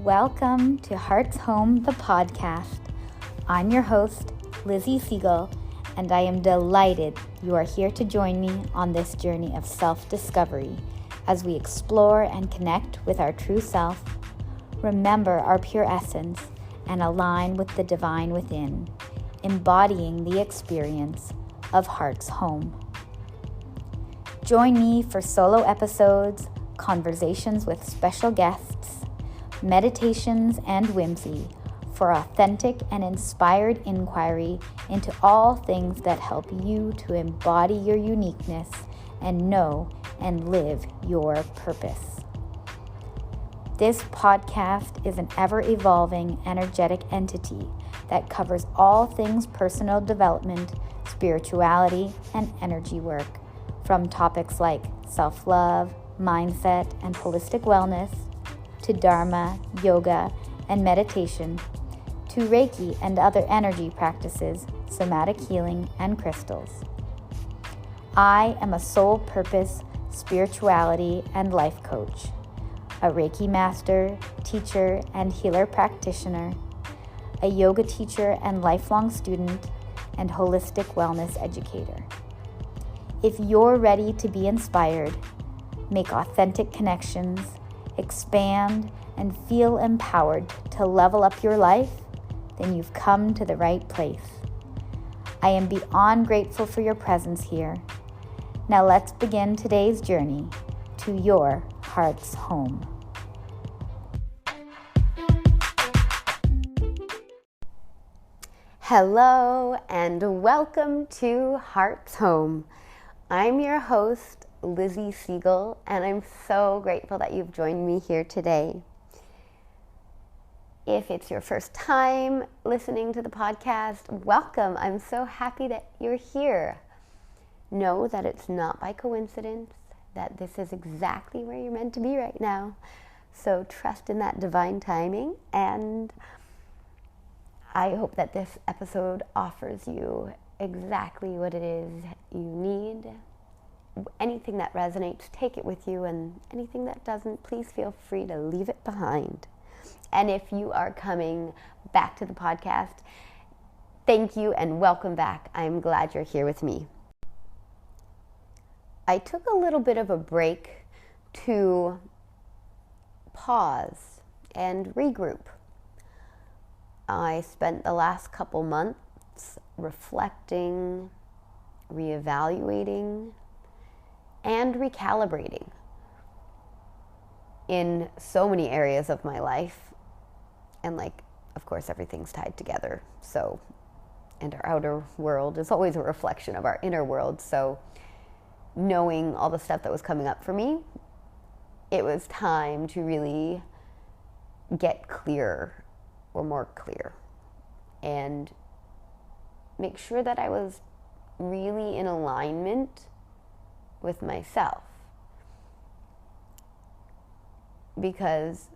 Welcome to Heart's Home, the podcast. I'm your host, Lizzie Siegel, and I am delighted you are here to join me on this journey of self-discovery as we explore and connect with our true self, remember our pure essence, and align with the divine within, embodying the experience of Heart's Home. Join me for solo episodes, conversations with special guests, meditations and whimsy for authentic and inspired inquiry into all things that help you to embody your uniqueness and know and live your purpose. This podcast is an ever-evolving, energetic entity that covers all things personal development, spirituality, and energy work, from topics like self-love, mindset, and holistic wellness, to Dharma, yoga, and meditation, to Reiki and other energy practices, somatic healing, and crystals. I am a soul purpose, spirituality, and life coach, a Reiki master, teacher, and healer practitioner, a yoga teacher and lifelong student, and holistic wellness educator. If you're ready to be inspired, make authentic connections, expand, and feel empowered to level up your life, then you've come to the right place. I am beyond grateful for your presence here. Now let's begin today's journey to your heart's home. Hello and welcome to Heart's Home. I'm your host, Lizzie Siegel, and I'm so grateful that you've joined me here today. If it's your first time listening to the podcast, welcome. I'm so happy that you're here. Know that it's not by coincidence, that this is exactly where you're meant to be right now. So trust in that divine timing, and I hope that this episode offers you exactly what it is you need. Anything that resonates, take it with you, and anything that doesn't, please feel free to leave it behind. And if you are coming back to the podcast, thank you and welcome back. I'm glad you're here with me. I took a little bit of a break to pause and regroup. I spent the last couple months reflecting, reevaluating, and recalibrating in so many areas of my life. And of course, everything's tied together. So, and our outer world is always a reflection of our inner world. So knowing all the stuff that was coming up for me, it was time to really get clear or more clear and make sure that I was really in alignment with myself. Because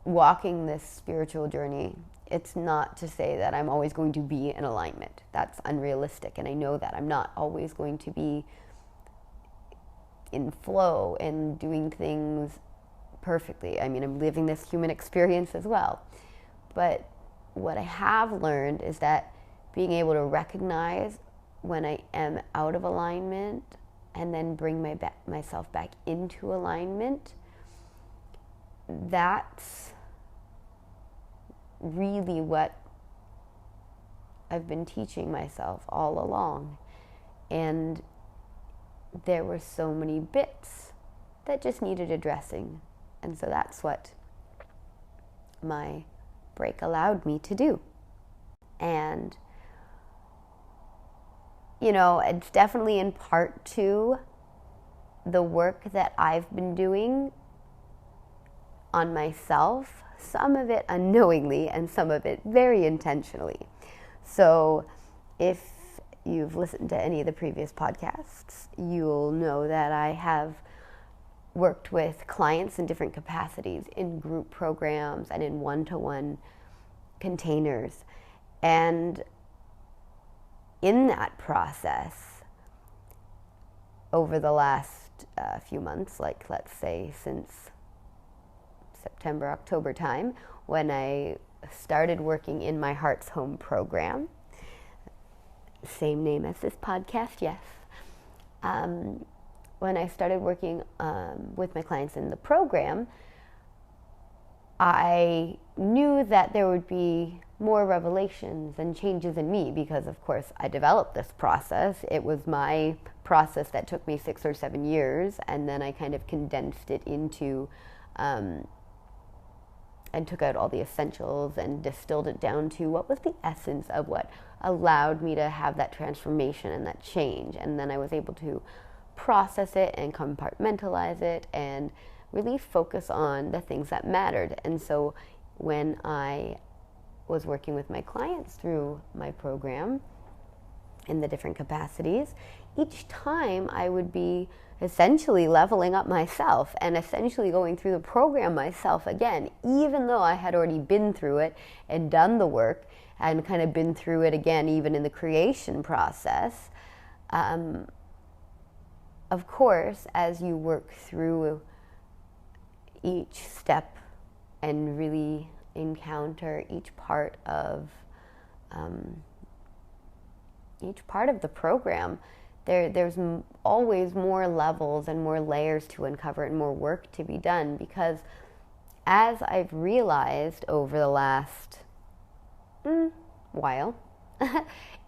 walking this spiritual journey, it's not to say that I'm always going to be in alignment. That's unrealistic, and I know that I'm not always going to be in flow and doing things perfectly. I mean, I'm living this human experience as well. But what I have learned is that being able to recognize when I am out of alignment and then bring myself back into alignment, that's really what I've been teaching myself all along. And there were so many bits that just needed addressing. And so that's what my break allowed me to do. And it's definitely in part to the work that I've been doing on myself, some of it unknowingly and some of it very intentionally. So if you've listened to any of the previous podcasts, you'll know that I have worked with clients in different capacities, in group programs and in one-to-one containers. And in that process, over the last few months, let's say since September, October time, when I started working in my Heart's Home program. Same name as this podcast, yes. When I started working with my clients in the program, I knew that there would be more revelations and changes in me because, of course, I developed this process. It was my process that took me 6 or 7 years, and then I kind of condensed it into and took out all the essentials and distilled it down to what was the essence of what allowed me to have that transformation and that change. And then I was able to process it and compartmentalize it and really focus on the things that mattered. And so when I was working with my clients through my program in the different capacities, each time I would be essentially leveling up myself and essentially going through the program myself again, even though I had already been through it and done the work and kind of been through it again, even in the creation process. Of course, as you work through each step and really encounter each part of the program, there's always more levels and more layers to uncover and more work to be done, because as I've realized over the last while,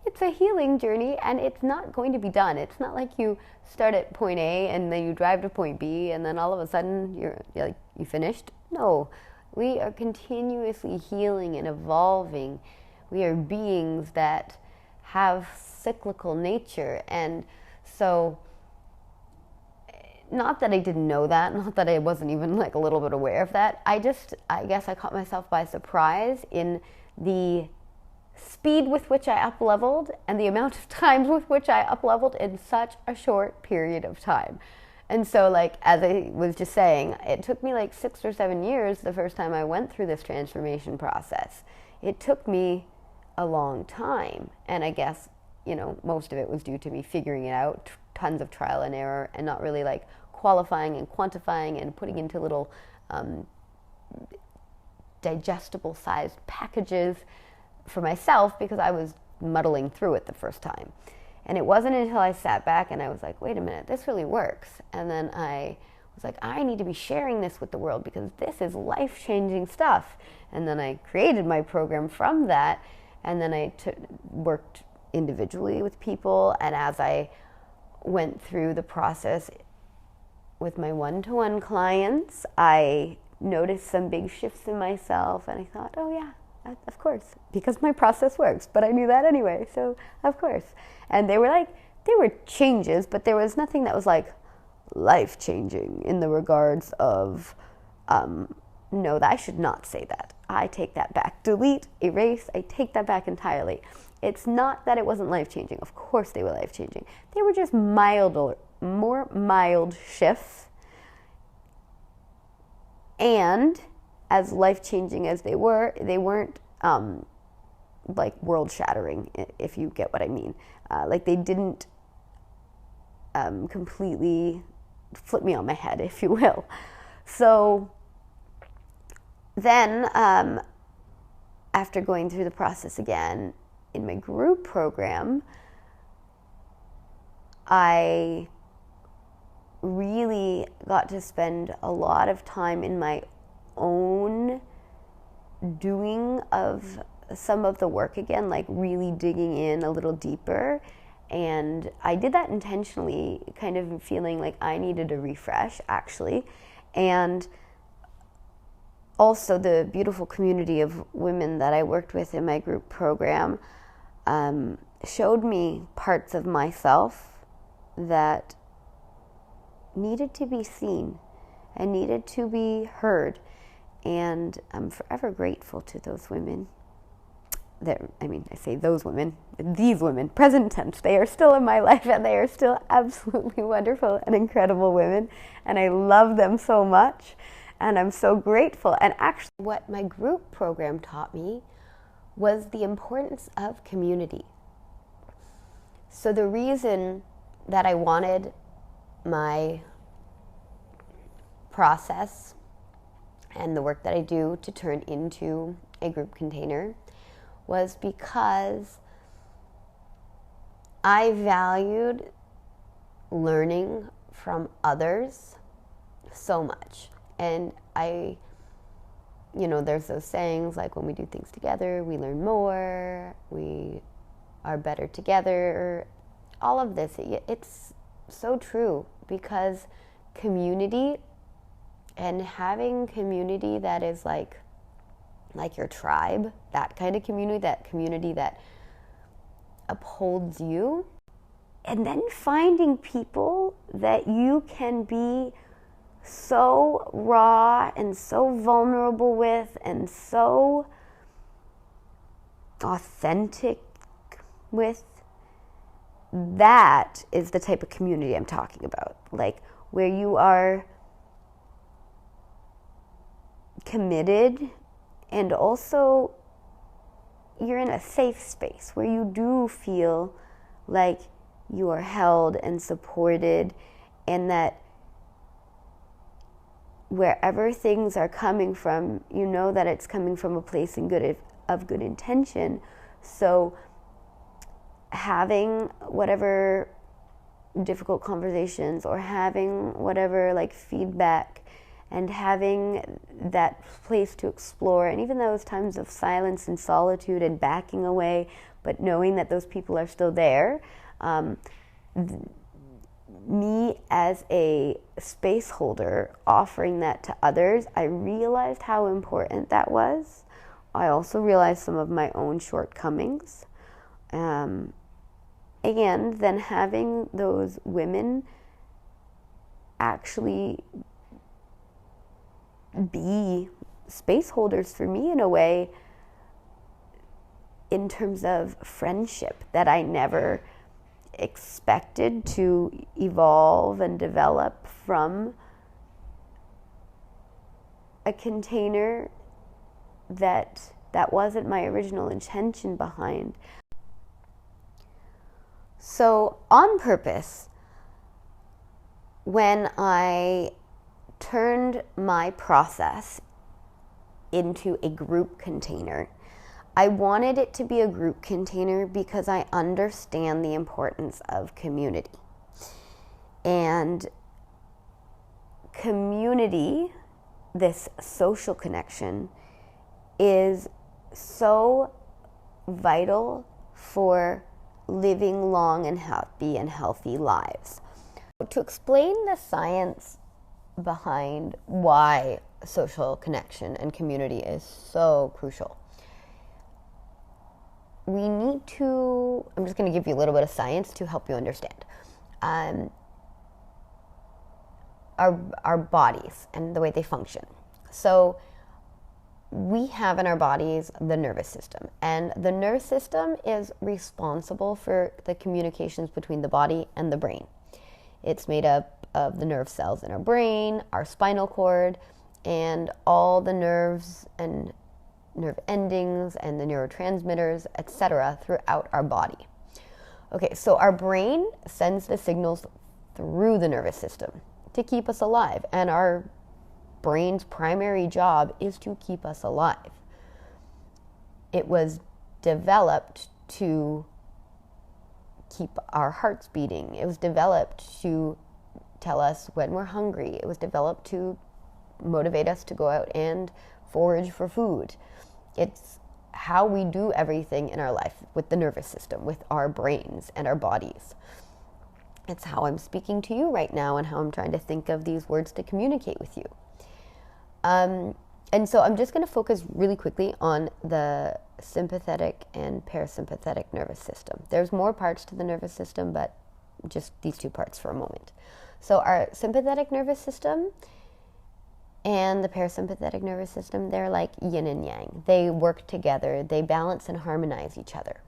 it's a healing journey and it's not going to be done. It's not like you start at point A and then you drive to point B and then all of a sudden you're like, you finished? No, we are continuously healing and evolving. We are beings that have cyclical nature. And so, not that I didn't know that, not that I wasn't even like a little bit aware of that. I guess I caught myself by surprise in the speed with which I up-leveled and the amount of times with which I up-leveled in such a short period of time. And so, like, as I was just saying, it took me like 6 or 7 years the first time I went through this transformation process. It took me a long time. And I guess, most of it was due to me figuring it out, tons of trial and error, and not really like qualifying and quantifying and putting into little digestible sized packages for myself, because I was muddling through it the first time. And it wasn't until I sat back and I was like, wait a minute, this really works. And then I was like, I need to be sharing this with the world because this is life-changing stuff. And then I created my program from that. And then I worked individually with people. And as I went through the process with my one-to-one clients, I noticed some big shifts in myself. And I thought, oh yeah, of course, because my process works, but I knew that anyway, so of course. And they were changes, but there was nothing that was like life-changing in the regards of, no, I should not say that. I take that back. Delete, erase, I take that back entirely. It's not that it wasn't life-changing. Of course they were life-changing. They were just more mild shifts. And as life-changing as they weren't like world-shattering, if you get what I mean. Like they didn't completely flip me on my head, if you will. So then, after going through the process again in my group program, I really got to spend a lot of time in my own doing of some of the work again, like really digging in a little deeper. And I did that intentionally, kind of feeling like I needed a refresh, actually. And also the beautiful community of women that I worked with in my group program showed me parts of myself that needed to be seen and needed to be heard. And I'm forever grateful to those women. I say those women, these women, present tense. They are still in my life and they are still absolutely wonderful and incredible women. And I love them so much. And I'm so grateful. And actually, what my group program taught me was the importance of community. So the reason that I wanted my process and the work that I do to turn into a group container was because I valued learning from others so much. And there's those sayings like, when we do things together, we learn more, we are better together. All of this, it's so true, because community, and having community that is like your tribe, that kind of community, that upholds you, and then finding people that you can be so raw and so vulnerable with and so authentic with, that is the type of community I'm talking about. Like, where you are committed, and also you're in a safe space where you do feel like you are held and supported, and that wherever things are coming from, you know that it's coming from a place of good intention. So having whatever difficult conversations, or having whatever like feedback, and having that place to explore, and even those times of silence and solitude and backing away, but knowing that those people are still there. Me as a space holder offering that to others, I realized how important that was. I also realized some of my own shortcomings. And then having those women actually be space holders for me in a way, in terms of friendship, that I never expected to evolve and develop from a container that wasn't my original intention behind. So on purpose, when I turned my process into a group container, I wanted it to be a group container because I understand the importance of community. And community, this social connection, is so vital for living long and happy and healthy lives. To explain the science behind why social connection and community is so crucial, we need to, I'm just going to give you a little bit of science to help you understand. Our bodies and the way they function. So we have in our bodies the nervous system, and the nervous system is responsible for the communications between the body and the brain. It's made up of the nerve cells in our brain, our spinal cord, and all the nerves and nerve endings and the neurotransmitters, etc., throughout our body. Okay, so our brain sends the signals through the nervous system to keep us alive, and our brain's primary job is to keep us alive. It was developed to keep our hearts beating. It was developed to tell us when we're hungry. It was developed to motivate us to go out and forage for food. It's how we do everything in our life with the nervous system, with our brains and our bodies. It's how I'm speaking to you right now and how I'm trying to think of these words to communicate with you. And so I'm just going to focus really quickly on the sympathetic and parasympathetic nervous system. There's more parts to the nervous system, but just these two parts for a moment. So our sympathetic nervous system and the parasympathetic nervous system, they're like yin and yang. They work together. They balance and harmonize each other.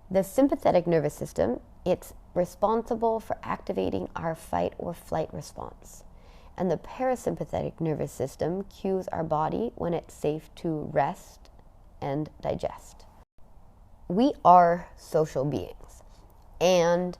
The sympathetic nervous system, it's responsible for activating our fight or flight response. And the parasympathetic nervous system cues our body when it's safe to rest and digest. We are social beings. And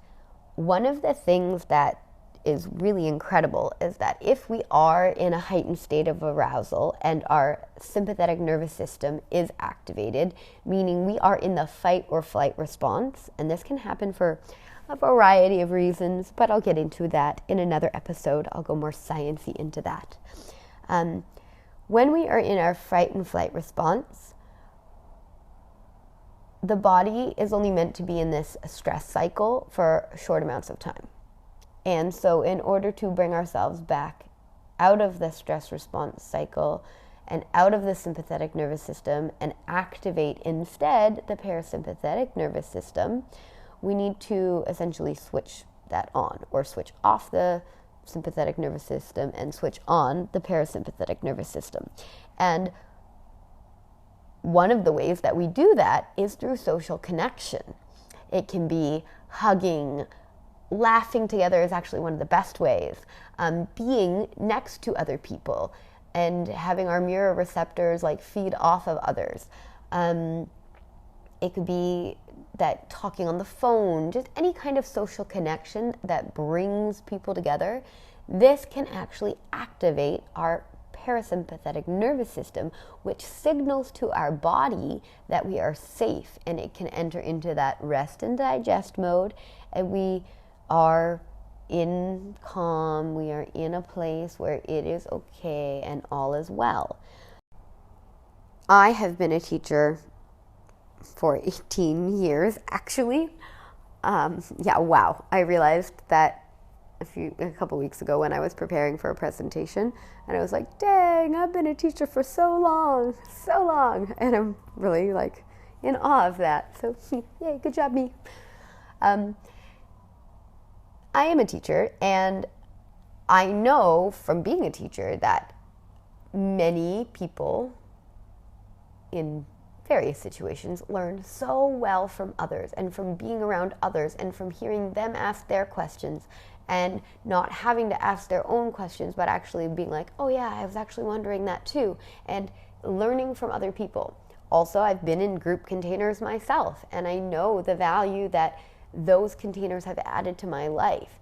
one of the things that is really incredible is that if we are in a heightened state of arousal and our sympathetic nervous system is activated, meaning we are in the fight or flight response, and this can happen for a variety of reasons, but I'll get into that in another episode. I'll go more sciencey into that. When we are in our fight and flight response, the body is only meant to be in this stress cycle for short amounts of time. And so in order to bring ourselves back out of the stress response cycle and out of the sympathetic nervous system and activate instead the parasympathetic nervous system, we need to essentially switch that on, or switch off the sympathetic nervous system and switch on the parasympathetic nervous system. And one of the ways that we do that is through social connection. It can be hugging. Laughing together is actually one of the best ways. Being next to other people and having our mirror receptors like feed off of others. It could be that talking on the phone, just any kind of social connection that brings people together. This can actually activate our parasympathetic nervous system, which signals to our body that we are safe, and it can enter into that rest and digest mode, and we are in calm, we are in a place where it is okay and all is well. I have been a teacher for 18 years, actually. I realized that a couple weeks ago when I was preparing for a presentation, and I was like, dang, I've been a teacher for so long, and I'm really like in awe of that. So yay, good job me. I am a teacher, and I know from being a teacher that many people in various situations learn so well from others and from being around others and from hearing them ask their questions and not having to ask their own questions, but actually being like, oh yeah, I was actually wondering that too, and learning from other people. Also, I've been in group containers myself, and I know the value that those containers have added to my life.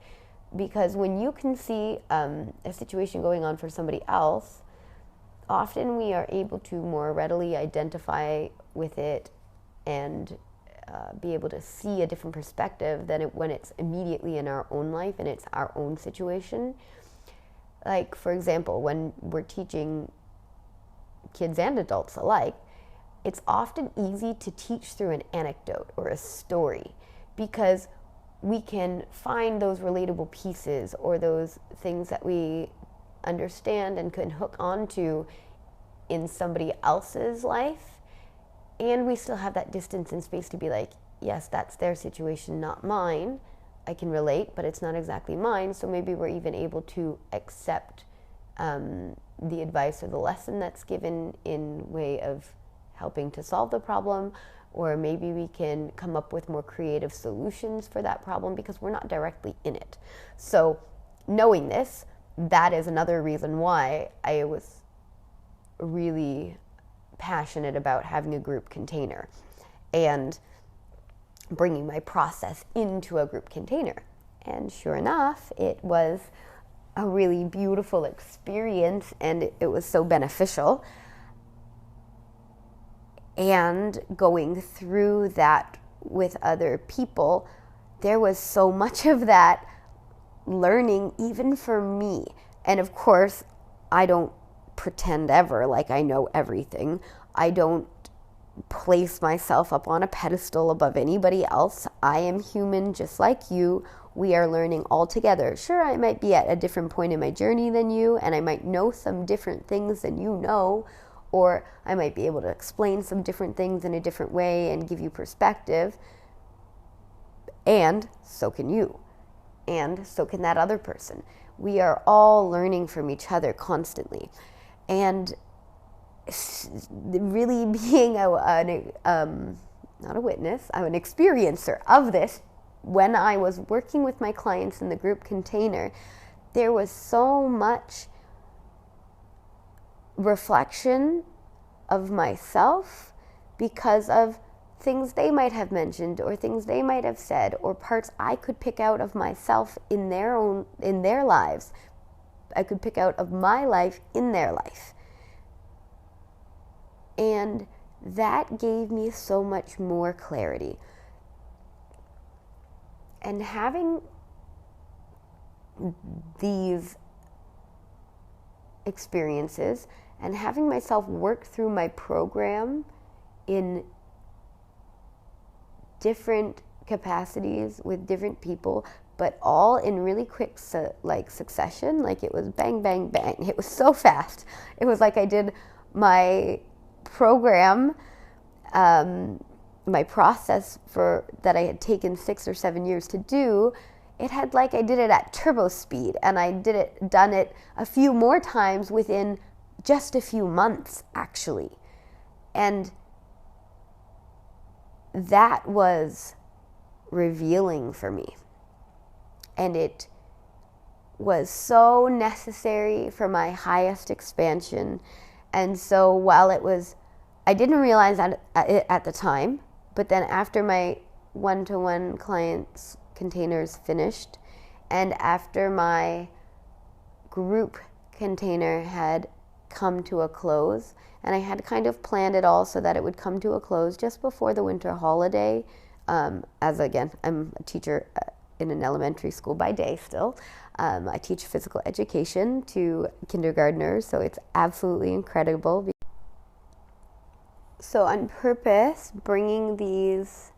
Because when you can see a situation going on for somebody else, often we are able to more readily identify with it and be able to see a different perspective than when it's immediately in our own life and it's our own situation. Like, for example, when we're teaching kids and adults alike, it's often easy to teach through an anecdote or a story, because we can find those relatable pieces or those things that we understand and can hook onto in somebody else's life, and we still have that distance and space to be like, yes, that's their situation, not mine. I can relate, but it's not exactly mine, so maybe we're even able to accept the advice or the lesson that's given in way of helping to solve the problem, or maybe we can come up with more creative solutions for that problem because we're not directly in it. So knowing this, that is another reason why I was really passionate about having a group container and bringing my process into a group container. And sure enough, it was a really beautiful experience, and it was so beneficial. And going through that with other people, there was so much of that learning even for me. And of course, I don't pretend ever like I know everything. I don't place myself up on a pedestal above anybody else. I am human just like you. We are learning all together. Sure, I might be at a different point in my journey than you, and I might know some different things than you know, or I might be able to explain some different things in a different way and give you perspective. And so can you. And so can that other person. We are all learning from each other constantly. And really being not a witness, I'm an experiencer of this. When I was working with my clients in the group container, there was so much reflection of myself because of things they might have mentioned or things they might have said or parts I could pick out of myself in their lives. I could pick out of my life in their life. And that gave me so much more clarity. And having these experiences and having myself work through my program in different capacities with different people, but all in really quick succession. Like it was bang, bang, bang. It was so fast. It was like I did my program, my process that I had taken 6 or 7 years to do. It had I did it at turbo speed, and I done it a few more times within just a few months, actually. And that was revealing for me. And it was so necessary for my highest expansion. And so while I didn't realize that at the time, but then after my one-to-one clients containers finished, and after my group container had come to a close, and I had kind of planned it all so that it would come to a close just before the winter holiday. As again, I'm a teacher in an elementary school by day still. I teach physical education to kindergartners, so it's absolutely incredible. So on purpose, bringing these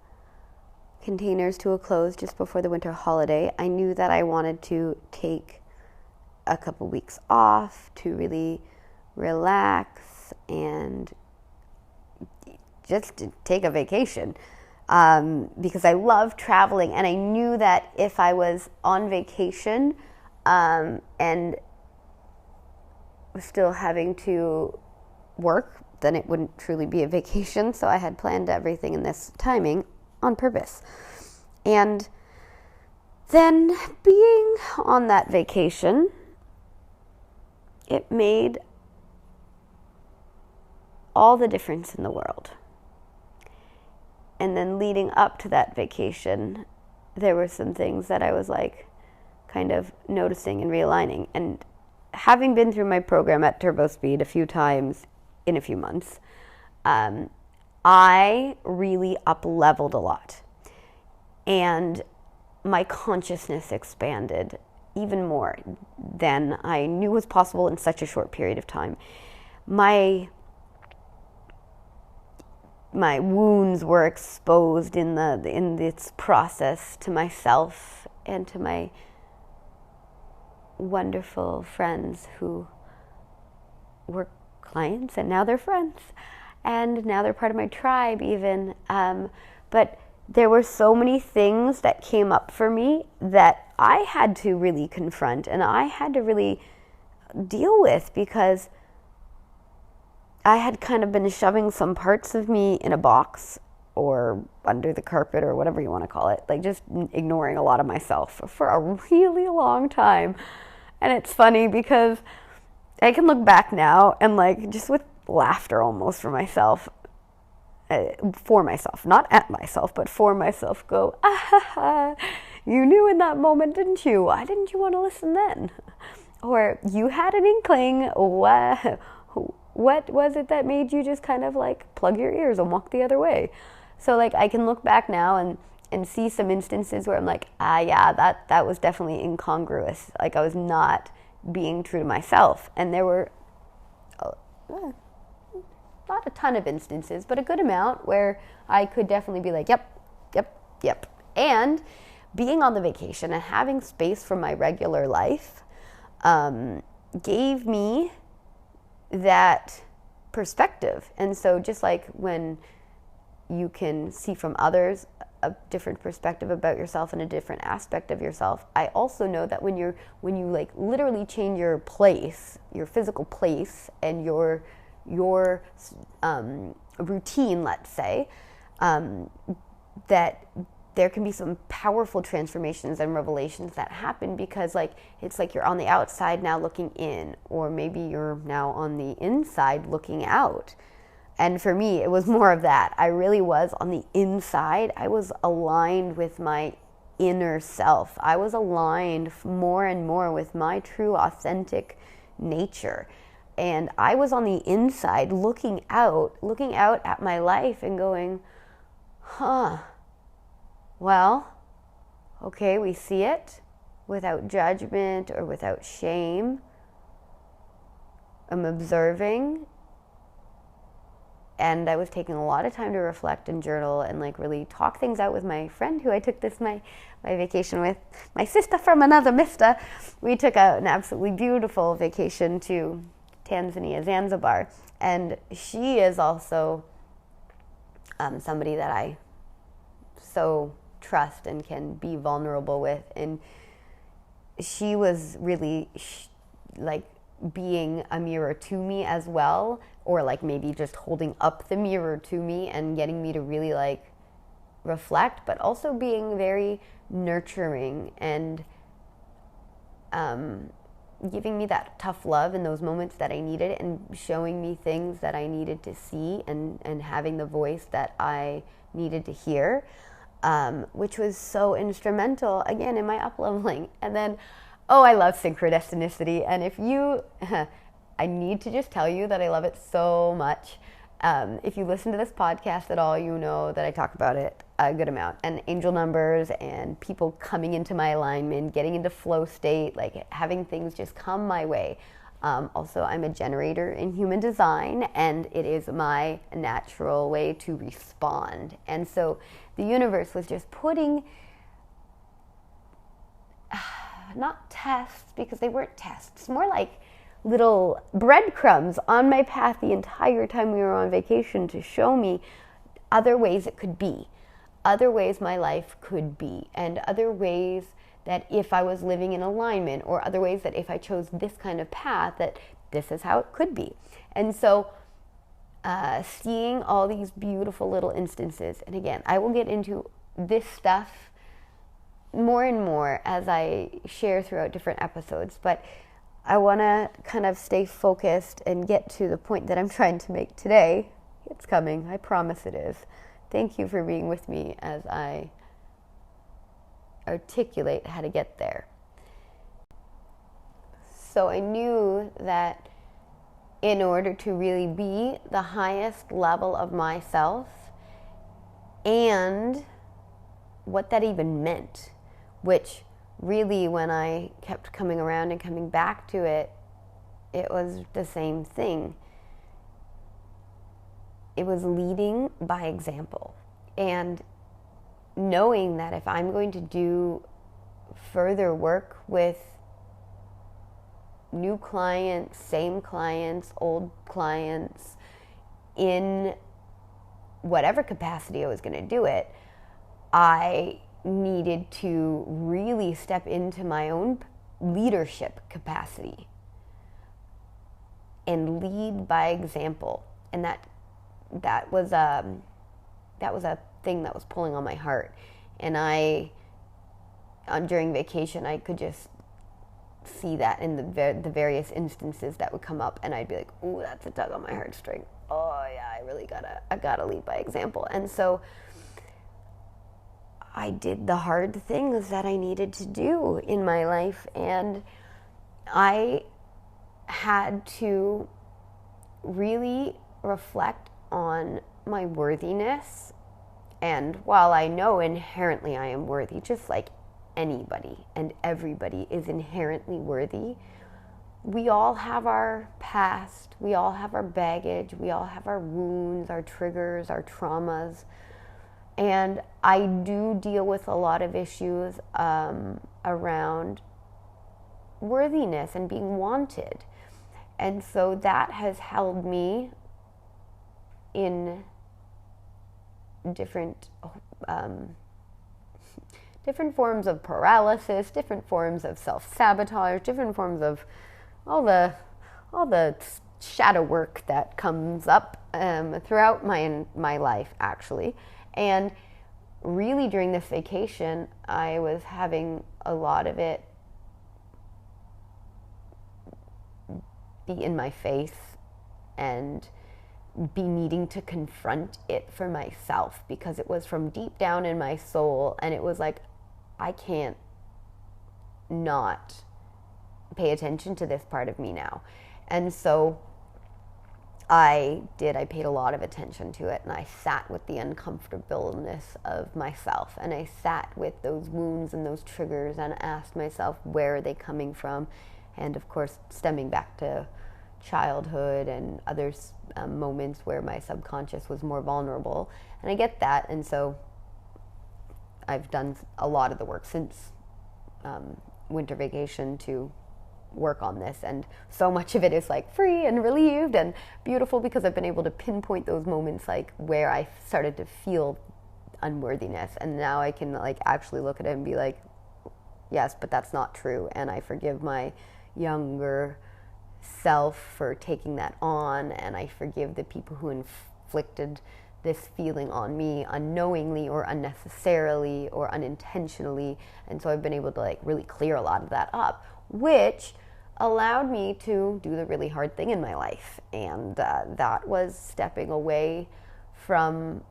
containers to a close just before the winter holiday, I knew that I wanted to take a couple weeks off to really relax and just to take a vacation, because I love traveling, and I knew that if I was on vacation and was still having to work, then it wouldn't truly be a vacation. So I had planned everything in this timing on purpose. And then being on that vacation, it made all the difference in the world. And then leading up to that vacation, there were some things that I was kind of noticing and realigning. And having been through my program at turbo speed a few times in a few months, I really up-leveled a lot. And my consciousness expanded even more than I knew was possible in such a short period of time. My wounds were exposed in this process to myself and to my wonderful friends who were clients, and now they're friends, and now they're part of my tribe even. But there were so many things that came up for me that I had to really confront and I had to really deal with, because I had kind of been shoving some parts of me in a box or under the carpet or whatever you want to call it, just ignoring a lot of myself for a really long time. And it's funny because I can look back now and just with laughter almost for myself, not at myself, but for myself, go, you knew in that moment, didn't you? Why didn't you want to listen then? Or you had an inkling. What was it that made you just kind of plug your ears and walk the other way? So I can look back now and see some instances where I'm yeah, that was definitely incongruous. I was not being true to myself. And there were not a ton of instances, but a good amount where I could definitely be yep. And being on the vacation and having space from my regular life gave me that perspective. And so just when you can see from others a different perspective about yourself and a different aspect of yourself, I also know that when you literally change your place, your physical place, and your routine, let's say, that there can be some powerful transformations and revelations that happen, because it's you're on the outside now looking in, or maybe you're now on the inside looking out. And for me, it was more of that. I really was on the inside. I was aligned with my inner self. I was aligned more and more with my true, authentic nature. And I was on the inside looking out at my life and going, well, okay, we see it without judgment or without shame. I'm observing. And I was taking a lot of time to reflect and journal and like really talk things out with my friend who I took my vacation with, my sister from another mister. We took an absolutely beautiful vacation to Tanzania, Zanzibar. And she is also somebody that I so trust and can be vulnerable with. And she was really like being a mirror to me as well, or like maybe just holding up the mirror to me and getting me to really like reflect, but also being very nurturing and giving me that tough love in those moments that I needed, and showing me things that I needed to see, and having the voice that I needed to hear, which was so instrumental again in my up-leveling. And then I love synchrodestiny. And if you, I need to just tell you that I love it so much. If you listen to this podcast at all, you know that I talk about it a good amount. And angel numbers and people coming into my alignment, getting into flow state, like having things just come my way. Also, I'm a generator in human design, and it is my natural way to respond. And so the universe was just putting not tests, because they weren't tests, more like little breadcrumbs on my path the entire time we were on vacation to show me other ways it could be, other ways my life could be, and other ways that if I was living in alignment, or other ways that if I chose this kind of path, that this is how it could be. And so seeing all these beautiful little instances, and again, I will get into this stuff more and more as I share throughout different episodes, but I want to kind of stay focused and get to the point that I'm trying to make today. It's coming, I promise it is. Thank you for being with me as I articulate how to get there. So I knew that in order to really be the highest level of myself, and what that even meant, which really, when I kept coming around and coming back to it, it was the same thing. It was leading by example, and knowing that if I'm going to do further work with new clients, same clients, old clients, in whatever capacity I was going to do it, I needed to really step into my own leadership capacity and lead by example. And that was a thing that was pulling on my heart. And during vacation, I could just see that in the various instances that would come up, and I'd be like, "Ooh, that's a tug on my heartstring. Oh yeah, I gotta lead by example." And so I did the hard things that I needed to do in my life, and I had to really reflect on my worthiness. And while I know inherently I am worthy, just like anybody and everybody is inherently worthy, we all have our past, we all have our baggage, we all have our wounds, our triggers, our traumas. And I do deal with a lot of issues around worthiness and being wanted. And so that has held me in different forms of paralysis, different forms of self-sabotage, different forms of all the shadow work that comes up throughout my life, actually. And really during this vacation, I was having a lot of it be in my face and be needing to confront it for myself, because it was from deep down in my soul, and it was like, I can't not pay attention to this part of me now. And so I paid a lot of attention to it, and I sat with the uncomfortableness of myself, and I sat with those wounds and those triggers and asked myself, where are they coming from? And of course, stemming back to childhood and other moments where my subconscious was more vulnerable. And I get that, and so I've done a lot of the work since winter vacation to work on this, and so much of it is like free and relieved and beautiful, because I've been able to pinpoint those moments like where I started to feel unworthiness, and now I can like actually look at it and be like, yes, but that's not true, and I forgive my younger self for taking that on, and I forgive the people who inflicted this feeling on me unknowingly or unnecessarily or unintentionally. And so I've been able to like really clear a lot of that up, which allowed me to do the really hard thing in my life, and that was stepping away from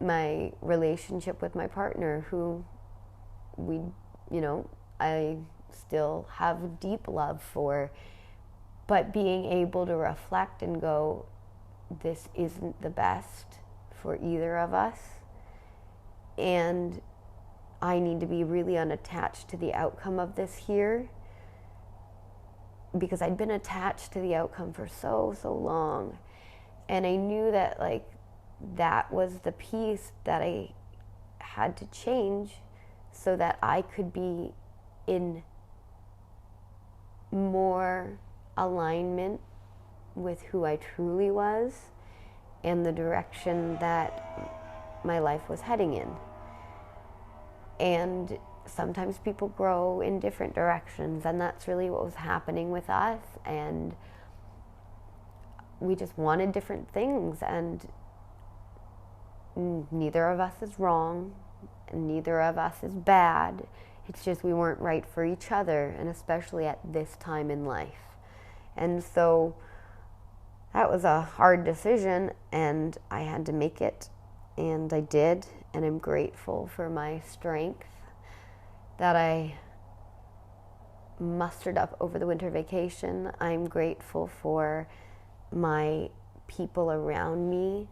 my relationship with my partner, who I still have deep love for, but being able to reflect and go, this isn't the best for either of us, and I need to be really unattached to the outcome of this here, because I'd been attached to the outcome for so long, and I knew that like that was the piece that I had to change so that I could be in more alignment with who I truly was and the direction that my life was heading in. And sometimes people grow in different directions, and that's really what was happening with us, and we just wanted different things, and neither of us is wrong and neither of us is bad. It's just we weren't right for each other, and especially at this time in life. And so that was a hard decision, and I had to make it, and I did, and I'm grateful for my strength that I mustered up over the winter vacation. I'm grateful for my people around me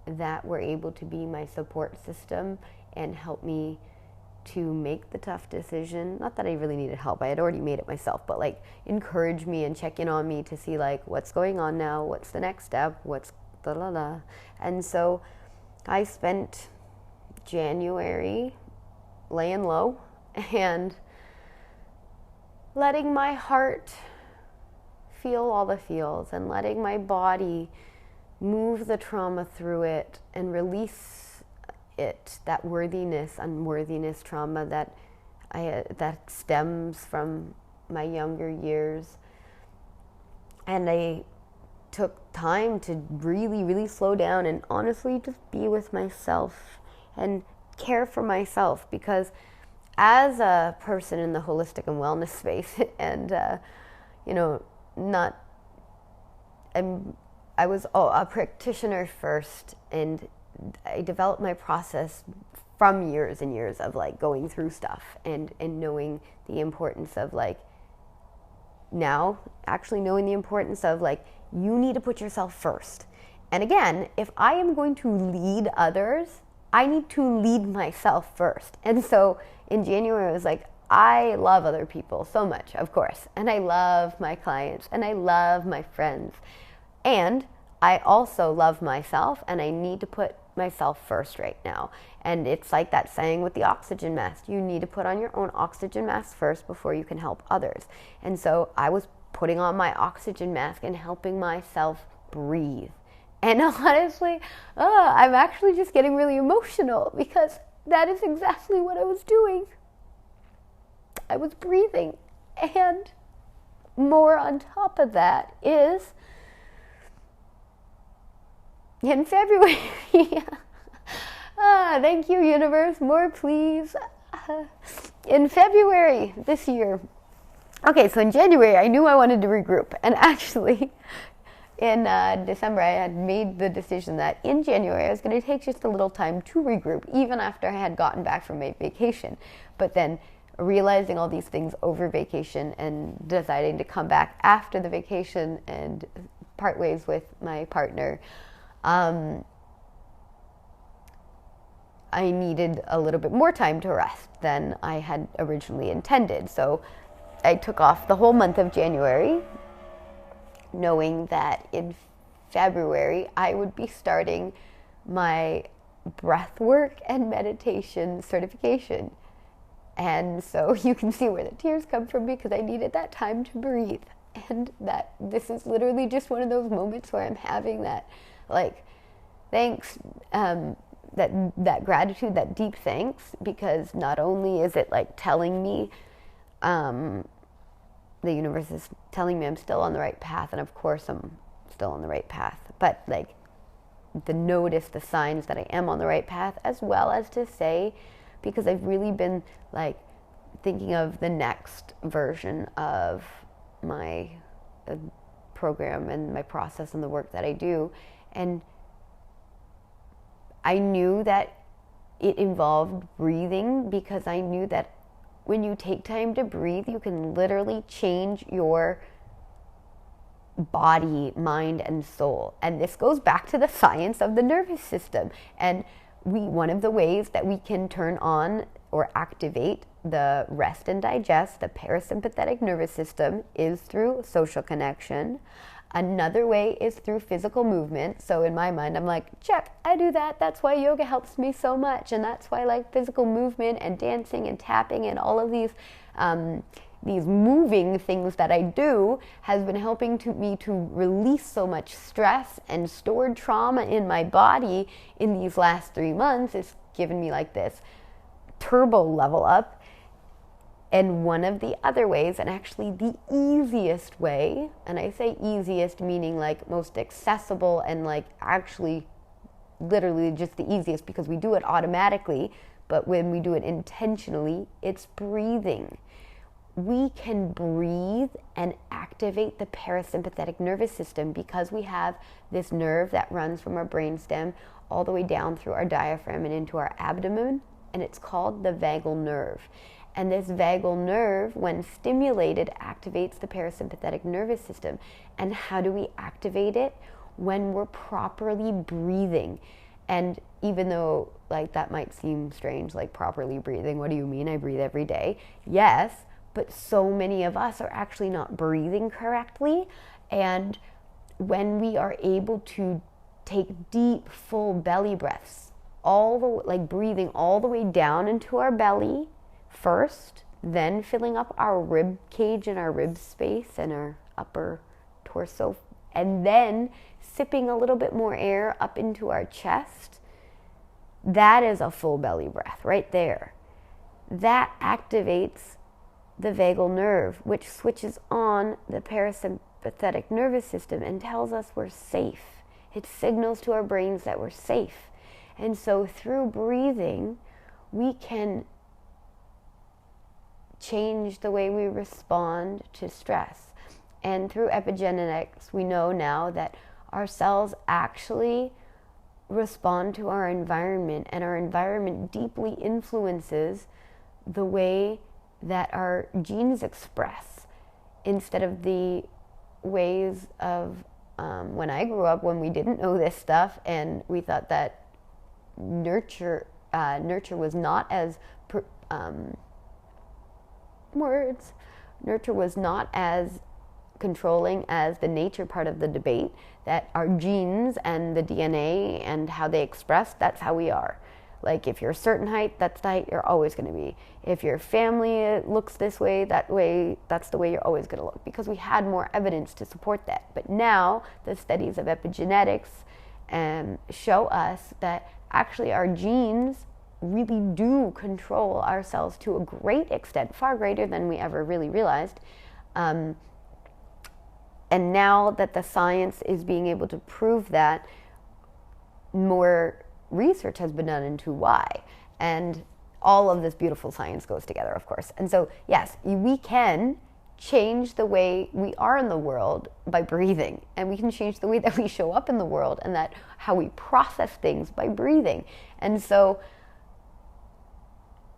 that were able to be my support system and help me to make the tough decision. Not that I really needed help, I had already made it myself, but like encourage me and check in on me to see like what's going on now, what's the next step, what's da la la. And so I spent January laying low and letting my heart feel all the feels, and letting my body move the trauma through it and release it, that worthiness, unworthiness trauma that stems from my younger years. And I took time to really, really slow down and honestly just be with myself and care for myself, because as a person in the holistic and wellness space, and I was a practitioner first, and I developed my process from years and years of like going through stuff and knowing the importance of like, now actually knowing the importance of like, you need to put yourself first. And again, if I am going to lead others, I need to lead myself first. And so in January, I was like, I love other people so much, of course. And I love my clients, and I love my friends. And I also love myself, and I need to put myself first right now. And it's like that saying with the oxygen mask. You need to put on your own oxygen mask first before you can help others. And so I was putting on my oxygen mask and helping myself breathe. And honestly, I'm actually just getting really emotional, because that is exactly what I was doing. I was breathing. And more on top of that is, in February, thank you, universe, more please. In February this year, okay, so in January, I knew I wanted to regroup. And actually, in December, I had made the decision that in January I was going to take just a little time to regroup, even after I had gotten back from my vacation. But then realizing all these things over vacation and deciding to come back after the vacation and part ways with my partner, I needed a little bit more time to rest than I had originally intended. So I took off the whole month of January, knowing that in February I would be starting my breath work and meditation certification. And so you can see where the tears come from, because I needed that time to breathe. And that this is literally just one of those moments where I'm having that, like, thanks, that gratitude, that deep thanks, because not only is it like telling me, the universe is telling me I'm still on the right path, and of course I'm still on the right path, but like the notice, the signs that I am on the right path, as well as to say, because I've really been like thinking of the next version of my program and my process and the work that I do, and I knew that it involved breathing, because I knew that when you take time to breathe, you can literally change your body, mind, and soul. And this goes back to the science of the nervous system. And one of the ways that we can turn on or activate the rest and digest, the parasympathetic nervous system, is through social connection. Another way is through physical movement. So in my mind, I'm like, check, I do that. That's why yoga helps me so much. And that's why like physical movement and dancing and tapping and all of these moving things that I do has been helping me to release so much stress and stored trauma in my body in these last 3 months. It's given me like this turbo level up. And one of the other ways, and actually the easiest way, and I say easiest meaning like most accessible and like actually literally just the easiest, because we do it automatically, but when we do it intentionally, it's breathing. We can breathe and activate the parasympathetic nervous system, because we have this nerve that runs from our brainstem all the way down through our diaphragm and into our abdomen, and it's called the vagal nerve. And this vagal nerve, when stimulated, activates the parasympathetic nervous system. And how do we activate it? When we're properly breathing. And even though like that might seem strange, like properly breathing, what do you mean? I breathe every day. Yes, but so many of us are actually not breathing correctly. And when we are able to take deep, full belly breaths, like breathing all the way down into our belly first, then filling up our rib cage and our rib space and our upper torso, and then sipping a little bit more air up into our chest, that is a full belly breath right there. That activates the vagal nerve, which switches on the parasympathetic nervous system and tells us we're safe. It signals to our brains that we're safe. And so through breathing, we can change the way we respond to stress. And through epigenetics, we know now that our cells actually respond to our environment, and our environment deeply influences the way that our genes express, instead of the ways of when I grew up, when we didn't know this stuff and we thought that nurture was not as nurture was not as controlling as the nature part of the debate, that our genes and the DNA and how they express, that's how we are. Like if you're a certain height, that's the height you're always going to be. If your family looks this way, that's the way you're always going to look, because we had more evidence to support that. But now the studies of epigenetics show us that actually our genes really do control ourselves to a great extent, far greater than we ever really realized. And now that the science is being able to prove that, more research has been done into why. And all of this beautiful science goes together, of course. And so, yes, we can change the way we are in the world by breathing, and we can change the way that we show up in the world and that how we process things by breathing. And so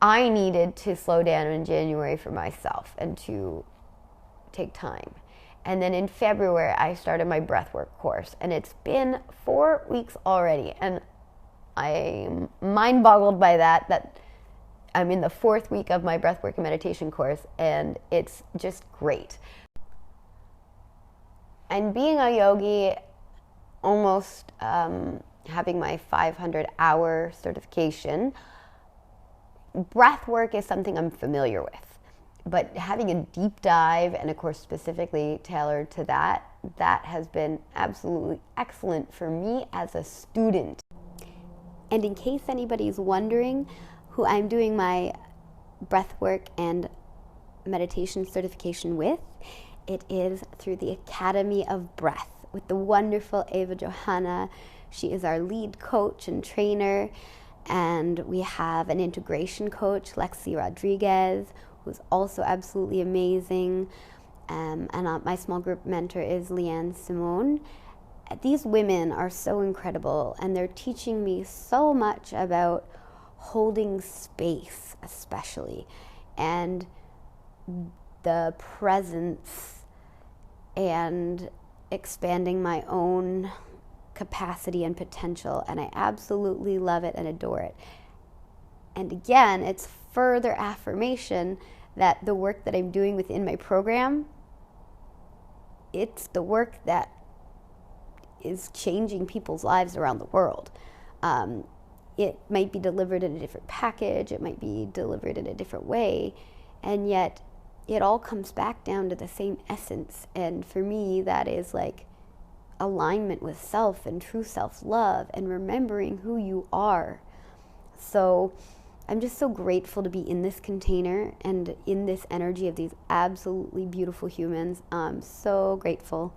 I needed to slow down in January for myself and to take time. And then in February, I started my breathwork course, and it's been 4 weeks already, and I'm mind boggled by that I'm in the 4th week of my breathwork and meditation course, and it's just great. And being a yogi, almost having my 500-hour certification, breathwork is something I'm familiar with. But having a deep dive and a course specifically tailored to that has been absolutely excellent for me as a student. And in case anybody's wondering who I'm doing my breathwork and meditation certification with, it is through the Academy of Breath with the wonderful Eva Johanna. She is our lead coach and trainer, and we have an integration coach, Lexi Rodriguez, who's also absolutely amazing, and my small group mentor is Leanne Simone. These women are so incredible, and they're teaching me so much about holding space, especially, and the presence, and expanding my own capacity and potential, and I absolutely love it and adore it. And again, it's further affirmation that the work that I'm doing within my program, it's the work that is changing people's lives around the world. It might be delivered in a different package, it might be delivered in a different way, and yet it all comes back down to the same essence. And for me, that is like alignment with self and true self-love and remembering who you are. So I'm just so grateful to be in this container and in this energy of these absolutely beautiful humans. I'm so grateful.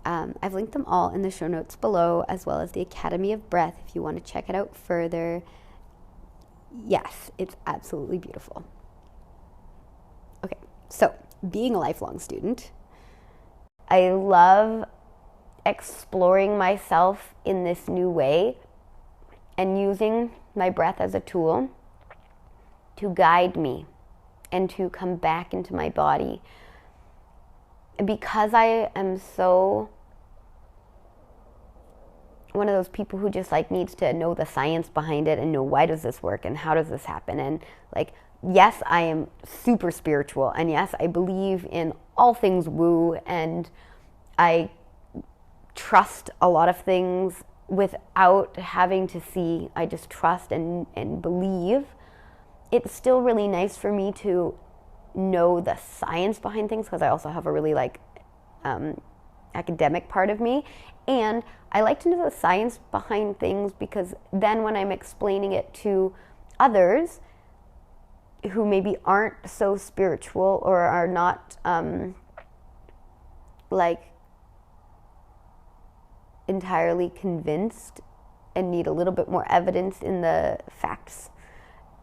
I've linked them all in the show notes below, as well as the Academy of Breath if you want to check it out further. Yes, it's absolutely beautiful. Okay, so being a lifelong student, I love exploring myself in this new way and using my breath as a tool to guide me and to come back into my body. Because I am so one of those people who just like needs to know the science behind it and know why does this work and how does this happen, and like, yes, I am super spiritual, and yes, I believe in all things woo, and I trust a lot of things without having to see. I just trust and believe. It's still really nice for me to know the science behind things, because I also have a really like academic part of me, and I like to know the science behind things, because then when I'm explaining it to others who maybe aren't so spiritual or are not like entirely convinced and need a little bit more evidence in the facts,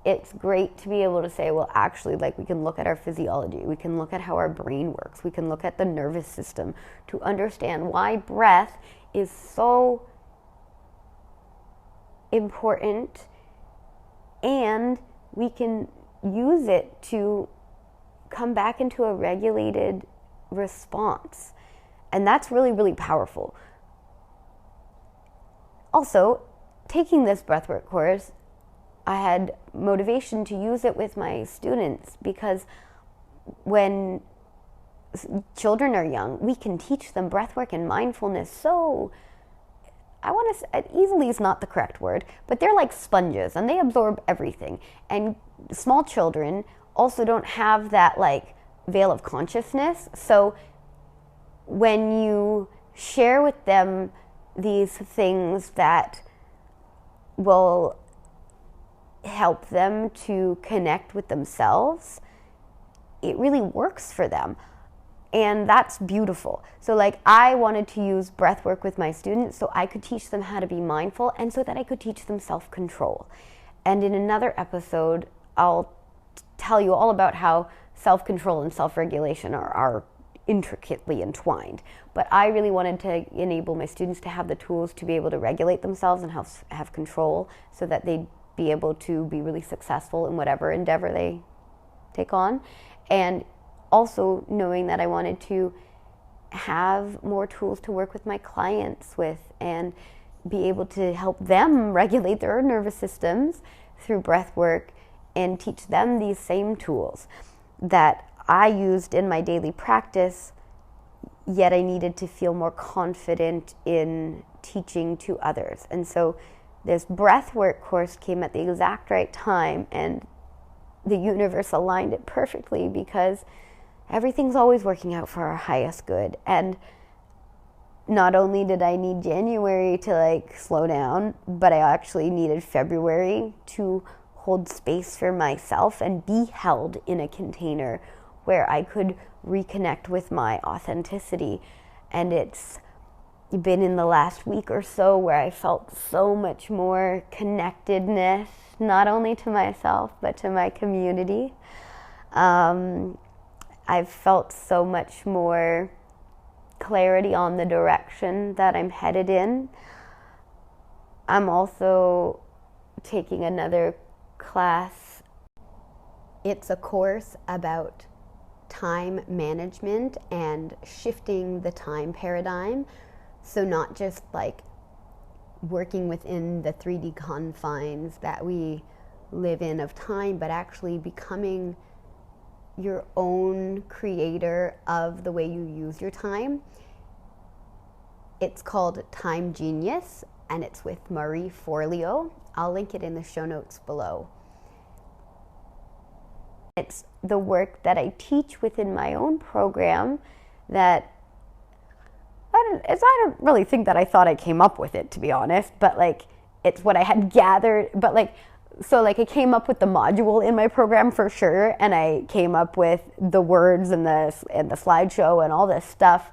it's great to be able to say, well, actually, like, we can look at our physiology, we can look at how our brain works, we can look at the nervous system to understand why breath is so important, and we can use it to come back into a regulated response. And that's really, really powerful. Also, taking this breathwork course, I had motivation to use it with my students, because when children are young, we can teach them breathwork and mindfulness. So I want to say, easily is not the correct word, but they're like sponges and they absorb everything. And small children also don't have that like veil of consciousness. So when you share with them these things that will help them to connect with themselves, it really works for them. And that's beautiful. So like, I wanted to use breath work with my students so I could teach them how to be mindful, and so that I could teach them self-control. And in another episode, I'll tell you all about how self-control and self-regulation are intricately entwined. But I really wanted to enable my students to have the tools to be able to regulate themselves and have control, so that they'd be able to be really successful in whatever endeavor they take on. And also knowing that I wanted to have more tools to work with my clients with, and be able to help them regulate their nervous systems through breath work, and teach them these same tools that I used in my daily practice, yet I needed to feel more confident in teaching to others. And so this breathwork course came at the exact right time, and the universe aligned it perfectly, because everything's always working out for our highest good. And not only did I need January to slow down, but I actually needed February to hold space for myself and be held in a container where I could reconnect with my authenticity. And it's been in the last week or so where I felt so much more connectedness, not only to myself, but to my community. I've felt so much more clarity on the direction that I'm headed in. I'm also taking another class. It's a course about time management and shifting the time paradigm. So not just working within the 3D confines that we live in of time, but actually becoming your own creator of the way you use your time. It's called Time Genius, and it's with Marie Forleo. I'll link it in the show notes below. It's the work that I teach within my own program that I don't really think that I thought I came up with it, to be honest, but it's what I had gathered. But so I came up with the module in my program for sure, and I came up with the words and the slideshow and all this stuff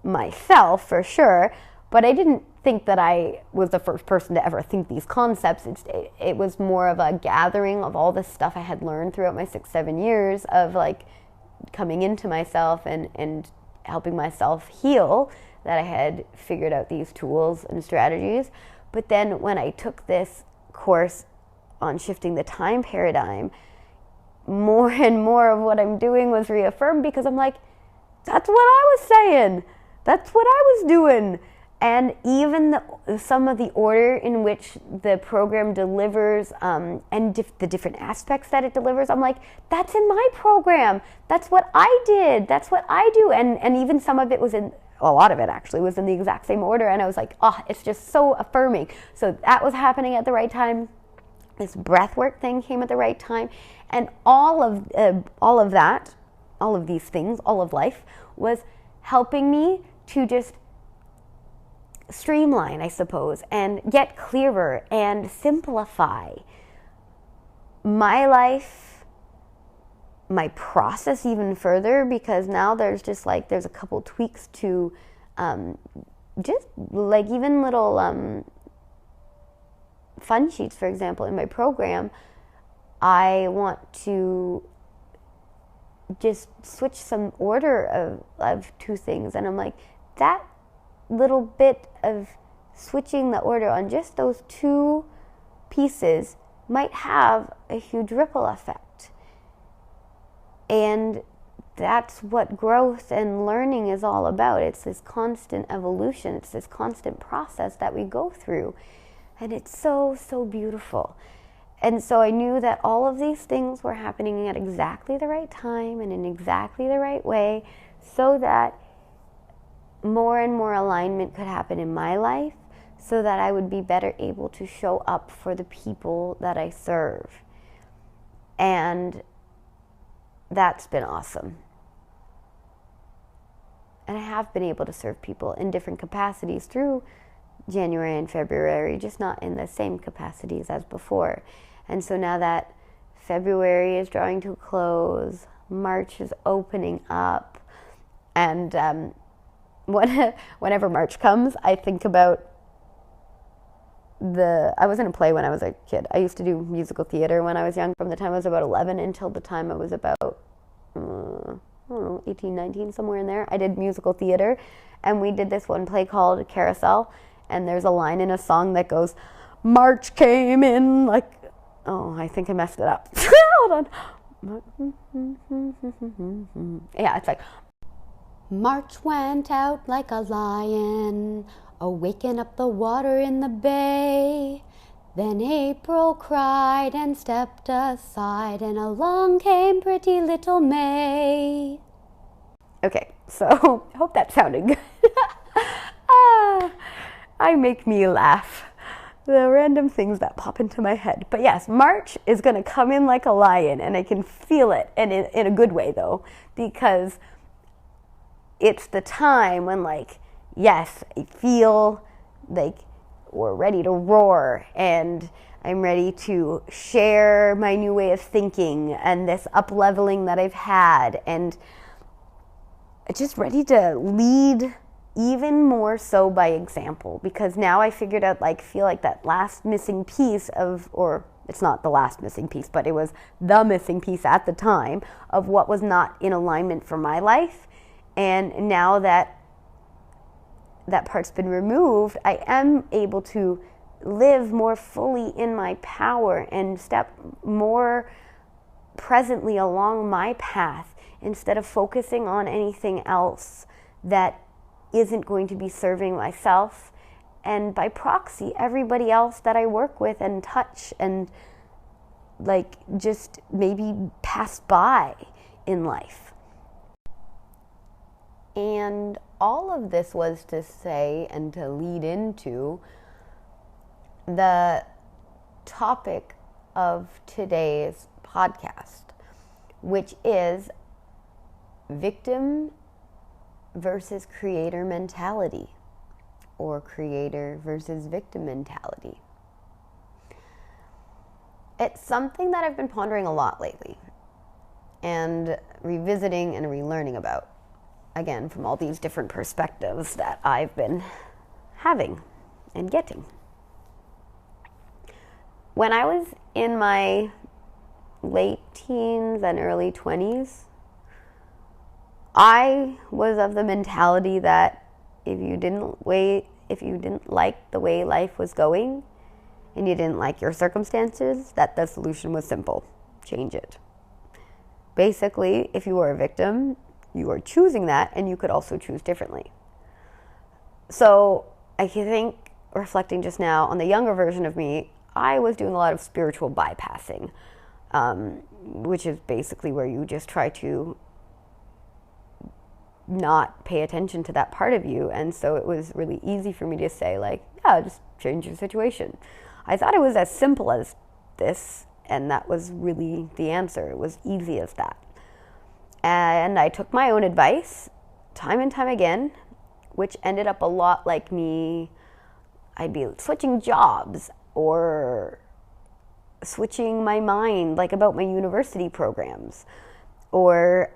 myself for sure. But I didn't think that I was the first person to ever think these concepts. It was more of a gathering of all this stuff I had learned throughout my 6-7 years of coming into myself and helping myself heal, that I had figured out these tools and strategies. But then when I took this course on shifting the time paradigm, more and more of what I'm doing was reaffirmed, because I'm that's what I was saying. That's what I was doing. And even some of the order in which the program delivers and the different aspects that it delivers, I'm that's in my program. That's what I did. That's what I do. And even some of it was a lot of it actually was in the exact same order. And I was it's just so affirming. So that was happening at the right time. This breathwork thing came at the right time. And all of that, all of these things, all of life was helping me to just streamline, I suppose, and get clearer and simplify my life, my process even further, because now there's just there's a couple tweaks to just even little fun sheets, for example, in my program. I want to just switch some order of two things, and I'm that little bit of switching the order on just those two pieces might have a huge ripple effect. And that's what growth and learning is all about. It's this constant evolution. It's this constant process that we go through. And it's so, so beautiful. And so I knew that all of these things were happening at exactly the right time and in exactly the right way, so that more and more alignment could happen in my life, so that I would be better able to show up for the people that I serve. And that's been awesome. And I have been able to serve people in different capacities through January and February, just not in the same capacities as before. And so now that February is drawing to a close, March is opening up, and whenever March comes, I think about I was in a play when I was a kid. I used to do musical theater when I was young, from the time I was about 11 until the time I was about I don't know, 18, 19, somewhere in there. I did musical theater, and we did this one play called Carousel, and there's a line in a song that goes, March came in like, oh, I think I messed it up. Hold on. Yeah, it's like, March went out like a lion, awaken up the water in the bay. Then April cried and stepped aside, and along came pretty little May. Okay, so I hope that sounded good. I make me laugh. The random things that pop into my head. But yes, March is going to come in like a lion, and I can feel it, and in a good way though, because it's the time when, like, yes, I feel like we're ready to roar, and I'm ready to share my new way of thinking and this up-leveling that I've had, and just ready to lead even more so by example, because now I figured out, like, feel like that last missing piece of, or it's not the last missing piece, but it was the missing piece at the time of what was not in alignment for my life. And now that that part's been removed, I am able to live more fully in my power and step more presently along my path instead of focusing on anything else that isn't going to be serving myself, and by proxy everybody else that I work with and touch and, like, just maybe pass by in life. And all of this was to say and to lead into the topic of today's podcast, which is victim versus creator mentality, or creator versus victim mentality. It's something that I've been pondering a lot lately and revisiting and relearning about, again, from all these different perspectives that I've been having and getting. When I was in my late teens and early 20s, I was of the mentality that if you didn't like the way life was going and you didn't like your circumstances, that the solution was simple. Change it. Basically, if you were a victim, you are choosing that, and you could also choose differently. So I think, reflecting just now on the younger version of me, I was doing a lot of spiritual bypassing, which is basically where you just try to not pay attention to that part of you. And so it was really easy for me to say, like, yeah, just change your situation. I thought it was as simple as this, and that was really the answer. It was easy as that. And I took my own advice time and time again, which ended up a lot like me. I'd be switching jobs or switching my mind, like about my university programs, or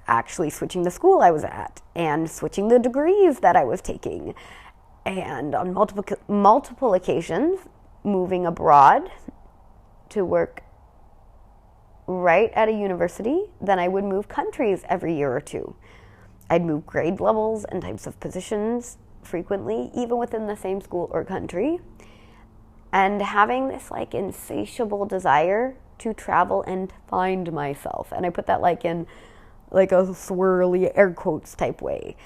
actually switching the school I was at and switching the degrees that I was taking. And on multiple occasions, moving abroad to work right at a university. Then I would move countries every year or two. I'd move grade levels and types of positions frequently, even within the same school or country. And having this, like, insatiable desire to travel and find myself. And I put that, like, in like a swirly air quotes type way,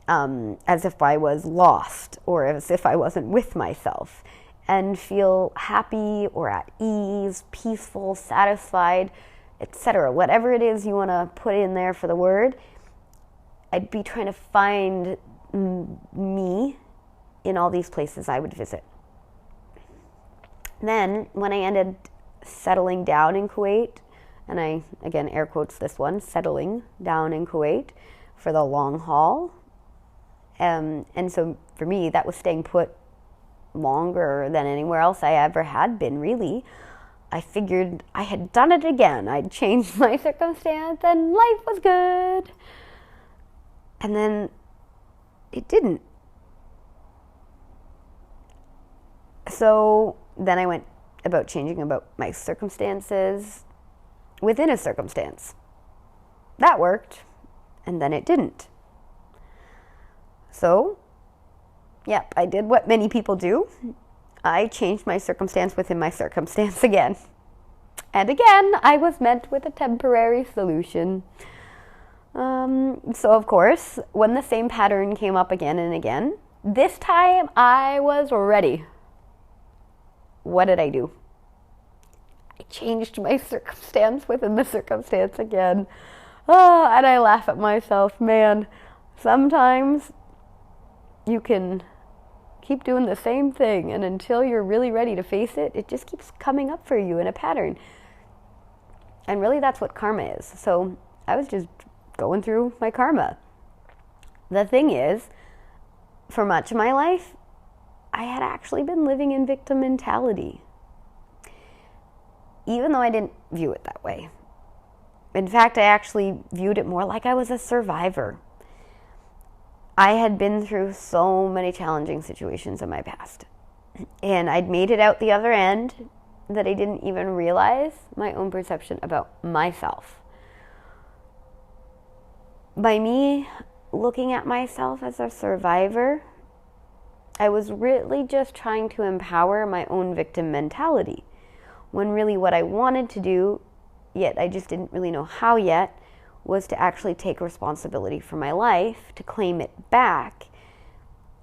as if I was lost or as if I wasn't with myself, and feel happy or at ease, peaceful, satisfied, etc. Whatever it is you want to put in there for the word, I'd be trying to find me in all these places I would visit. Then when I ended settling down in Kuwait, and I, again, air quotes this one, settling down in Kuwait for the long haul. And so for me, that was staying put longer than anywhere else I ever had been, really. I figured I had done it again. I'd changed my circumstance and life was good. And then it didn't. So then I went about changing about my circumstances within a circumstance. That worked. and then it didn't. So, yep, I did what many people do. I changed my circumstance within my circumstance again. And again, I was met with a temporary solution. So of course, when the same pattern came up again and again, this time I was ready. What did I do? I changed my circumstance within the circumstance again. And I laugh at myself. Man, sometimes you can keep doing the same thing, and until you're really ready to face it, it just keeps coming up for you in a pattern. And really, that's what karma is. So I was just going through my karma. The thing is, for much of my life, I had actually been living in victim mentality, even though I didn't view it that way. In fact, I actually viewed it more like I was a survivor. I had been through so many challenging situations in my past, and I'd made it out the other end that I didn't even realize my own perception about myself. By me looking at myself as a survivor, I was really just trying to empower my own victim mentality, when really what I wanted to do, yet I just didn't really know how yet, was to actually take responsibility for my life, to claim it back,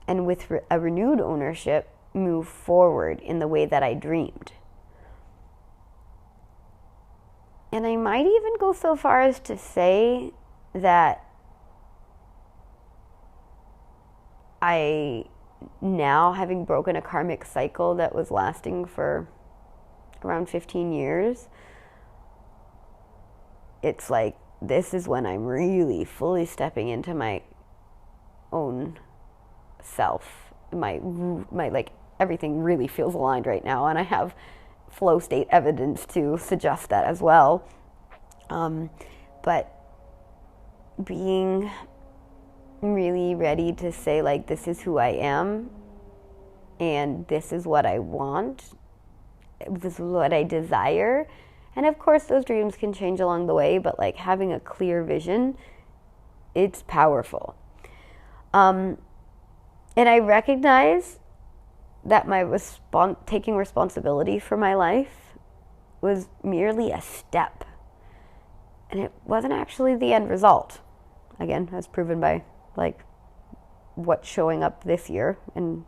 and with a renewed ownership, move forward in the way that I dreamed. And I might even go so far as to say that I, now having broken a karmic cycle that was lasting for around 15 years, it's like, this is when I'm really fully stepping into my own self. My like, everything really feels aligned right now, and I have flow state evidence to suggest that as well. But being really ready to say, like, this is who I am, and this is what I want, this is what I desire. And of course, those dreams can change along the way, but like having a clear vision, it's powerful. And I recognize that my taking responsibility for my life was merely a step. And it wasn't actually the end result. Again, as proven by like what's showing up this year. And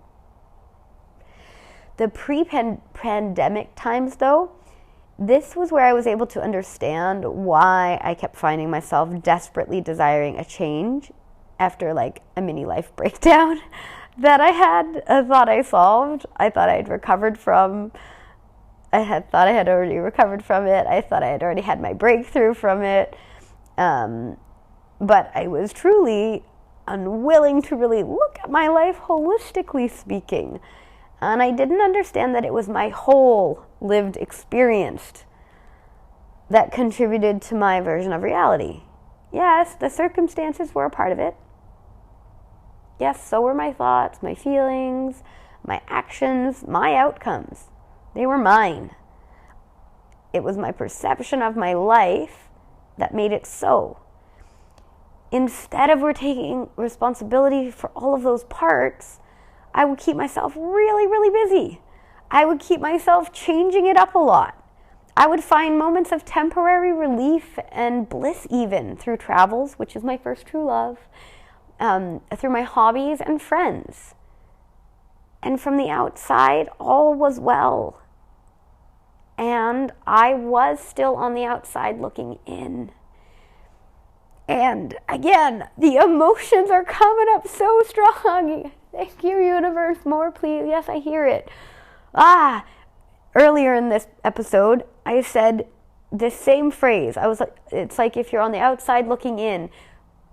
the pre-pandemic times though, this was where I was able to understand why I kept finding myself desperately desiring a change after like a mini life breakdown that I thought I solved. I thought I had recovered from. I thought I had already recovered from it. I thought I had already had my breakthrough from it. But I was truly unwilling to really look at my life holistically speaking. And I didn't understand that it was my whole lived experience that contributed to my version of reality. Yes, the circumstances were a part of it. Yes, so were my thoughts, my feelings, my actions, my outcomes. They were mine. It was my perception of my life that made it so. Instead of taking responsibility for all of those parts, I would keep myself really, really busy. I would keep myself changing it up a lot. I would find moments of temporary relief and bliss even through travels, which is my first true love, through my hobbies and friends. And from the outside, all was well. And I was still on the outside looking in. And again, the emotions are coming up so strong. Thank you, universe. More, please. Yes, I hear it. Earlier in this episode, I said this same phrase. It's like if you're on the outside looking in.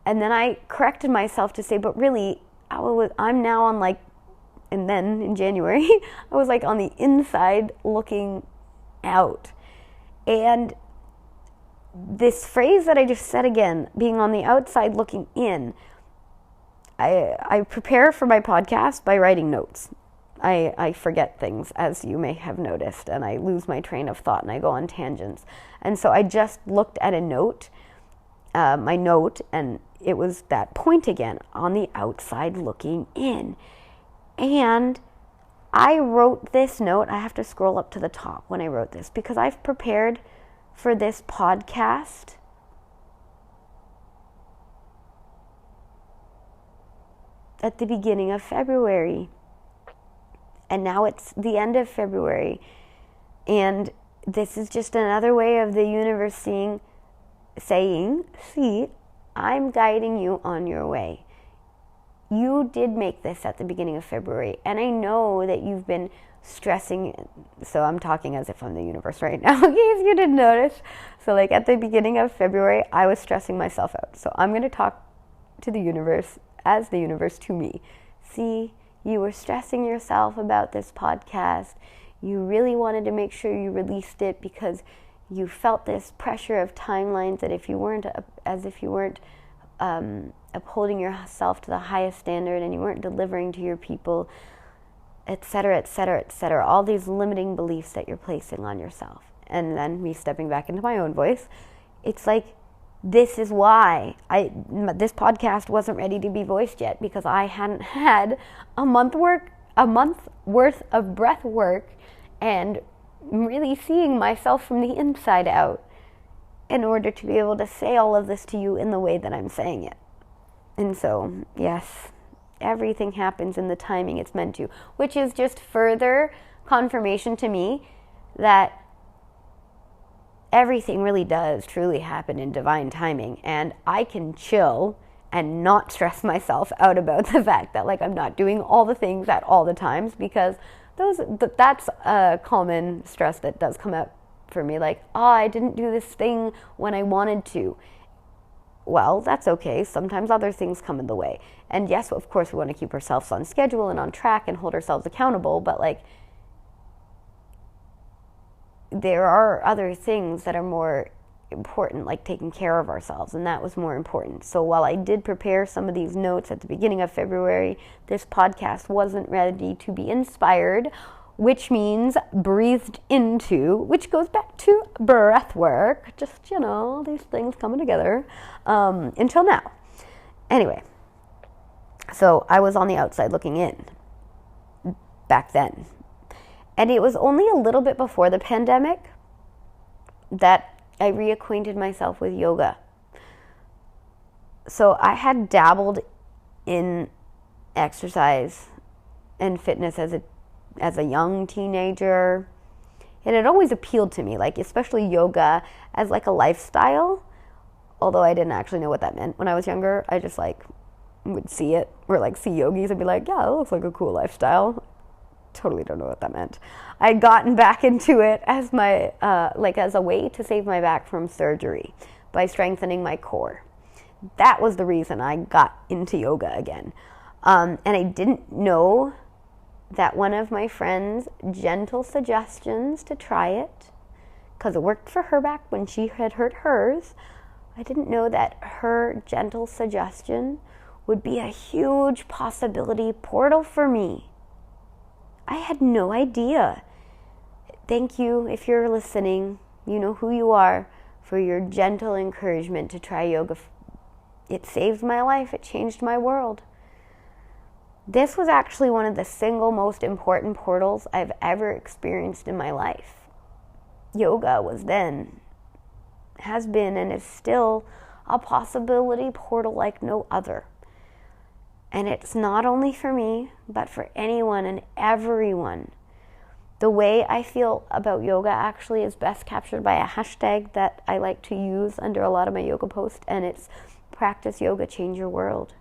And then I corrected myself to say, but really, I'm now on like, and then in January, I was like on the inside looking out. And this phrase that I just said again, being on the outside looking in, I prepare for my podcast by writing notes. I forget things, as you may have noticed, and I lose my train of thought and I go on tangents. And so I just looked at a note, my note, and it was that point again, on the outside looking in. And I wrote this note. I have to scroll up to the top when I wrote this, because I've prepared for this podcast at the beginning of February. And now it's the end of February. And this is just another way of the universe saying, see, I'm guiding you on your way. You did make this at the beginning of February. And I know that you've been stressing. So I'm talking as if I'm the universe right now, in case you didn't notice. So like at the beginning of February, I was stressing myself out. So I'm going to talk to the universe as the universe to me. See, you were stressing yourself about this podcast. You really wanted to make sure you released it because you felt this pressure of timelines that if you weren't upholding yourself to the highest standard and you weren't delivering to your people, etc., etc., etc., all these limiting beliefs that you're placing on yourself. And then me stepping back into my own voice, it's like, this is why this podcast wasn't ready to be voiced yet, because I hadn't had a month worth of breath work and really seeing myself from the inside out in order to be able to say all of this to you in the way that I'm saying it. And so, yes, everything happens in the timing it's meant to, which is just further confirmation to me that everything really does truly happen in divine timing, and I can chill and not stress myself out about the fact that like I'm not doing all the things at all the times, because that's a common stress that does come up for me, like, oh, I didn't do this thing when I wanted to. Well, that's okay. Sometimes other things come in the way. And yes, of course, we want to keep ourselves on schedule and on track and hold ourselves accountable, but like, there are other things that are more important, like taking care of ourselves, and that was more important. So while I did prepare some of these notes at the beginning of February, this podcast wasn't ready to be inspired, which means breathed into, which goes back to breath work, just, these things coming together, until now. Anyway, so I was on the outside looking in back then. And it was only a little bit before the pandemic that I reacquainted myself with yoga. So I had dabbled in exercise and fitness as a young teenager. It had always appealed to me, like especially yoga as like a lifestyle. Although I didn't actually know what that meant when I was younger. I just like would see it, or like see yogis and be like, yeah, that looks like a cool lifestyle. Totally don't know what that meant. I'd gotten back into it as my as a way to save my back from surgery by strengthening my core. That was the reason I got into yoga again. And I didn't know that one of my friend's gentle suggestions to try it, because it worked for her back when she had hurt hers, I didn't know that her gentle suggestion would be a huge possibility portal for me. I had no idea. Thank you, if you're listening, you know who you are, for your gentle encouragement to try yoga. It saved my life. It changed my world. This was actually one of the single most important portals I've ever experienced in my life. Yoga was then, has been, and is still a possibility portal like no other. And it's not only for me, but for anyone and everyone. The way I feel about yoga actually is best captured by a hashtag that I like to use under a lot of my yoga posts, and it's practice yoga, change your world.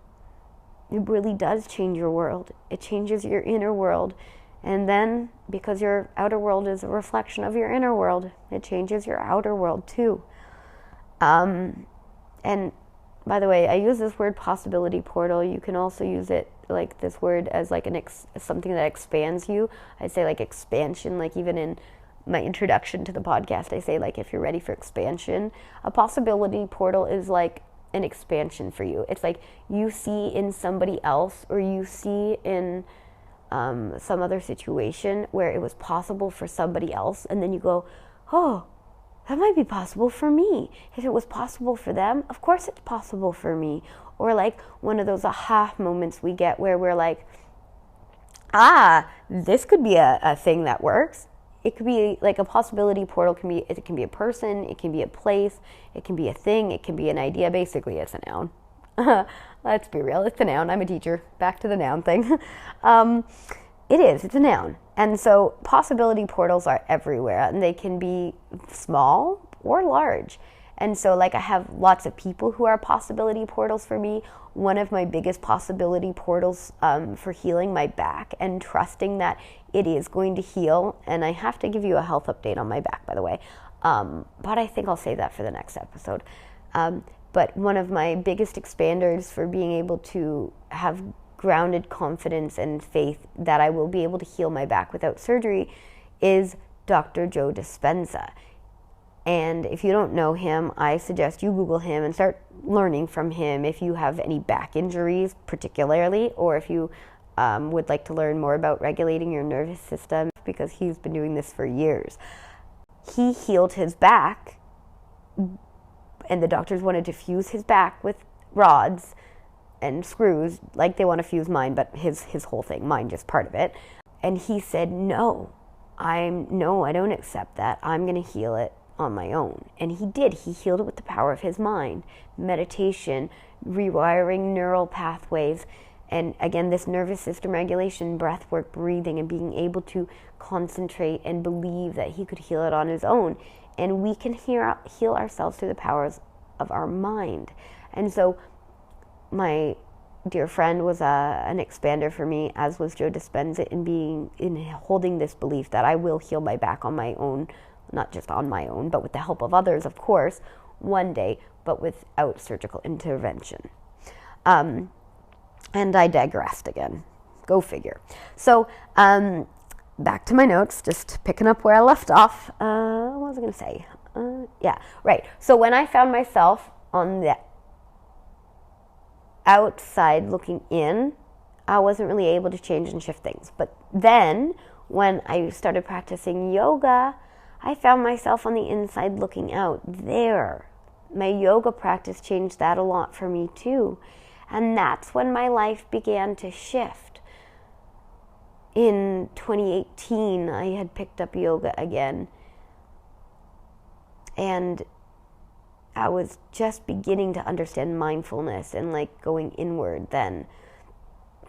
It really does change your world. It changes your inner world. And then, because your outer world is a reflection of your inner world, it changes your outer world too. And by the way, I use this word possibility portal. You can also use it like this word as like something that expands you. I say like expansion, like even in my introduction to the podcast, I say like if you're ready for expansion, a possibility portal is like an expansion for you. It's like you see in somebody else, or you see in some other situation where it was possible for somebody else, and then you go, oh, that might be possible for me. If it was possible for them, of course it's possible for me. Or like one of those aha moments we get where we're like, this could be a thing that works. It could be like a possibility portal. It can be a person, it can be a place, it can be a thing, it can be an idea. Basically, it's a noun. Let's be real, it's a noun. I'm a teacher. Back to the noun thing. It's a noun. And so possibility portals are everywhere, and they can be small or large. And so like I have lots of people who are possibility portals for me. One of my biggest possibility portals for healing my back and trusting that it is going to heal. And I have to give you a health update on my back, by the way. But I think I'll save that for the next episode. But one of my biggest expanders for being able to have grounded confidence and faith that I will be able to heal my back without surgery is Dr. Joe Dispenza. And if you don't know him, I suggest you Google him and start learning from him if you have any back injuries particularly, or if you would like to learn more about regulating your nervous system, because he's been doing this for years. He healed his back, and the doctors wanted to fuse his back with rods and screws, like they want to fuse mine, but his whole thing, mine just part of it. And he said, no, I don't accept that. I'm going to heal it on my own. And he did. He healed it with the power of his mind, meditation, rewiring neural pathways, and again, this nervous system regulation, breath work, breathing, and being able to concentrate and believe that he could heal it on his own. And we can heal ourselves through the powers of our mind. And so my dear friend was an expander for me, as was Joe Dispenza, in holding this belief that I will heal my back on my own, not just on my own, but with the help of others, of course, one day, but without surgical intervention. And I digressed again. Go figure. So back to my notes, just picking up where I left off. What was I going to say? So when I found myself on the outside looking in, I wasn't really able to change and shift things. But then when I started practicing yoga, I found myself on the inside looking out there. My yoga practice changed that a lot for me too. And that's when my life began to shift. In 2018, I had picked up yoga again. And I was just beginning to understand mindfulness and like going inward then.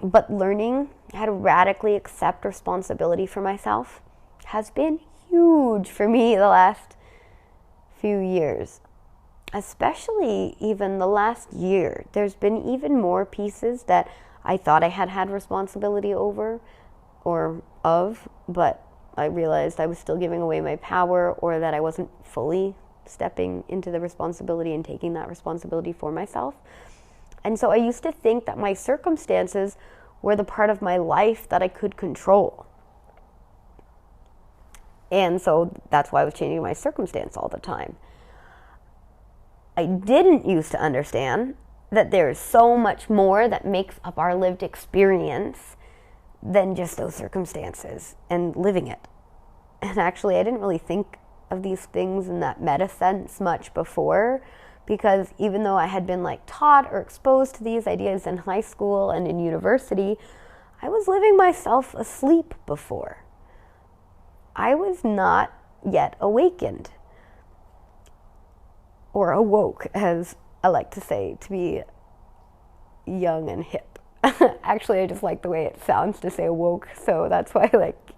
But learning how to radically accept responsibility for myself has been huge for me the last few years. Especially even the last year. There's been even more pieces that I thought I had responsibility over or of, but I realized I was still giving away my power, or that I wasn't fully stepping into the responsibility and taking that responsibility for myself. And so I used to think that my circumstances were the part of my life that I could control. And so that's why I was changing my circumstance all the time. I didn't used to understand that there's so much more that makes up our lived experience than just those circumstances and living it. And actually, I didn't really think of these things in that meta sense much before, because even though I had been like taught or exposed to these ideas in high school and in university, I was living myself asleep before. I was not yet awakened, or awoke, as I like to say, to be young and hip. Actually, I just like the way it sounds to say awoke, so that's why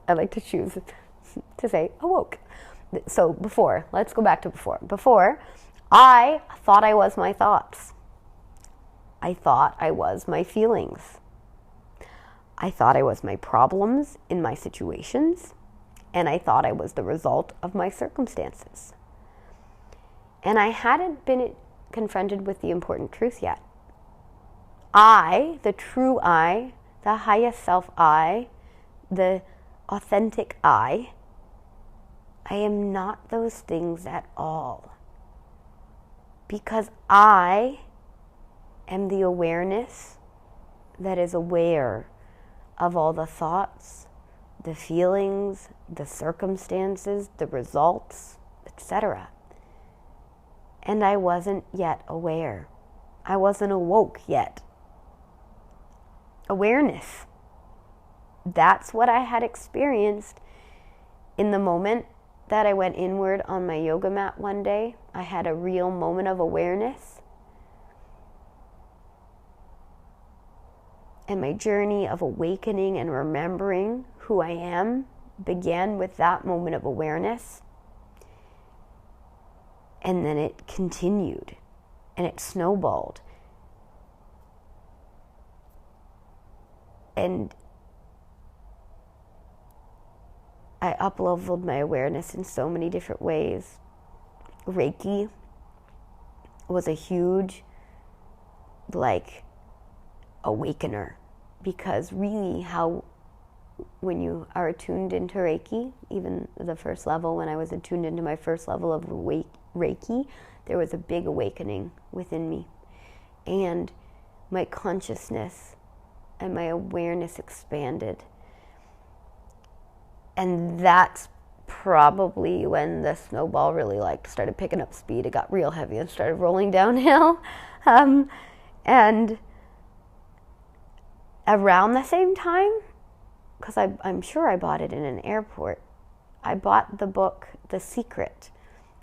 I like to choose to say awoke. So before, let's go back to before. Before, I thought I was my thoughts. I thought I was my feelings. I thought I was my problems in my situations, and I thought I was the result of my circumstances. And I hadn't been confronted with the important truth yet. I, the true I, the highest self I, the authentic I am not those things at all. Because I am the awareness that is aware of all the thoughts, the feelings, the circumstances, the results, etc. and I wasn't yet aware. I wasn't awoke yet. Awareness. That's what I had experienced in the moment that I went inward on my yoga mat one day. I had a real moment of awareness. And my journey of awakening and remembering who I am began with that moment of awareness. And then it continued and it snowballed. And I up-leveled my awareness in so many different ways. Reiki was a huge, awakener, because really how, when you are attuned into Reiki, even the first level, when I was attuned into my first level of Reiki, there was a big awakening within me. And my consciousness and my awareness expanded. And that's probably when the snowball really started picking up speed. It got real heavy and started rolling downhill. And around the same time, because I'm sure I bought it in an airport, I bought the book, The Secret.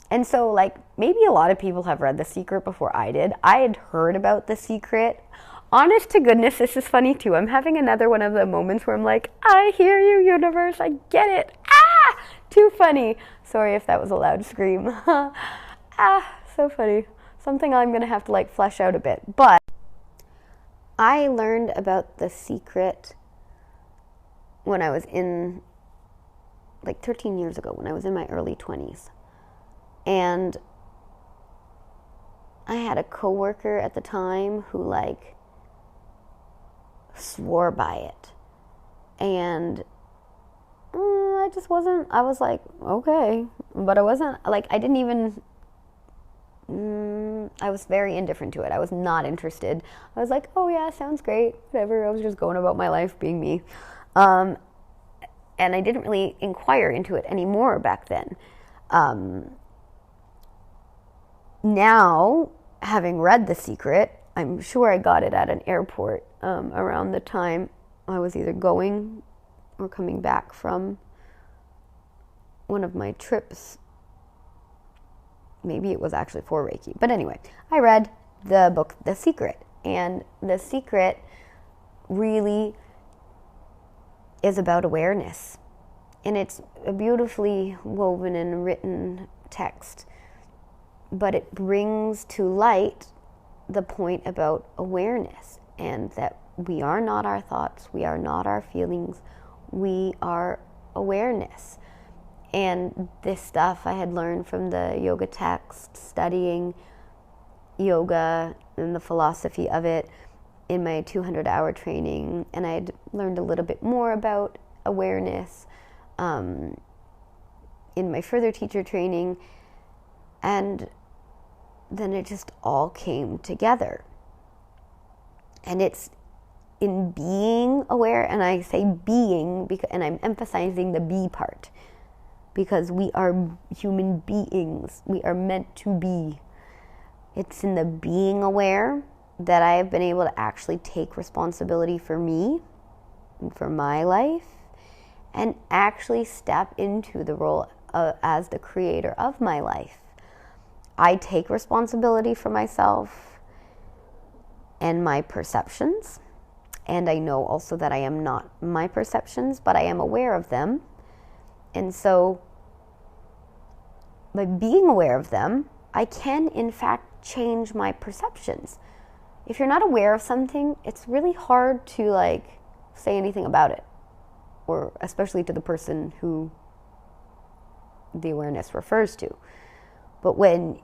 And so maybe a lot of people have read The Secret before I did. I had heard about The Secret. Honest to goodness, this is funny too. I'm having another one of the moments where I'm like, I hear you, universe, I get it. Ah, too funny. Sorry if that was a loud scream. So funny. Something I'm going to have to flesh out a bit. But I learned about The Secret when I was in 13 years ago, when I was in my early 20s. And I had a coworker at the time who swore by it. And I just wasn't, I was okay. But I wasn't, I didn't even, I was very indifferent to it. I was not interested. I was oh yeah, sounds great, whatever. I was just going about my life being me. And I didn't really inquire into it anymore back then. Now, having read The Secret, I'm sure I got it at an airport around the time I was either going or coming back from one of my trips. Maybe it was actually for Reiki. But anyway, I read the book, The Secret. And The Secret really is about awareness. And it's a beautifully woven and written text. But it brings to light the point about awareness, and that we are not our thoughts, we are not our feelings, we are awareness. And this stuff I had learned from the yoga text, studying yoga and the philosophy of it in my 200-hour training, and I had learned a little bit more about awareness in my further teacher training, and then it just all came together. And it's in being aware, and I say being, and I'm emphasizing the be part, because we are human beings. We are meant to be. It's in the being aware that I have been able to actually take responsibility for me and for my life, and actually step into the role as the creator of my life. I take responsibility for myself and my perceptions. And I know also that I am not my perceptions, but I am aware of them. And so by being aware of them, I can in fact change my perceptions. If you're not aware of something, it's really hard to say anything about it, or especially to the person who the awareness refers to. But when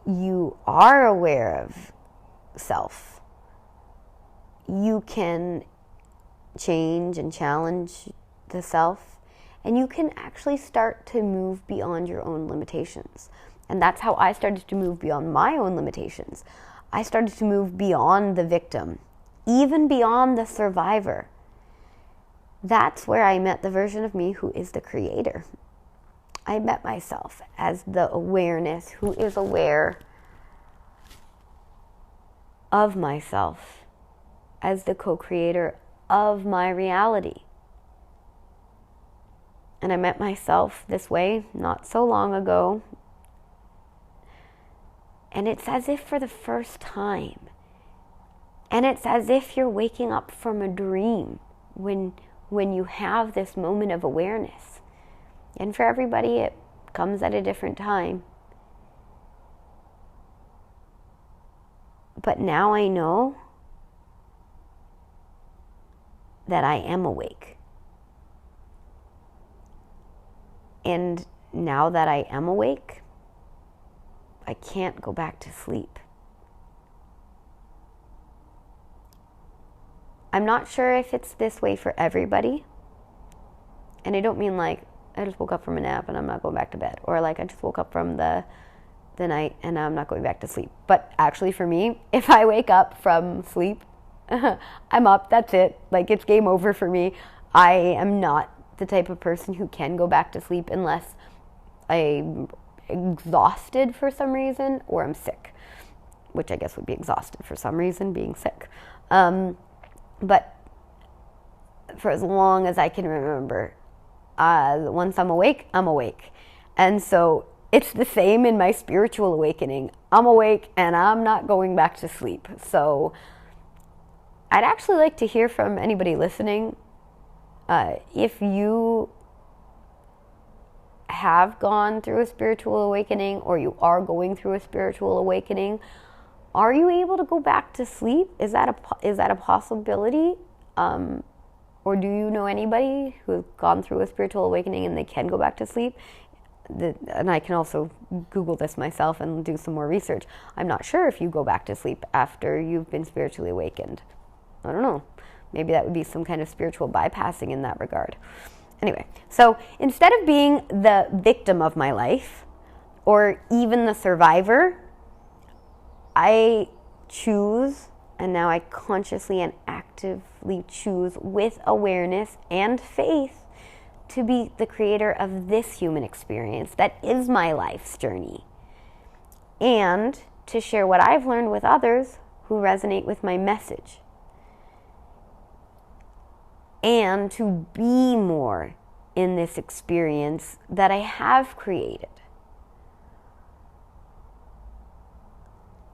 you are aware of self, you can change and challenge the self, and you can actually start to move beyond your own limitations. And that's how I started to move beyond my own limitations. I started to move beyond the victim, even beyond the survivor. That's where I met the version of me who is the creator. I met myself as the awareness who is aware of myself as the co-creator of my reality. And I met myself this way not so long ago. And it's as if for the first time. And it's as if you're waking up from a dream when you have this moment of awareness. And for everybody, it comes at a different time. But now I know that I am awake. And now that I am awake, I can't go back to sleep. I'm not sure if it's this way for everybody. And I don't mean like, I just woke up from a nap and I'm not going back to bed. Or like, I just woke up from the night and I'm not going back to sleep. But actually for me, if I wake up from sleep, I'm up, that's it. Like, it's game over for me. I am not the type of person who can go back to sleep unless I'm exhausted for some reason or I'm sick, which I guess would be exhausted for some reason, being sick. But for as long as I can remember, once I'm awake, I'm awake. And so it's the same in my spiritual awakening. I'm awake and I'm not going back to sleep. So I'd actually like to hear from anybody listening. If you have gone through a spiritual awakening or you are going through a spiritual awakening, are you able to go back to sleep? Is that a possibility? Or do you know anybody who's gone through a spiritual awakening and they can go back to sleep? And I can also Google this myself and do some more research. I'm not sure if you go back to sleep after you've been spiritually awakened. I don't know. Maybe that would be some kind of spiritual bypassing in that regard. Anyway, so instead of being the victim of my life or even the survivor, I choose, and now I consciously and actively choose with awareness and faith to be the creator of this human experience that is my life's journey, and to share what I've learned with others who resonate with my message, and to be more in this experience that I have created.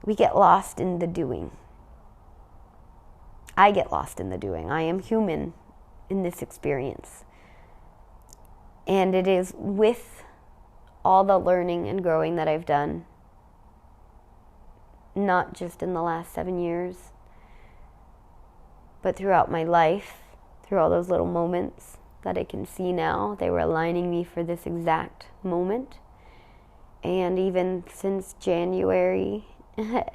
We get lost in the doing. I get lost in the doing. I am human in this experience. And it is with all the learning and growing that I've done, not just in the last 7 years, but throughout my life, through all those little moments that I can see now. They were aligning me for this exact moment. And even since January,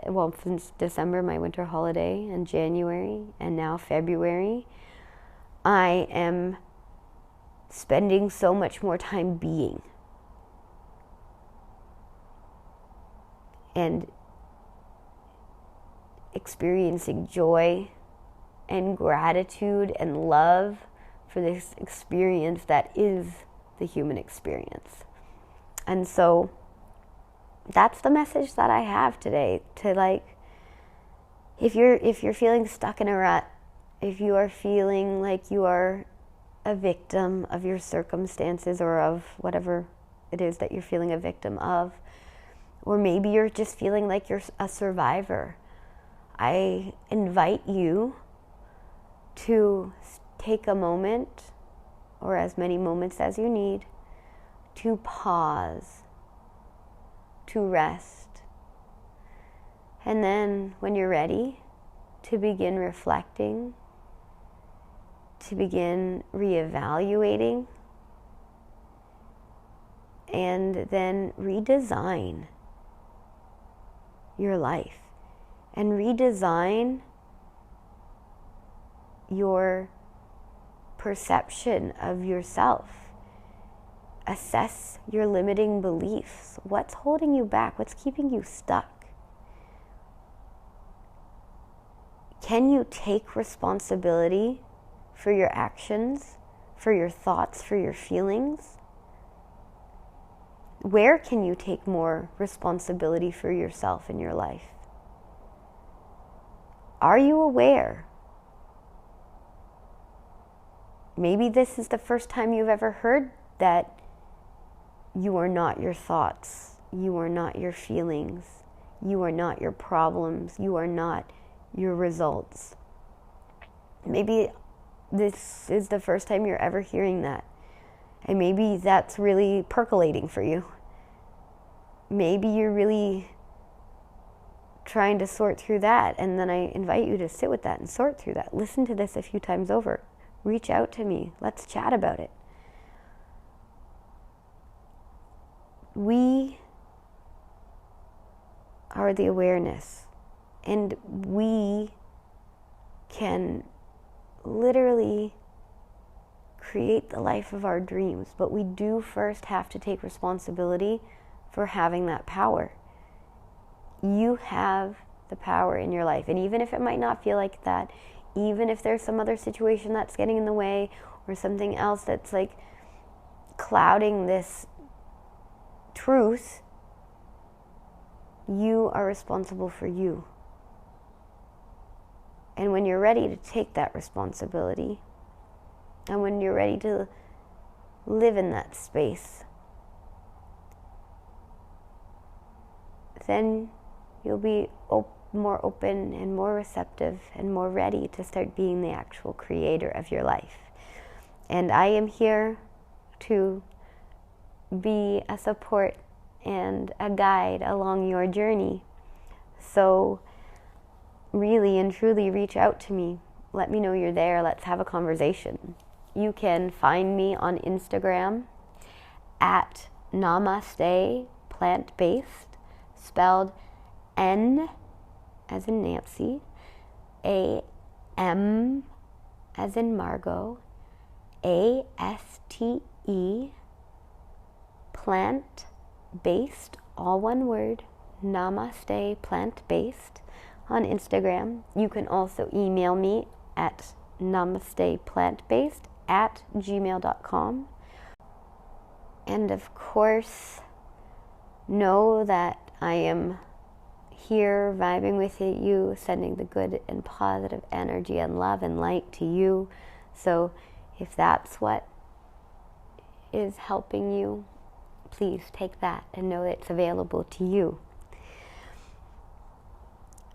well, since December, my winter holiday, and January, and now February, I am spending so much more time being. And experiencing joy and gratitude and love for this experience that is the human experience. And so that's the message that I have today, to like, if you're feeling stuck in a rut, if you are feeling like you are a victim of your circumstances or of whatever it is that you're feeling a victim of, or maybe you're just feeling like you're a survivor, I invite you to take a moment, or as many moments as you need, to pause, to rest, and then when you're ready, to begin reflecting, to begin reevaluating, and then redesign your life and redesign your perception of yourself. Assess your limiting beliefs. What's holding you back? What's keeping you stuck? Can you take responsibility for your actions, for your thoughts, for your feelings? Where can you take more responsibility for yourself in your life? Are you aware? Maybe this is the first time you've ever heard that you are not your thoughts, you are not your feelings, you are not your problems, you are not your results. Maybe this is the first time you're ever hearing that. And maybe that's really percolating for you. Maybe you're really trying to sort through that. And then I invite you to sit with that and sort through that. Listen to this a few times over. Reach out to me. Let's chat about it. We are the awareness. And we can literally create the life of our dreams. But we do first have to take responsibility for having that power. You have the power in your life. And even if it might not feel like that, even if there's some other situation that's getting in the way or something else that's like clouding this truth, you are responsible for you. And when you're ready to take that responsibility, and when you're ready to live in that space, then you'll be more open and more receptive and more ready to start being the actual creator of your life. And I am here to be a support and a guide along your journey. So really and truly reach out to me. Let me know you're there. Let's have a conversation. You can find me on Instagram at Namaste Plant-Based, spelled N as in Nancy, A-M as in Margot, A-S-T-E, plant-based, all one word, Namaste Plant-Based on Instagram. You can also email me at namasteplantbased@gmail.com. And of course, know that I am here vibing with you, sending the good and positive energy and love and light to you. So if that's what is helping you, please take that and know that it's available to you.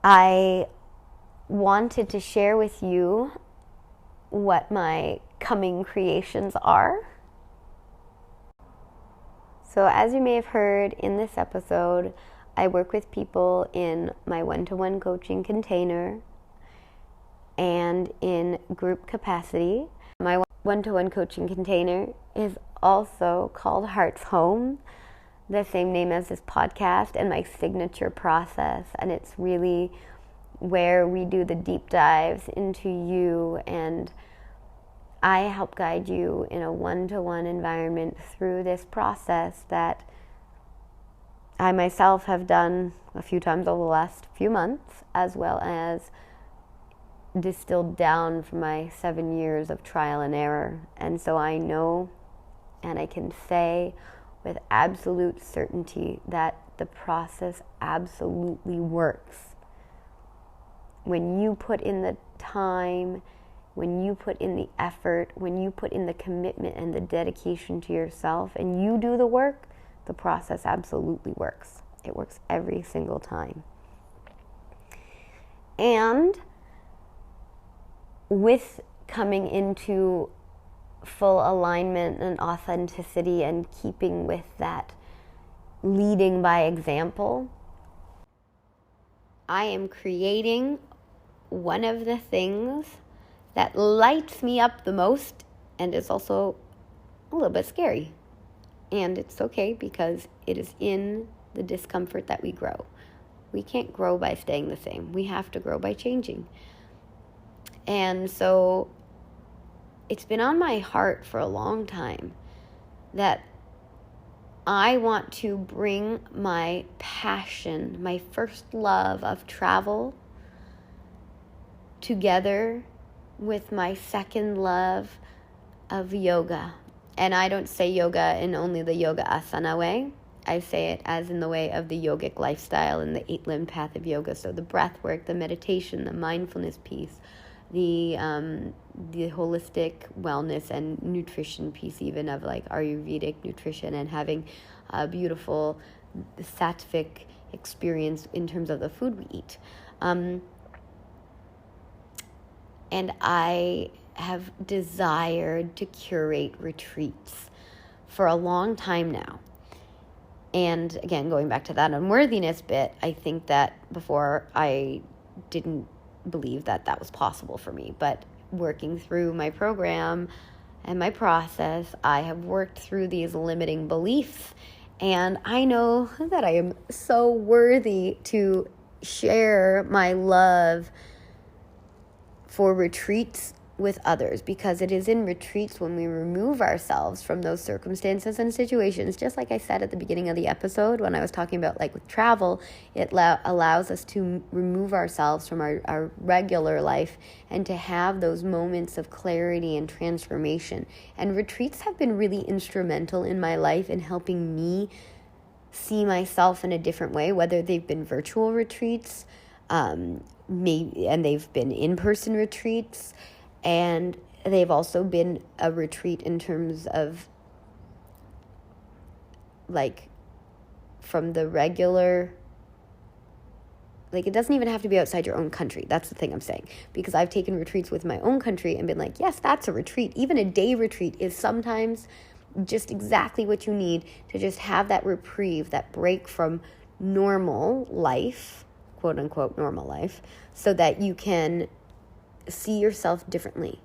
I wanted to share with you what my coming creations are. So as you may have heard in this episode, I work with people in my one-to-one coaching container and in group capacity. My one-to-one coaching container is also called Heart's Home, the same name as this podcast and my signature process. And it's really where we do the deep dives into you, and I help guide you in a one-to-one environment through this process that I myself have done a few times over the last few months, as well as distilled down from my 7 years of trial and error. And so I know, and I can say with absolute certainty, that the process absolutely works. When you put in the time, when you put in the effort, when you put in the commitment and the dedication to yourself, and you do the work, the process absolutely works. It works every single time. And with coming into full alignment and authenticity and keeping with that leading by example, I am creating one of the things that lights me up the most and is also a little bit scary. And it's okay, because it is in the discomfort that we grow. We can't grow by staying the same. We have to grow by changing. And so it's been on my heart for a long time that I want to bring my passion, my first love of travel, together with my second love of yoga. And I don't say yoga in only the yoga asana way. I say it as in the way of the yogic lifestyle and the 8-limb path of yoga. So the breath work, the meditation, the mindfulness piece, the holistic wellness and nutrition piece, even of like Ayurvedic nutrition, and having a beautiful sattvic experience in terms of the food we eat. And I have desired to curate retreats for a long time now. And again, going back to that unworthiness bit, I think that before I didn't believe that that was possible for me. But working through my program and my process, I have worked through these limiting beliefs. And I know that I am so worthy to share my love for retreats with others, because it is in retreats when we remove ourselves from those circumstances and situations. Just like I said at the beginning of the episode when I was talking about like with travel, it allows us to remove ourselves from our regular life and to have those moments of clarity and transformation. And retreats have been really instrumental in my life in helping me see myself in a different way, whether they've been virtual retreats, and they've been in-person retreats, and they've also been a retreat in terms of like from the regular, like it doesn't even have to be outside your own country. That's the thing I'm saying, because I've taken retreats with my own country and been like, yes, that's a retreat. Even a day retreat is sometimes just exactly what you need to just have that reprieve, that break from normal life, quote unquote normal life, so that you can see yourself differently,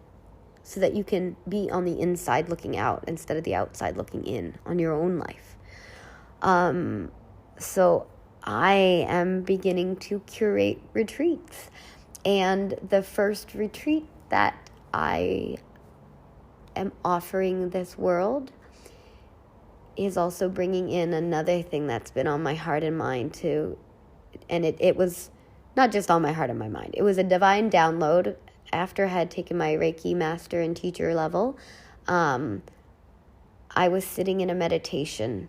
so that you can be on the inside looking out instead of the outside looking in on your own life. So I am beginning to curate retreats, and the first retreat that I am offering this world is also bringing in another thing that's been on my heart and mind too. And it was not just on my heart and my mind. It was a divine download after I had taken my Reiki master and teacher level. I was sitting in a meditation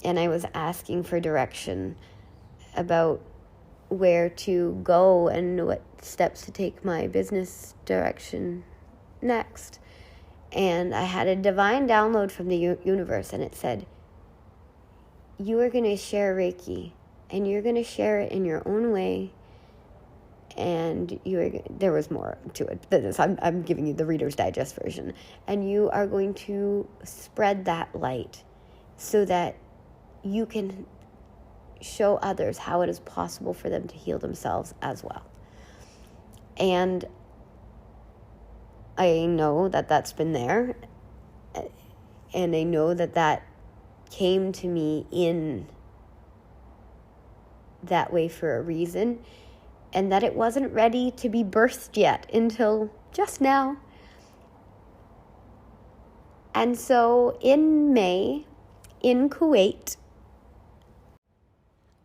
and I was asking for direction about where to go and what steps to take my business direction next. And I had a divine download from the universe, and it said, you are going to share Reiki, and you're going to share it in your own way. And there was more to it than this. I'm giving you the Reader's Digest version. And you are going to spread that light so that you can show others how it is possible for them to heal themselves as well. And I know that that's been there. And I know that that came to me in that way for a reason, and that it wasn't ready to be birthed yet until just now. And so in May, in Kuwait,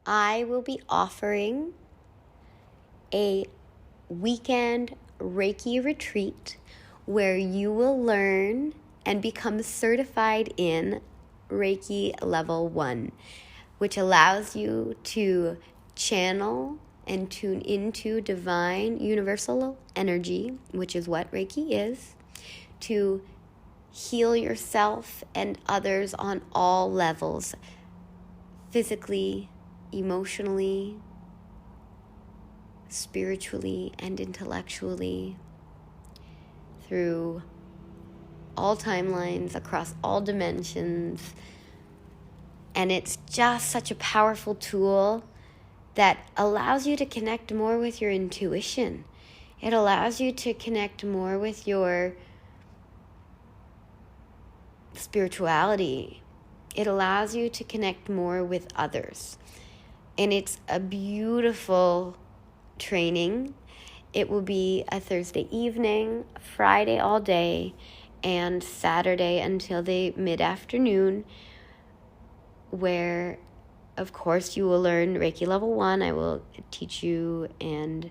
I will be offering a weekend Reiki retreat where you will learn and become certified in Reiki Level 1, which allows you to channel and tune into divine universal energy, which is what Reiki is, to heal yourself and others on all levels, physically, emotionally, spiritually, and intellectually, through all timelines, across all dimensions. And it's just such a powerful tool that allows you to connect more with your intuition. It allows you to connect more with your spirituality. It allows you to connect more with others. And it's a beautiful training. It will be a Thursday evening, Friday all day, and Saturday until the mid-afternoon, where, of course, you will learn Reiki Level 1. I will teach you and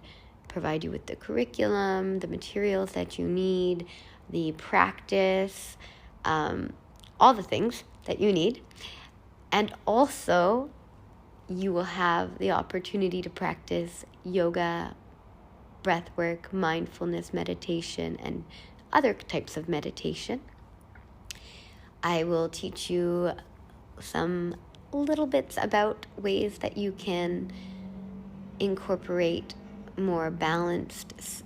provide you with the curriculum, the materials that you need, the practice, all the things that you need. And also, you will have the opportunity to practice yoga, breathwork, mindfulness meditation, and other types of meditation. I will teach you some little bits about ways that you can incorporate more balanced,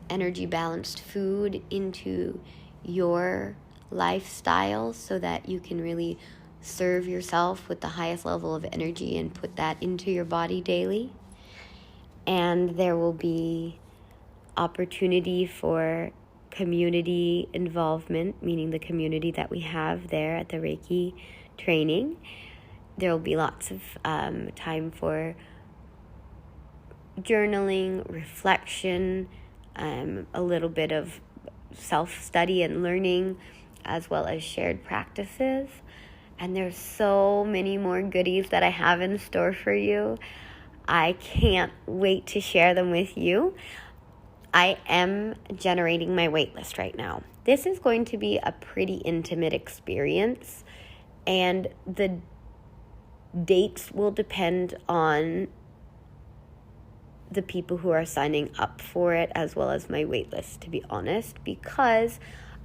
energy balanced food into your lifestyle so that you can really serve yourself with the highest level of energy and put that into your body daily. And there will be opportunity for community involvement, meaning the community that we have there at the Reiki training. There will be lots of time for journaling, reflection, a little bit of self-study and learning, as well as shared practices. And there's so many more goodies that I have in store for you. I can't wait to share them with you. I am generating my waitlist right now. This is going to be a pretty intimate experience, and the dates will depend on the people who are signing up for it, as well as my waitlist, to be honest, because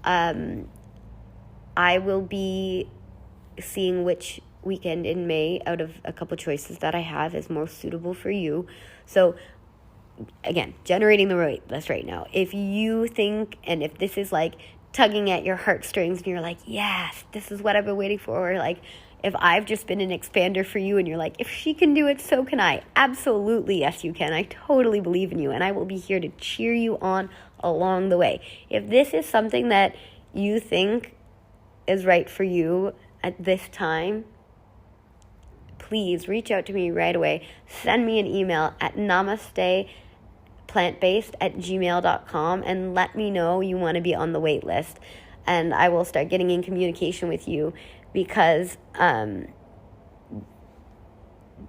I will be seeing which weekend in May out of a couple choices that I have is more suitable for you. So again, generating the waitlist right now. If you think, and if this is like tugging at your heartstrings and you're like, yes, this is what I've been waiting for, or like if I've just been an expander for you and you're like, if she can do it, so can I. Absolutely, yes, you can. I totally believe in you, and I will be here to cheer you on along the way. If this is something that you think is right for you at this time, please reach out to me right away. Send me an email at namasteplantbased@gmail.com and let me know you want to be on the wait list. And I will start getting in communication with you, because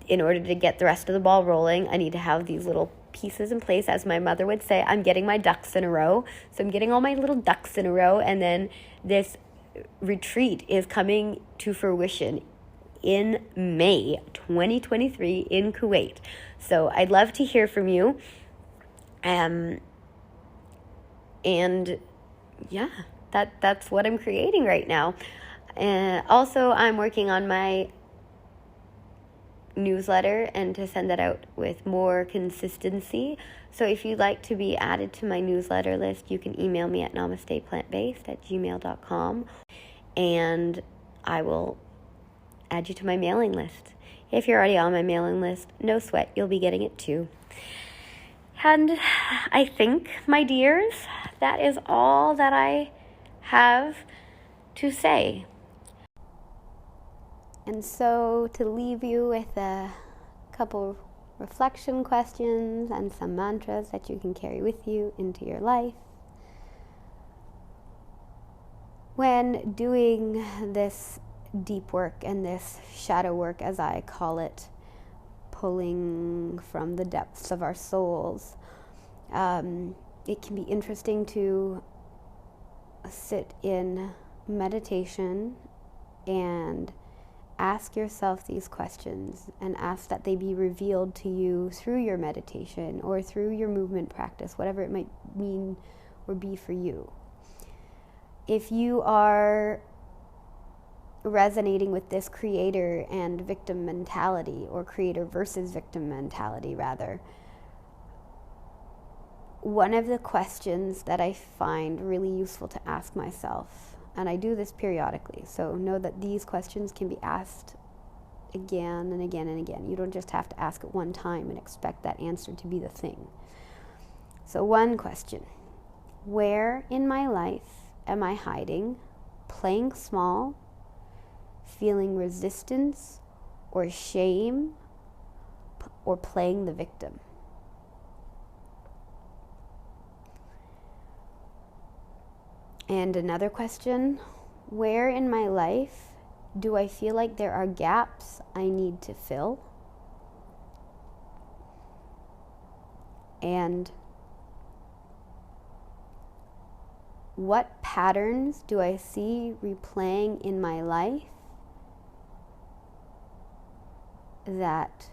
in order to get the rest of the ball rolling, I need to have these little pieces in place. As my mother would say, I'm getting my ducks in a row. So I'm getting all my little ducks in a row, and then this retreat is coming to fruition in May 2023 in Kuwait. So I'd love to hear from you. And yeah, that's what I'm creating right now. Also, I'm working on my newsletter and to send that out with more consistency. So if you'd like to be added to my newsletter list, you can email me at namasteplantbased@gmail.com, and I will add you to my mailing list. If you're already on my mailing list, no sweat, you'll be getting it too. And I think, my dears, that is all that I have to say. And so, to leave you with a couple reflection questions and some mantras that you can carry with you into your life. When doing this deep work and this shadow work, as I call it, pulling from the depths of our souls, it can be interesting to sit in meditation and ask yourself these questions, and ask that they be revealed to you through your meditation or through your movement practice, whatever it might mean or be for you. If you are resonating with this creator and victim mentality, or creator versus victim mentality rather, one of the questions that I find really useful to ask myself, and I do this periodically, so know that these questions can be asked again and again and again. You don't just have to ask it one time and expect that answer to be the thing. So one question: where in my life am I hiding, playing small, feeling resistance or shame, or playing the victim? And another question: where in my life do I feel like there are gaps I need to fill? And what patterns do I see replaying in my life that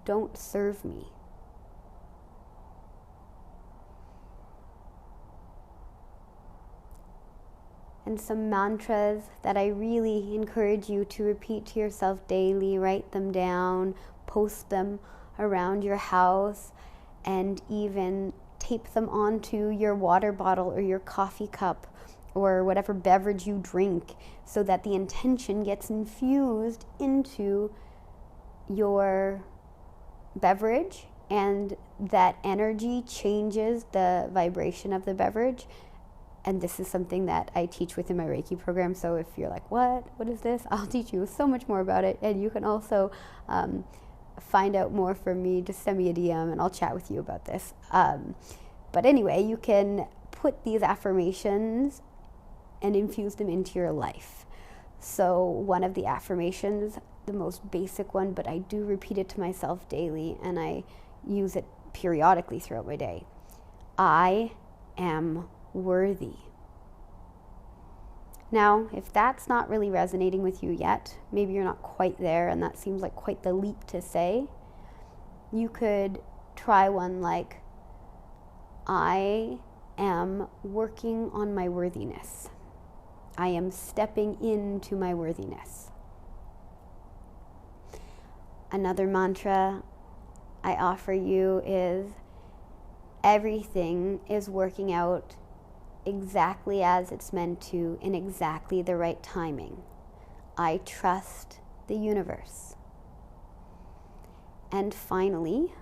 don't serve me. And some mantras that I really encourage you to repeat to yourself daily. Write them down, post them around your house, and even tape them onto your water bottle or your coffee cup or whatever beverage you drink, so that the intention gets infused into your beverage, and that energy changes the vibration of the beverage. And this is something that I teach within my Reiki program. So if you're like, what is this? I'll teach you so much more about it. And you can also find out more from me. Just send me a DM and I'll chat with you about this. But anyway, you can put these affirmations and infuse them into your life. So one of the affirmations, the most basic one, but I do repeat it to myself daily, and I use it periodically throughout my day. I am worthy. Now, if that's not really resonating with you yet, maybe you're not quite there and that seems like quite the leap to say, you could try one like, I am working on my worthiness. I am stepping into my worthiness. Another mantra I offer you is, everything is working out exactly as it's meant to, in exactly the right timing. I trust the universe. And finally,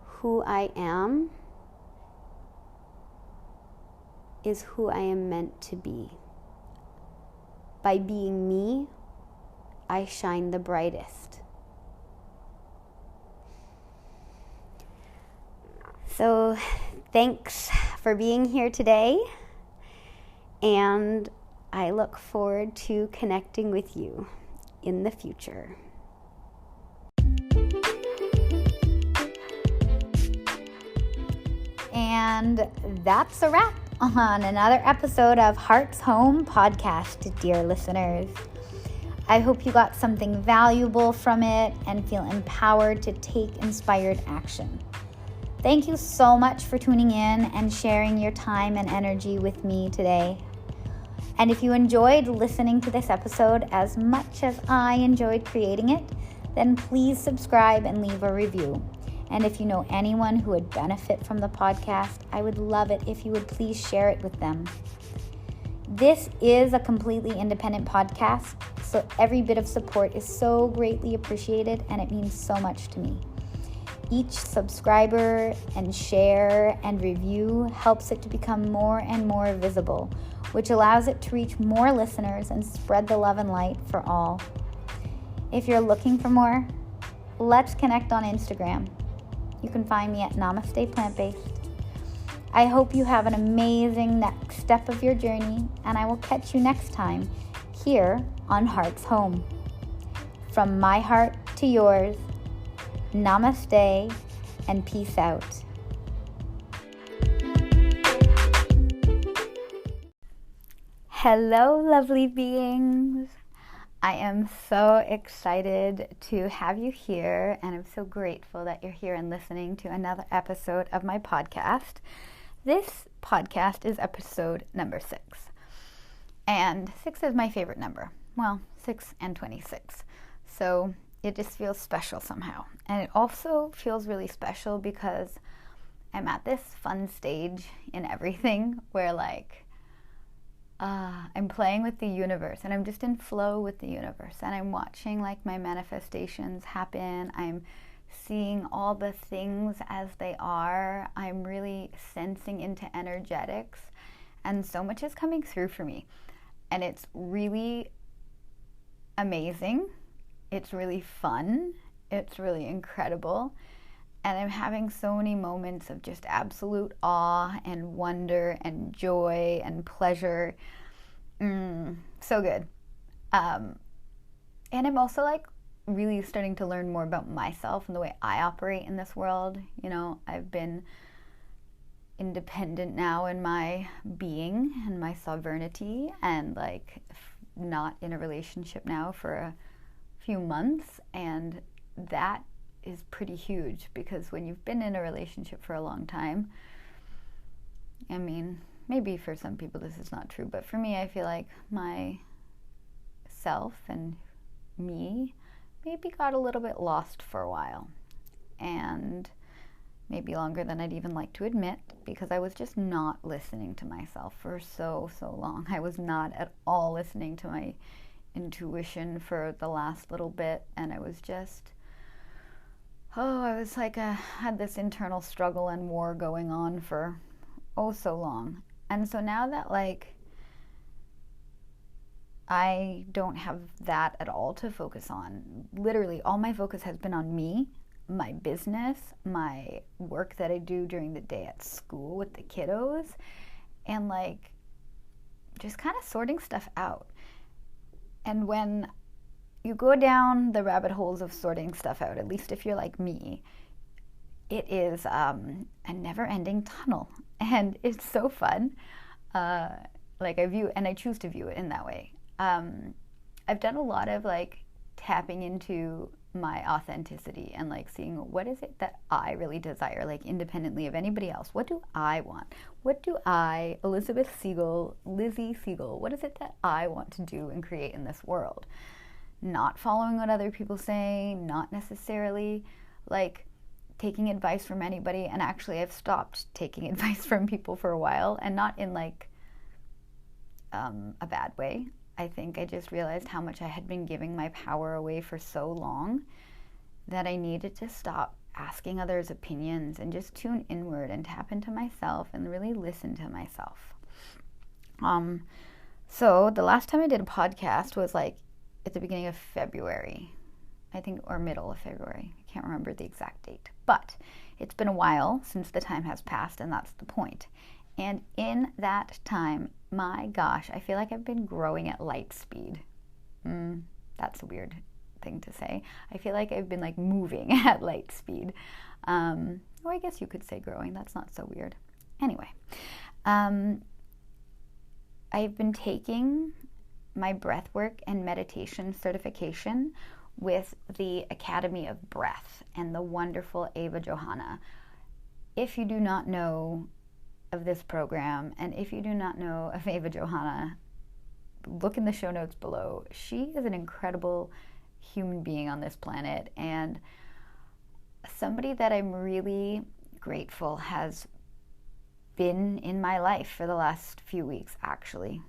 who I am is who I am meant to be. By being me, I shine the brightest. So thanks for being here today, and I look forward to connecting with you in the future. And that's a wrap on another episode of Heart's Home Podcast, dear listeners. I hope you got something valuable from it and feel empowered to take inspired action. Thank you so much for tuning in and sharing your time and energy with me today. And if you enjoyed listening to this episode as much as I enjoyed creating it, then please subscribe and leave a review. And if you know anyone who would benefit from the podcast, I would love it if you would please share it with them. This is a completely independent podcast, so every bit of support is so greatly appreciated and it means so much to me. Each subscriber and share and review helps it to become more and more visible, which allows it to reach more listeners and spread the love and light for all. If you're looking for more, let's connect on Instagram. You can find me at Namaste Plant-Based. I hope you have an amazing next step of your journey, and I will catch you next time here on Heart's Home. From my heart to yours, namaste and peace out. Hello, lovely beings. I am so excited to have you here, and I'm so grateful that you're here and listening to another episode of my podcast. This podcast is episode number 6. And 6 is my favorite number. Well, 6 and 26. So it just feels special somehow. And it also feels really special because I'm at this fun stage in everything where I'm playing with the universe and I'm just in flow with the universe, and I'm watching my manifestations happen. I'm seeing all the things as they are. I'm really sensing into energetics, and so much is coming through for me, and it's really amazing. It's really fun. It's really incredible. And I'm having so many moments of just absolute awe and wonder and joy and pleasure. So good. And I'm also really starting to learn more about myself and the way I operate in this world. You know, I've been independent now in my being and my sovereignty, and not in a relationship now for a few months, and that is pretty huge, because when you've been in a relationship for a long time, I mean, maybe for some people this is not true, but for me, I feel like my self and me maybe got a little bit lost for a while, and maybe longer than I'd even like to admit, because I was just not listening to myself for so long. I was not at all listening to my intuition for the last little bit, and I was just, I was like, had this internal struggle and war going on for so long. And so now that like I don't have that at all to focus on, literally all my focus has been on me, my business, my work that I do during the day at school with the kiddos, and like just kind of sorting stuff out. And when you go down the rabbit holes of sorting stuff out, at least if you're like me, it is a never-ending tunnel, and it's so fun. Like I choose to view it in that way. I've done a lot of like tapping into my authenticity and like seeing what is it that I really desire, like independently of anybody else. What do I want? What do I, Lizzie Siegel, what is it that I want to do and create in this world? Not following what other people say, not necessarily like taking advice from anybody. And actually I've stopped taking advice from people for a while, and not in like a bad way. I think I just realized how much I had been giving my power away for so long that I needed to stop asking others' opinions and just tune inward and tap into myself and really listen to myself. So the last time I did a podcast was like at the beginning of February, I think, or middle of February. I can't remember the exact date, but it's been a while since the time has passed, and that's the point. And in that time, my gosh, I feel like I've been growing at light speed. That's a weird thing to say. I feel like I've been like moving at light speed. Or I guess you could say growing. That's not so weird. Anyway, I've been taking my breathwork and meditation certification with the Academy of Breath and the wonderful Ava Johanna. If you do not know of this program, and if you do not know of Ava Johanna, look in the show notes below. She is an incredible human being on this planet, and somebody that I'm really grateful has been in my life for the last few weeks, actually.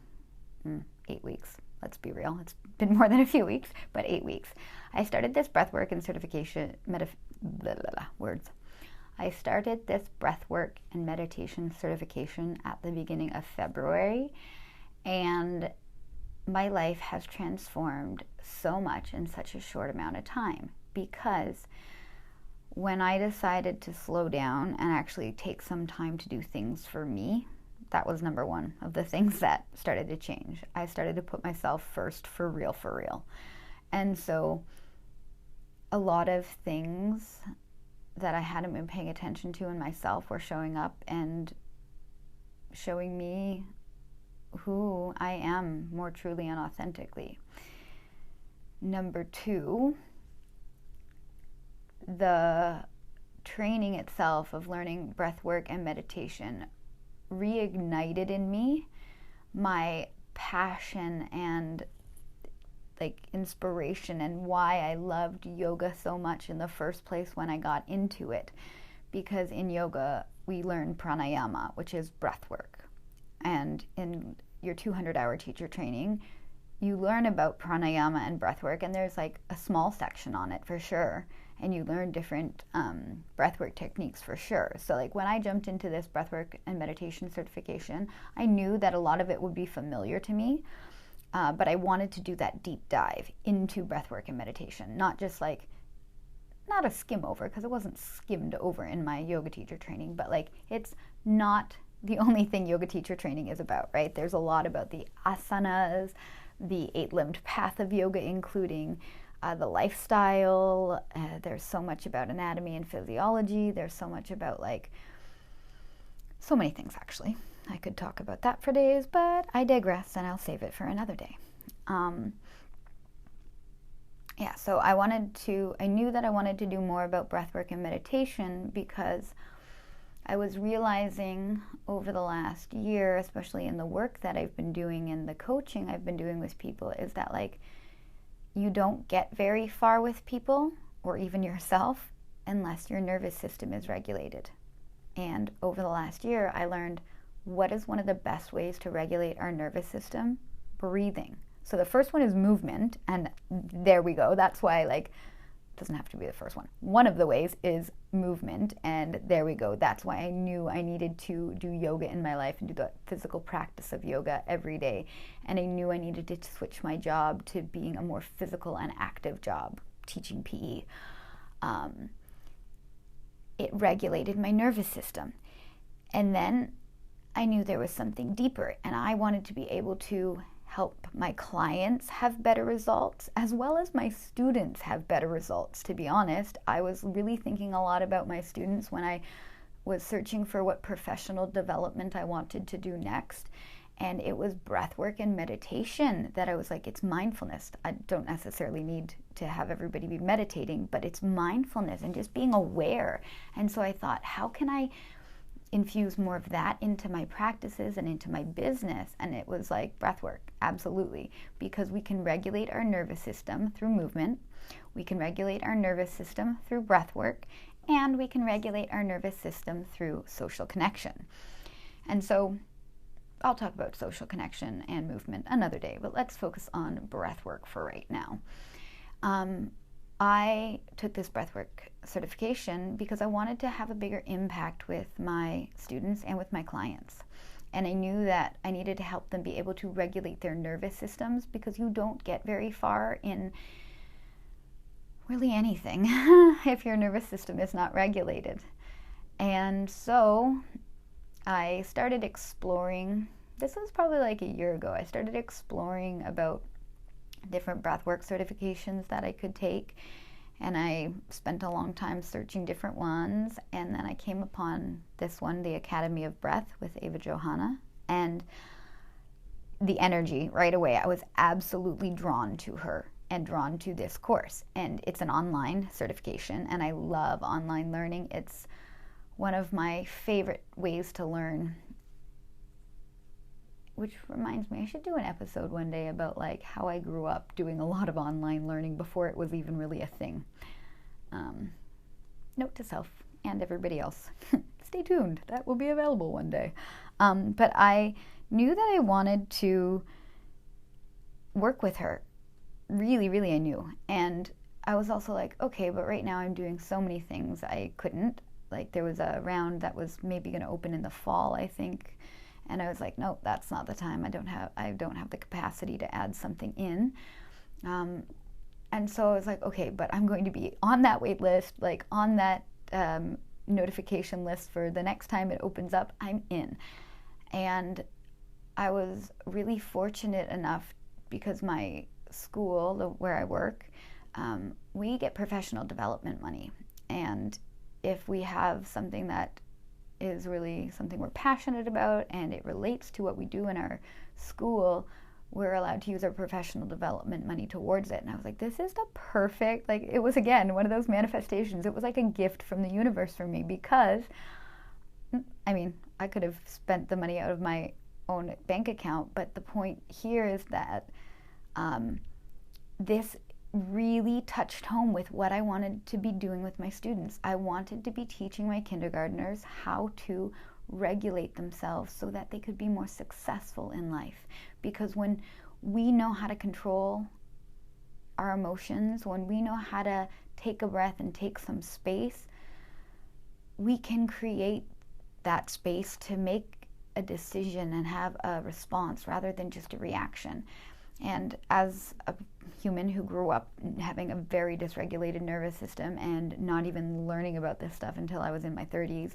8 weeks, let's be real. It's been more than a few weeks, but 8 weeks. I started this breathwork and certification, I started this breathwork and meditation certification at the beginning of February, and my life has transformed so much in such a short amount of time, because when I decided to slow down and actually take some time to do things for me, that was number one of the things that started to change. I started to put myself first for real. And so a lot of things that I hadn't been paying attention to in myself were showing up and showing me who I am more truly and authentically. Number two, the training itself of learning breath work and meditation reignited in me my passion and like inspiration and why I loved yoga so much in the first place when I got into it. Because in yoga we learn pranayama, which is breath work. And in your 200-hour teacher training, you learn about pranayama and breath work, and there's like a small section on it for sure. And you learn different breathwork techniques for sure. So like when I jumped into this breathwork and meditation certification, I knew that a lot of it would be familiar to me, but I wanted to do that deep dive into breathwork and meditation, not just like, not a skim over, because it wasn't skimmed over in my yoga teacher training, but like it's not the only thing yoga teacher training is about, right? There's a lot about the asanas, the 8-limbed path of yoga, including the lifestyle. There's so much about anatomy and physiology. There's so much about like, so many things actually. I could talk about that for days, but I digress and I'll save it for another day. So I knew that I wanted to do more about breathwork and meditation, because I was realizing over the last year, especially in the work that I've been doing and the coaching I've been doing with people, is that you don't get very far with people or even yourself unless your nervous system is regulated. And over the last year, I learned what is one of the best ways to regulate our nervous system? Breathing. So the first one is movement, and there we go. That's why it doesn't have to be the first one. One of the ways is movement, and there we go. That's why I knew I needed to do yoga in my life and do the physical practice of yoga every day. And I knew I needed to switch my job to being a more physical and active job, teaching PE. It regulated my nervous system. And then I knew there was something deeper, and I wanted to be able to help my clients have better results, as well as my students have better results. To be honest, I was really thinking a lot about my students when I was searching for what professional development I wanted to do next. And it was breathwork and meditation that I was like, it's mindfulness. I don't necessarily need to have everybody be meditating, but it's mindfulness and just being aware. And so I thought, how can I infuse more of that into my practices and into my business? And it was like breathwork, absolutely, because we can regulate our nervous system through movement, we can regulate our nervous system through breathwork, and we can regulate our nervous system through social connection. And so I'll talk about social connection and movement another day, but let's focus on breathwork for right now. I took this breathwork certification because I wanted to have a bigger impact with my students and with my clients. And I knew that I needed to help them be able to regulate their nervous systems, because you don't get very far in really anything if your nervous system is not regulated. And so I started exploring, this was probably a year ago, I started exploring about different breathwork certifications that I could take, and I spent a long time searching different ones, and then I came upon this one, the Academy of Breath with Eva Johanna, and the energy right away, I was absolutely drawn to her and drawn to this course. And it's an online certification, and I love online learning. It's one of my favorite ways to learn. Which reminds me, I should do an episode one day about how I grew up doing a lot of online learning before it was even really a thing. Note to self and everybody else, stay tuned, that will be available one day. But I knew that I wanted to work with her. Really, really I knew. And I was also okay, but right now I'm doing so many things I couldn't. There was a round that was maybe going to open in the fall, I think. And I was like, no, that's not the time. I don't have the capacity to add something in. And so I was like, okay, but I'm going to be on that wait list, on that notification list for the next time it opens up, I'm in. And I was really fortunate enough, because my school, where I work, we get professional development money. And if we have something that is really something we're passionate about and it relates to what we do in our school, we're allowed to use our professional development money towards it. And I was like, this is the perfect, it was again one of those manifestations. It was like a gift from the universe for me, because I could have spent the money out of my own bank account, but the point here is that this really touched home with what I wanted to be doing with my students. I wanted to be teaching my kindergartners how to regulate themselves so that they could be more successful in life. Because when we know how to control our emotions, when we know how to take a breath and take some space, we can create that space to make a decision and have a response rather than just a reaction. And as a human who grew up having a very dysregulated nervous system and not even learning about this stuff until I was in my 30s,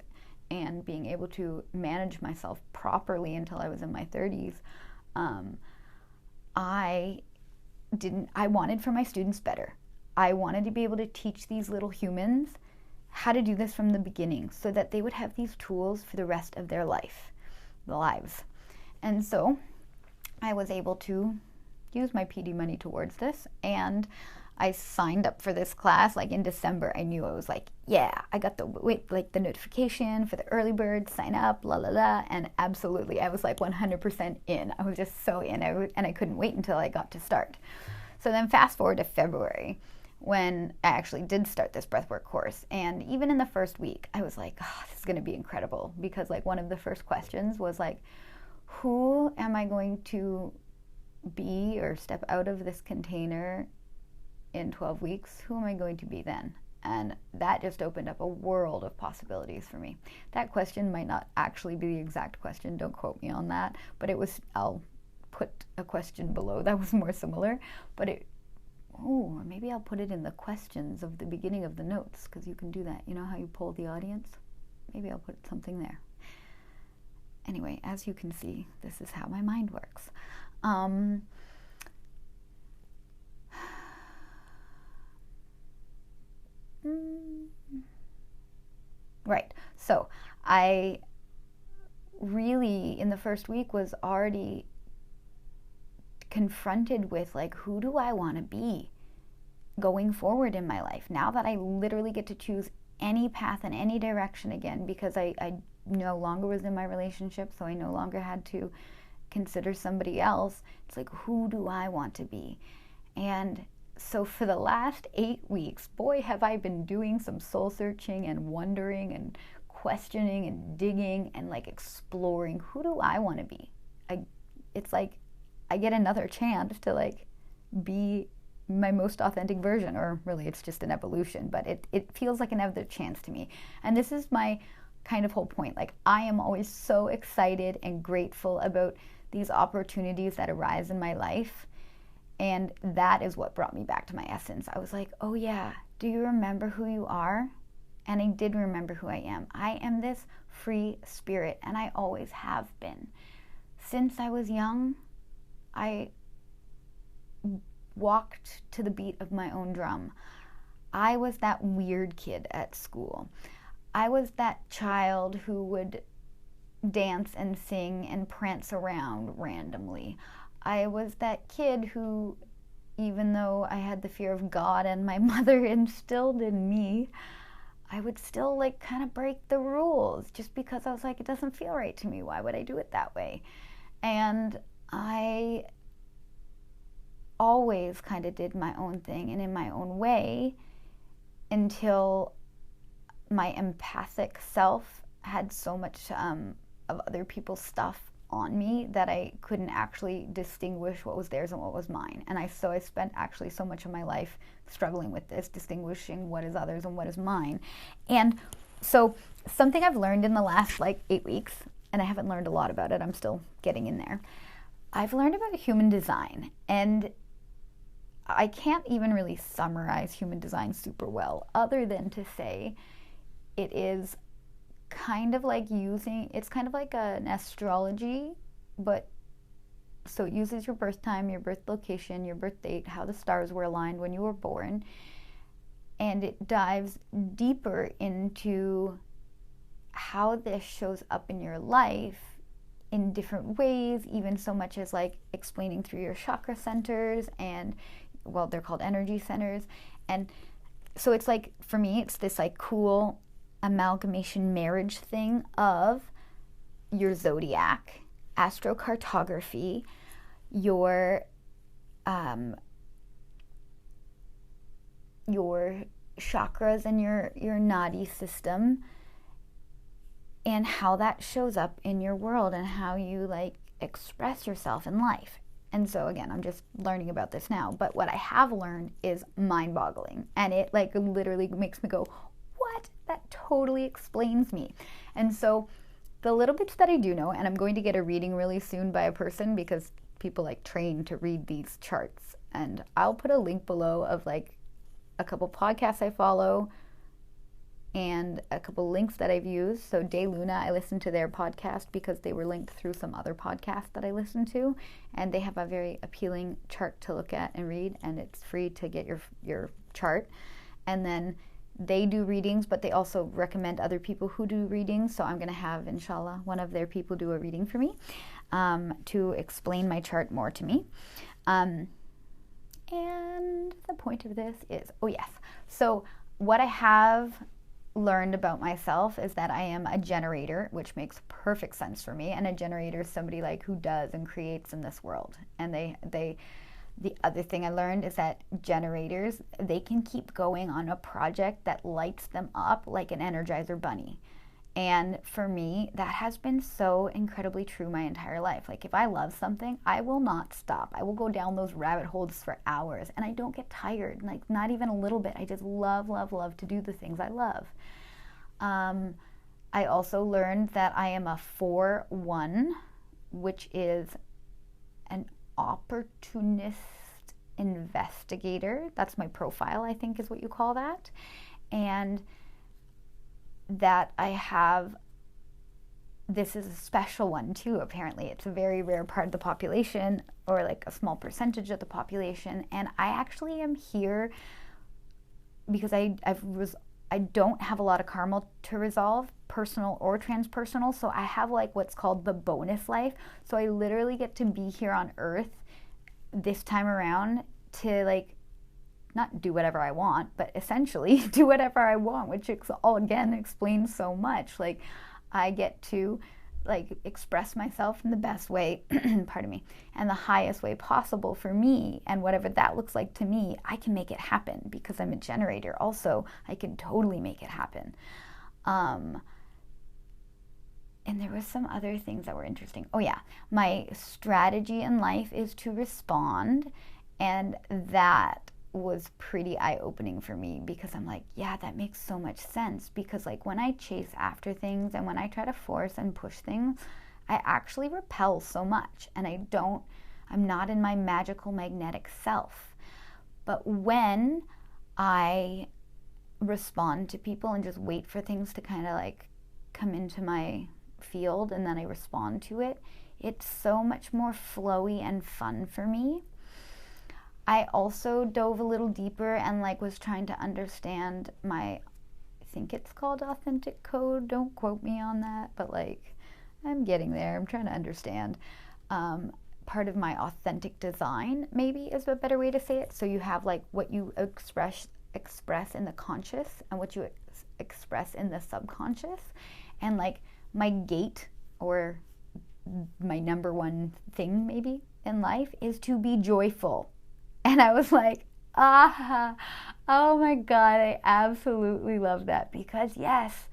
and being able to manage myself properly until I was in my 30s, I wanted for my students better. I wanted to be able to teach these little humans how to do this from the beginning so that they would have these tools for the rest of their lives. And so I was able to use my PD money towards this. And I signed up for this class like in December. I knew I was like, yeah, I got the notification for the early bird, sign up, la la la, and absolutely, I was like 100% in. I was just so in, and I couldn't wait until I got to start. So then fast forward to February, when I actually did start this breathwork course, and even in the first week, I was like, oh, this is going to be incredible, because like one of the first questions was like, who am I going to be or step out of this container in 12 weeks, who am I going to be then? And that just opened up a world of possibilities for me. That question might not actually be the exact question, don't quote me on that, but it was, I'll put a question below that was more similar, but or maybe I'll put it in the questions of the beginning of the notes, because you can do that. You know how you poll the audience? Maybe I'll put something there. Anyway, as you can see, this is how my mind works. Right. So I really, in the first week, was already confronted with like, who do I want to be going forward in my life? Now that I literally get to choose any path in any direction again, because I no longer was in my relationship, so I no longer had to consider somebody else. It's like, who do I want to be? And so for the last 8 weeks, boy, have I been doing some soul searching and wondering and questioning and digging and like exploring, who do I want to be? It's like I get another chance to like be my most authentic version, or really it's just an evolution, but it feels like another chance to me. And this is my kind of whole point. Like, I am always so excited and grateful about these opportunities that arise in my life. And that is what brought me back to my essence. I was like, oh yeah, do you remember who you are? And I did remember who I am. I am this free spirit, and I always have been. Since I was young, I walked to the beat of my own drum. I was that weird kid at school. I was that child who would dance and sing and prance around randomly. I was that kid who, even though I had the fear of God and my mother instilled in me, I would still like kind of break the rules just because I was like, it doesn't feel right to me. Why would I do it that way? And I always kind of did my own thing and in my own way until my empathic self had so much of other people's stuff on me that I couldn't actually distinguish what was theirs and what was mine. And I spent actually so much of my life struggling with this, distinguishing what is others and what is mine. And so something I've learned in the last like 8 weeks, and I haven't learned a lot about it, I'm still getting in there. I've learned about human design, and I can't even really summarize human design super well, other than to say it is kind of like it's kind of like an astrology, but so it uses your birth time, your birth location, your birth date, how the stars were aligned when you were born, and it dives deeper into how this shows up in your life in different ways, even so much as like explaining through your chakra centers, and well, they're called energy centers. And so it's like, for me, it's this like cool amalgamation marriage thing of your zodiac, astrocartography, your chakras and your nadi system, and how that shows up in your world and how you like express yourself in life. And so again, I'm just learning about this now, but what I have learned is mind-boggling, and it like literally makes me go, what? That totally explains me. And so the little bits that I do know, and I'm going to get a reading really soon by a person, because people like train to read these charts, and I'll put a link below of like a couple podcasts I follow and a couple links that I've used. So De Luna, I listened to their podcast because they were linked through some other podcasts that I listened to, and they have a very appealing chart to look at and read, and it's free to get your chart. And then they do readings, but they also recommend other people who do readings. So I'm going to have, inshallah, one of their people do a reading for me to explain my chart more to me. And the point of this is, oh yes, so what I have learned about myself is that I am a generator, which makes perfect sense for me. And a generator is somebody like who does and creates in this world. And the other thing I learned is that generators, they can keep going on a project that lights them up like an Energizer bunny. And for me, that has been so incredibly true my entire life. Like if I love something, I will not stop. I will go down those rabbit holes for hours and I don't get tired, like not even a little bit. I just love, love, love to do the things I love. I also learned that I am a 4-1, which is an opportunist investigator. That's my profile, I think is what you call that. And that I have, this is a special one too, apparently. It's a very rare part of the population, or like a small percentage of the population. And I actually am here because I don't have a lot of karma to resolve, personal or transpersonal. So I have like what's called the bonus life. So I literally get to be here on Earth this time around to like not do whatever I want, but essentially do whatever I want, which all again explains so much. Like I get to like express myself in the best way, pardon me, and the highest way possible for me, and whatever that looks like to me, I can make it happen because I'm a generator. Also, I can totally make it happen. And there was some other things that were interesting. Oh yeah, my strategy in life is to respond, and that was pretty eye-opening for me because I'm like, yeah, that makes so much sense. Because like when I chase after things and when I try to force and push things, I actually repel so much, and I'm not in my magical magnetic self. But when I respond to people and just wait for things to kind of like come into my field and then I respond to it, it's so much more flowy and fun for me. I also dove a little deeper and like was trying to understand I think it's called authentic code, don't quote me on that, but like I'm getting there. I'm trying to understand. Part of my authentic design maybe is a better way to say it. So you have like what you express in the conscious and what you express in the subconscious, and like my gate or my number one thing maybe in life is to be joyful. And I was like, oh my God, I absolutely love that, because yes,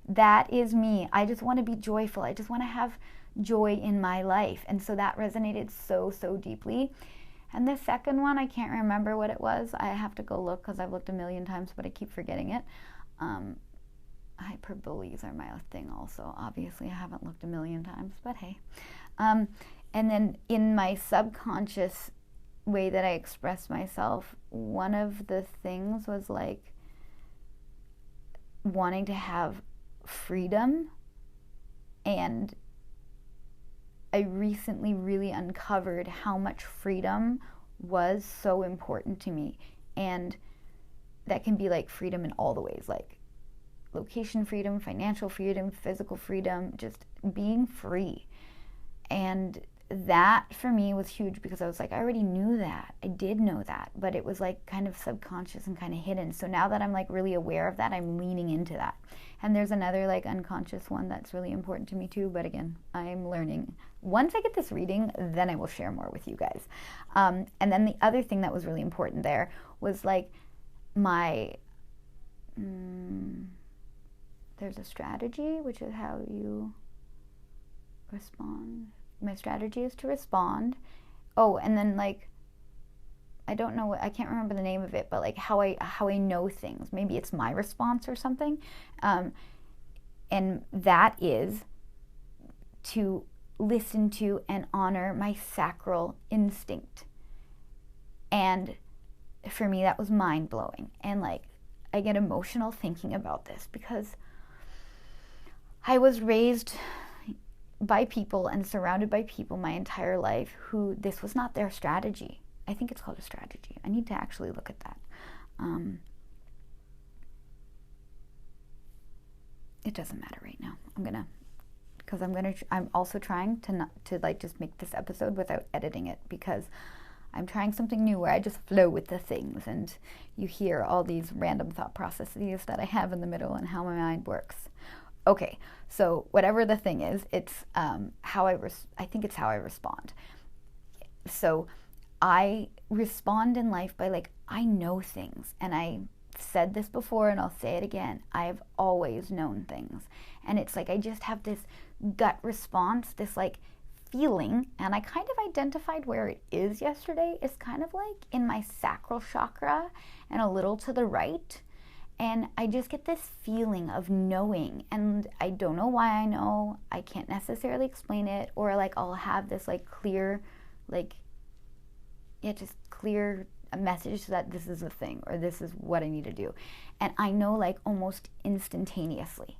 that is me. I just want to be joyful. I just want to have joy in my life. And so that resonated so, so deeply. And the second one, I can't remember what it was. I have to go look because I've looked a million times, but I keep forgetting it. Hyperboles are my thing also. Obviously, I haven't looked a million times, but hey. And then in my subconscious way that I express myself, one of the things was like wanting to have freedom. And I recently really uncovered how much freedom was so important to me. And that can be like freedom in all the ways, like location freedom, financial freedom, physical freedom, just being free. And that for me was huge because I was like, I already knew that. I did know that, but it was like kind of subconscious and kind of hidden. So now that I'm like really aware of that, I'm leaning into that. And there's another like unconscious one that's really important to me too. But again, I'm learning. Once I get this reading, then I will share more with you guys. And then the other thing that was really important there was like my, there's a strategy, which is how you respond. My strategy is to respond. Oh, and then like, I don't know I can't remember the name of it, but like how I know things. Maybe it's my response or something. And that is to listen to and honor my sacral instinct. And for me, that was mind-blowing. And like, I get emotional thinking about this because I was raised by people and surrounded by people my entire life who this was not their strategy. I think it's called a strategy. I need to actually look at that. It doesn't matter right now. I'm also trying to not to like just make this episode without editing it, because I'm trying something new where I just flow with the things, and you hear all these random thought processes that I have in the middle and how my mind works. Okay, so whatever the thing is, it's I think it's how I respond. So I respond in life by like, I know things, and I said this before and I'll say it again. I've always known things, and it's like I just have this gut response, this like feeling, and I kind of identified where it is yesterday. It's kind of like in my sacral chakra and a little to the right, and I just get this feeling of knowing, and I don't know why I know. I can't necessarily explain it, or like I'll have this like clear, like just clear a message that this is a thing, or this is what I need to do, and I know like almost instantaneously.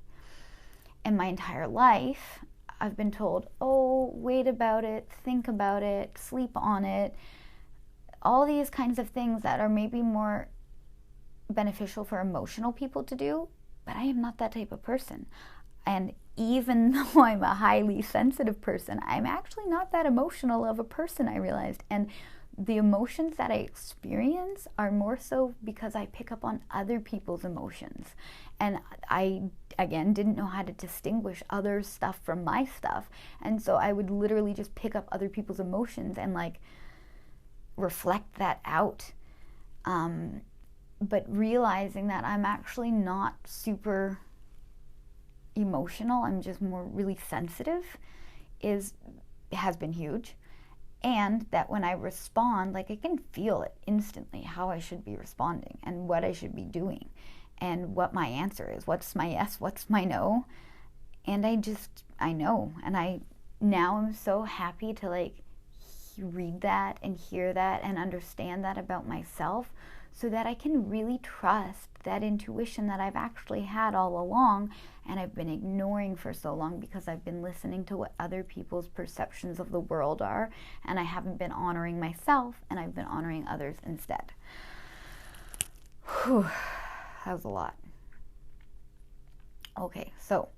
In my entire life, I've been told, oh, wait about it, think about it, sleep on it, all these kinds of things that are maybe more beneficial for emotional people to do, but I am not that type of person. And even though I'm a highly sensitive person, I'm actually not that emotional of a person, I realized. And the emotions that I experience are more so because I pick up on other people's emotions. And I, again, didn't know how to distinguish other stuff from my stuff. And so I would literally just pick up other people's emotions and like reflect that out. But realizing that I'm actually not super emotional, I'm just more really sensitive, has been huge. And that when I respond, like I can feel it instantly, how I should be responding and what I should be doing and what my answer is. What's my yes, what's my no? And I know. And now I'm so happy to like read that and hear that and understand that about myself, so that I can really trust that intuition that I've actually had all along and I've been ignoring for so long because I've been listening to what other people's perceptions of the world are, and I haven't been honoring myself, and I've been honoring others instead. Whew, that was a lot. Okay, so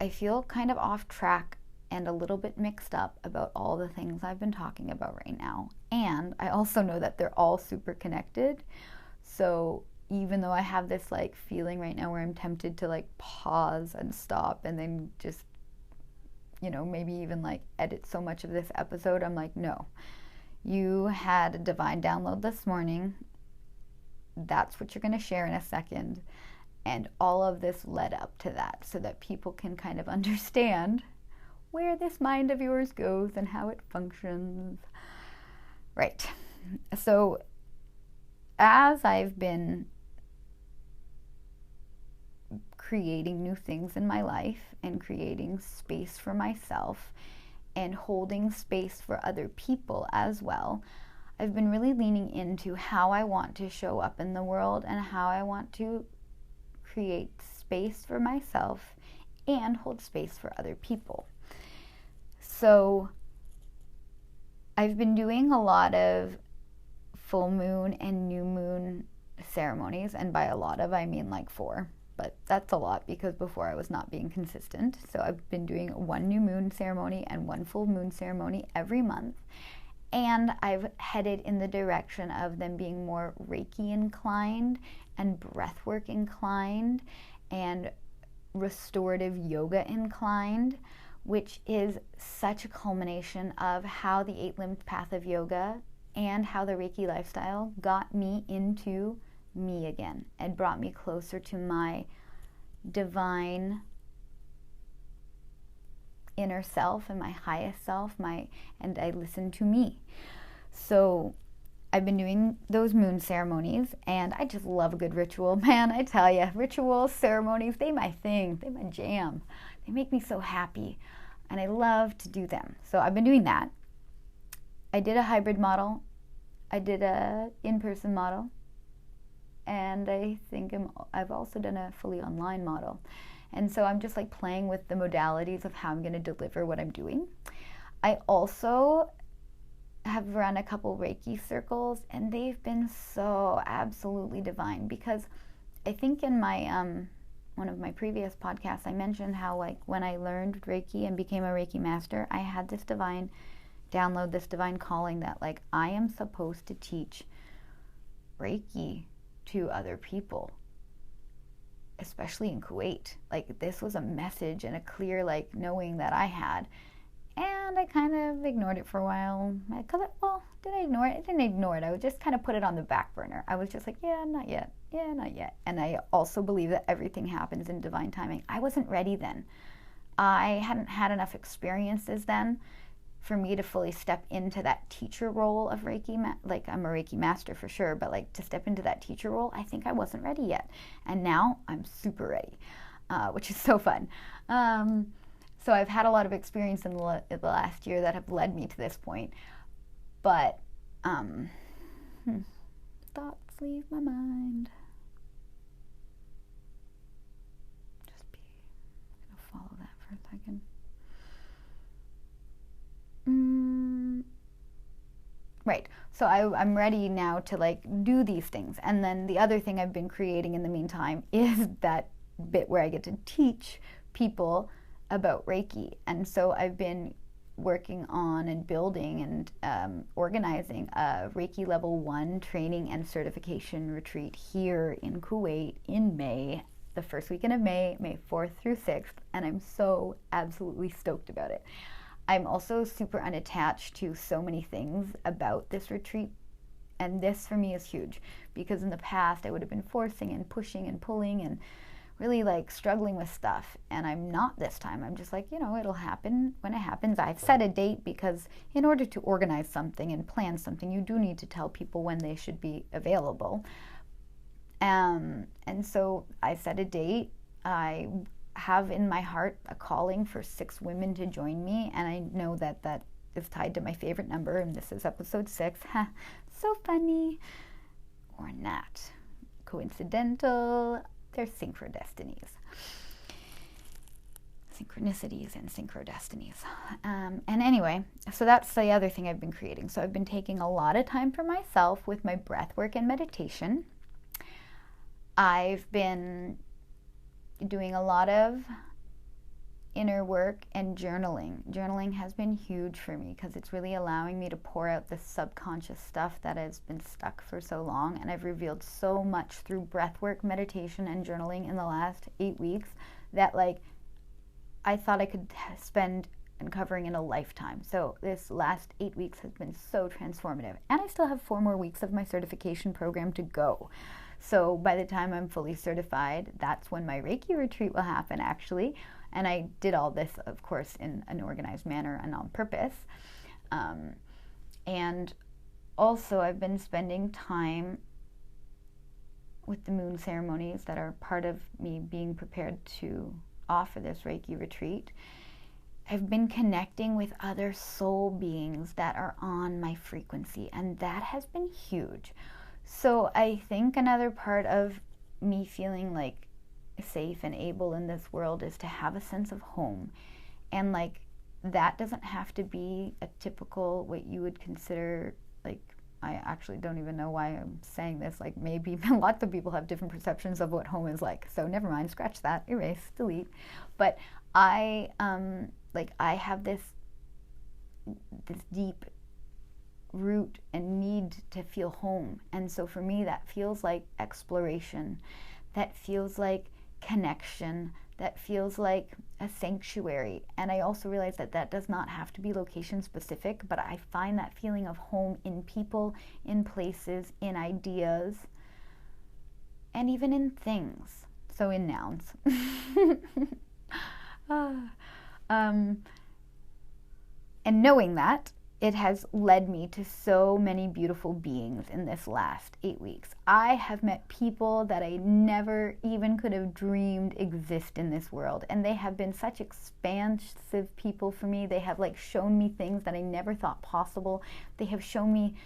I feel kind of off track and a little bit mixed up about all the things I've been talking about right now. And I also know that they're all super connected. So even though I have this like feeling right now where I'm tempted to like pause and stop and then just, maybe even like edit so much of this episode, I'm like, no, you had a divine download this morning. That's what you're going to share in a second. And all of this led up to that so that people can kind of understand where this mind of yours goes and how it functions. Right. So as I've been creating new things in my life and creating space for myself and holding space for other people as well, I've been really leaning into how I want to show up in the world and how I want to create space for myself and hold space for other people. So I've been doing a lot of full moon and new moon ceremonies, and by a lot of I mean like 4, but that's a lot because before I was not being consistent. So I've been doing 1 new moon ceremony and 1 full moon ceremony every month, and I've headed in the direction of them being more Reiki inclined and breathwork inclined and restorative yoga inclined, which is such a culmination of how the 8-limbed path of yoga and how the Reiki lifestyle got me into me again and brought me closer to my divine inner self and my highest self, and I listened to me. So I've been doing those moon ceremonies, and I just love a good ritual. Man, I tell you, rituals, ceremonies, they my thing, they my jam. They make me so happy, and I love to do them. So I've been doing that. I did a hybrid model. I did a in-person model, and I think I've also done a fully online model. And so I'm just like playing with the modalities of how I'm going to deliver what I'm doing. I also have run a couple Reiki circles, and they've been so absolutely divine, because I think in my one of my previous podcasts I mentioned how like when I learned Reiki and became a Reiki master, I had this divine download this divine calling that like I am supposed to teach Reiki to other people, especially in Kuwait. Like this was a message and a clear like knowing that I had. And I kind of ignored it for a while. Did I ignore it? I didn't ignore it. I would just kind of put it on the back burner. I was just like, yeah, not yet. Yeah, not yet. And I also believe that everything happens in divine timing. I wasn't ready then. I hadn't had enough experiences then for me to fully step into that teacher role of Reiki. Like I'm a Reiki master for sure, but like to step into that teacher role, I think I wasn't ready yet. And now I'm super ready, which is so fun. So I've had a lot of experience in the last year that have led me to this point. But thoughts leave my mind. I'm gonna follow that for a second. Right. So I'm ready now to like do these things. And then the other thing I've been creating in the meantime is that bit where I get to teach people about Reiki. And so I've been working on and building and organizing a Reiki Level 1 training and certification retreat here in Kuwait in May, the first weekend of May 4th through 6th, and I'm so absolutely stoked about it. I'm also super unattached to so many things about this retreat, and this for me is huge because in the past I would have been forcing and pushing and pulling and really like struggling with stuff, and I'm not this time. I'm just like, it'll happen when it happens. I've set a date because in order to organize something and plan something, you do need to tell people when they should be available. And so I set a date. I have in my heart a calling for 6 women to join me, and I know that that is tied to my favorite number, and this is episode 6. So funny. Or not. Coincidental. They're synchrodestinies. Synchronicities and synchrodestinies. And anyway, so that's the other thing I've been creating. So I've been taking a lot of time for myself with my breath work and meditation. I've been doing a lot of inner work and journaling. Journaling has been huge for me because it's really allowing me to pour out the subconscious stuff that has been stuck for so long, and I've revealed so much through breath work, meditation, and journaling in the last 8 weeks that like I thought I could spend uncovering in a lifetime. So this last 8 weeks has been so transformative, and I still have 4 more weeks of my certification program to go. So by the time I'm fully certified, that's when my Reiki retreat will happen actually. And I did all this, of course, in an organized manner and on purpose. And also I've been spending time with the moon ceremonies that are part of me being prepared to offer this Reiki retreat. I've been connecting with other soul beings that are on my frequency, and that has been huge. So I think another part of me feeling like safe and able in this world is to have a sense of home, and like that doesn't have to be a typical what you would consider like, I actually don't even know why I'm saying this, like maybe lots of people have different perceptions of what home is like, so never mind, scratch that, erase, delete. But I have this deep root and need to feel home, and so for me that feels like exploration, that feels like connection, that feels like a sanctuary. And I also realize that that does not have to be location specific, but I find that feeling of home in people, in places, in ideas, and even in things. So in nouns. And knowing that, it has led me to so many beautiful beings in this last 8 weeks. I have met people that I never even could have dreamed exist in this world, and they have been such expansive people for me. They have like shown me things that I never thought possible. They have shown me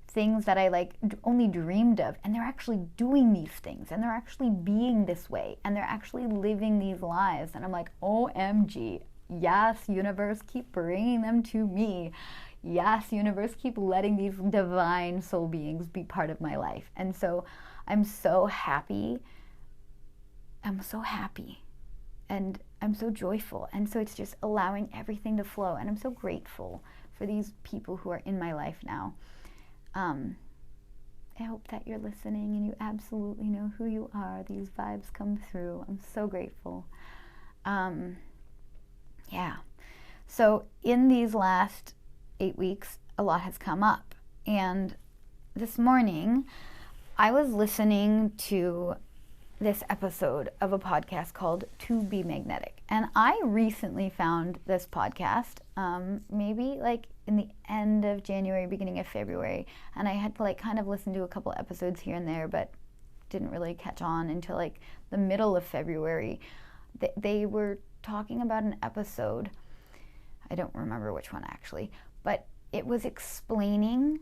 things that I like only dreamed of, and they're actually doing these things, and they're actually being this way, and they're actually living these lives, and I'm like, OMG, yes, universe, keep bringing them to me. Yes, universe, keep letting these divine soul beings be part of my life. And so I'm so happy. I'm so happy. I'm so joyful. And so it's just allowing everything to flow. And I'm so grateful for these people who are in my life now. I hope that you're listening and you absolutely know who you are. These vibes come through. I'm so grateful. Yeah. So in these last 8 weeks, a lot has come up. And this morning, I was listening to this episode of a podcast called To Be Magnetic. And I recently found this podcast, maybe like in the end of January, beginning of February. And I had to like kind of listen to a couple episodes here and there, but didn't really catch on until like the middle of February. They were talking about an episode. I don't remember which one actually, but it was explaining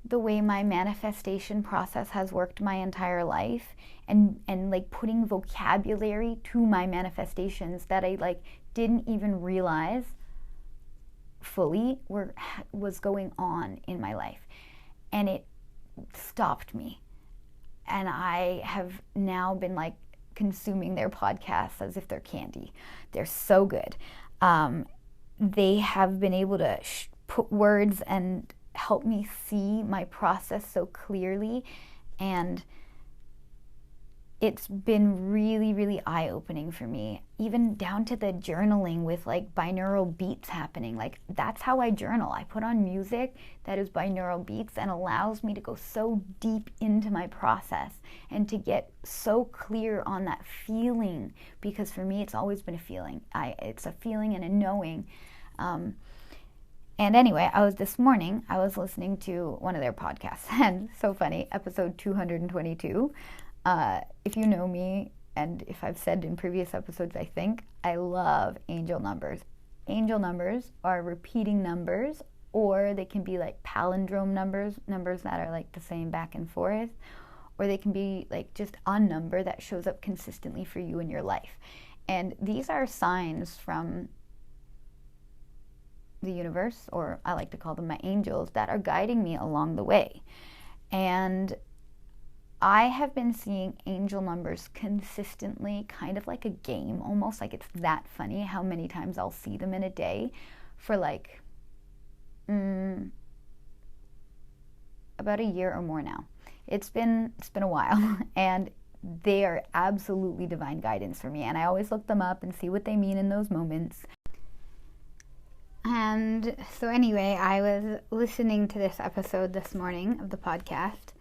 the way my manifestation process has worked my entire life, and like putting vocabulary to my manifestations that I like didn't even realize fully was going on in my life. And it stopped me. And I have now been like consuming their podcasts as if they're candy. They're so good. They have been able to put words and help me see my process so clearly, and it's been really, really eye-opening for me, even down to the journaling with like binaural beats happening. Like that's how I journal. I put on music that is binaural beats and allows me to go so deep into my process and to get so clear on that feeling, because for me it's always been a feeling. It's a feeling and a knowing. And anyway, this morning, I was listening to one of their podcasts, and so funny, episode 222. If you know me, and if I've said in previous episodes, I think, I love angel numbers. Angel numbers are repeating numbers, or they can be like palindrome numbers that are like the same back and forth, or they can be like just a number that shows up consistently for you in your life. And these are signs from the universe, or I like to call them my angels, that are guiding me along the way. And I have been seeing angel numbers consistently, kind of like a game, almost like it's that funny how many times I'll see them in a day for like about a year or more now. It's been a while, and they are absolutely divine guidance for me. And I always look them up and see what they mean in those moments. And so anyway, I was listening to this episode this morning of the podcast,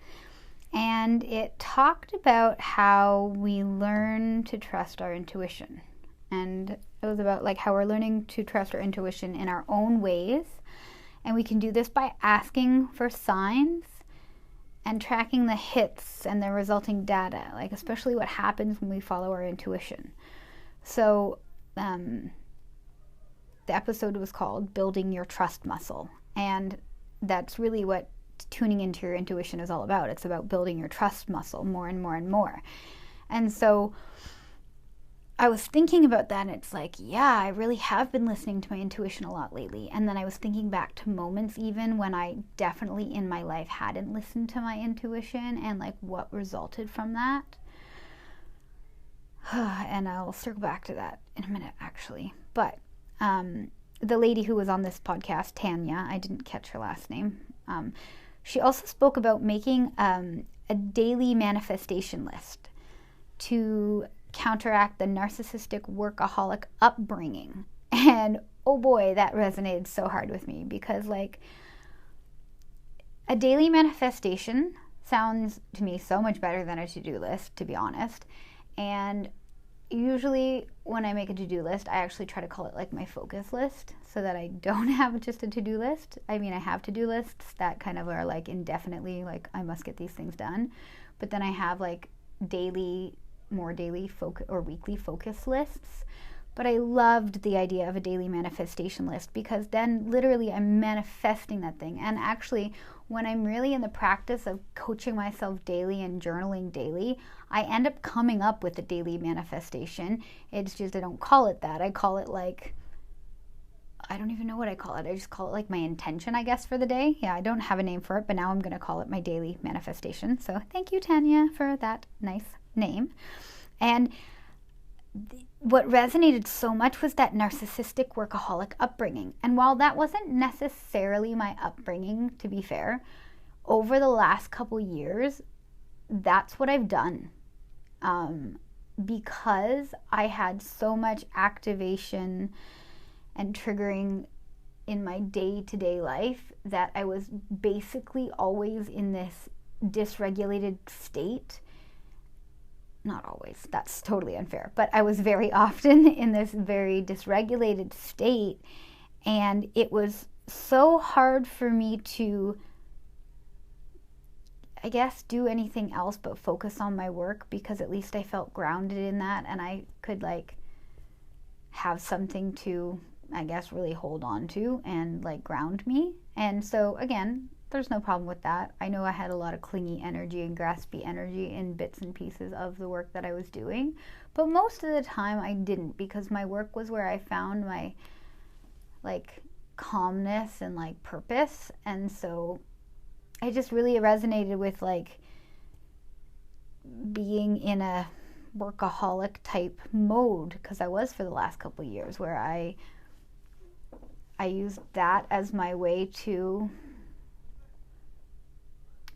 and it talked about how we learn to trust our intuition. And it was about like how we're learning to trust our intuition in our own ways. And we can do this by asking for signs and tracking the hits and the resulting data, like especially what happens when we follow our intuition. So, the episode was called Building Your Trust Muscle. And that's really what tuning into your intuition is all about. It's about building your trust muscle more and more and more. And so I was thinking about that, and it's like, yeah, I really have been listening to my intuition a lot lately. And then I was thinking back to moments even when I definitely in my life hadn't listened to my intuition, and like what resulted from that. And I'll circle back to that in a minute, actually. But the lady who was on this podcast, Tanya, I didn't catch her last name. She also spoke about making a daily manifestation list to counteract the narcissistic workaholic upbringing. And oh boy, that resonated so hard with me, because like a daily manifestation sounds to me so much better than a to-do list, to be honest. And usually when I make a to-do list, I actually try to call it like my focus list, so that I don't have just a to-do list. I mean, I have to-do lists that kind of are like indefinitely, like I must get these things done. But then I have like more daily or weekly focus lists. But I loved the idea of a daily manifestation list, because then literally I'm manifesting that thing. And actually, when I'm really in the practice of coaching myself daily and journaling daily, I end up coming up with a daily manifestation. It's just I don't call it that. I call it like, I don't even know what I call it. I just call it like my intention, I guess, for the day. Yeah, I don't have a name for it, but now I'm going to call it my daily manifestation. So thank you, Tanya, for that nice name. And what resonated so much was that narcissistic workaholic upbringing. And while that wasn't necessarily my upbringing, to be fair, over the last couple years, that's what I've done. Because I had so much activation and triggering in my day-to-day life that I was basically always in this dysregulated state. Not always, that's totally unfair, but I was very often in this very dysregulated state, and it was so hard for me to, I guess, do anything else but focus on my work, because at least I felt grounded in that, and I could like have something to, I guess, really hold on to and like ground me. And so again, there's no problem with that. I know I had a lot of clingy energy and graspy energy in bits and pieces of the work that I was doing, but most of the time I didn't, because my work was where I found my like calmness and like purpose. And so I just really resonated with like being in a workaholic type mode, because I was for the last couple of years, where I used that as my way to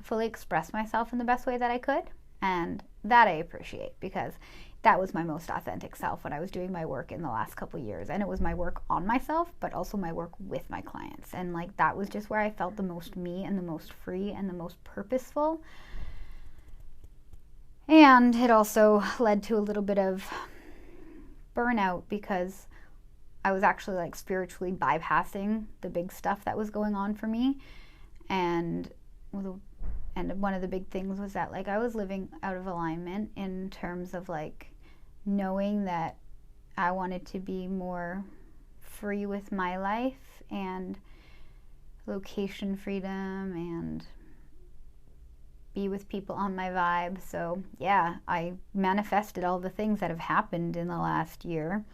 fully express myself in the best way that I could. And that I appreciate, because that was my most authentic self when I was doing my work in the last couple of years. And it was my work on myself, but also my work with my clients. And like that was just where I felt the most me and the most free and the most purposeful. And it also led to a little bit of burnout, because I was actually like spiritually bypassing the big stuff that was going on for me. And one of the big things was that like I was living out of alignment in terms of like knowing that I wanted to be more free with my life and location freedom and be with people on my vibe. So yeah, I manifested all the things that have happened in the last year,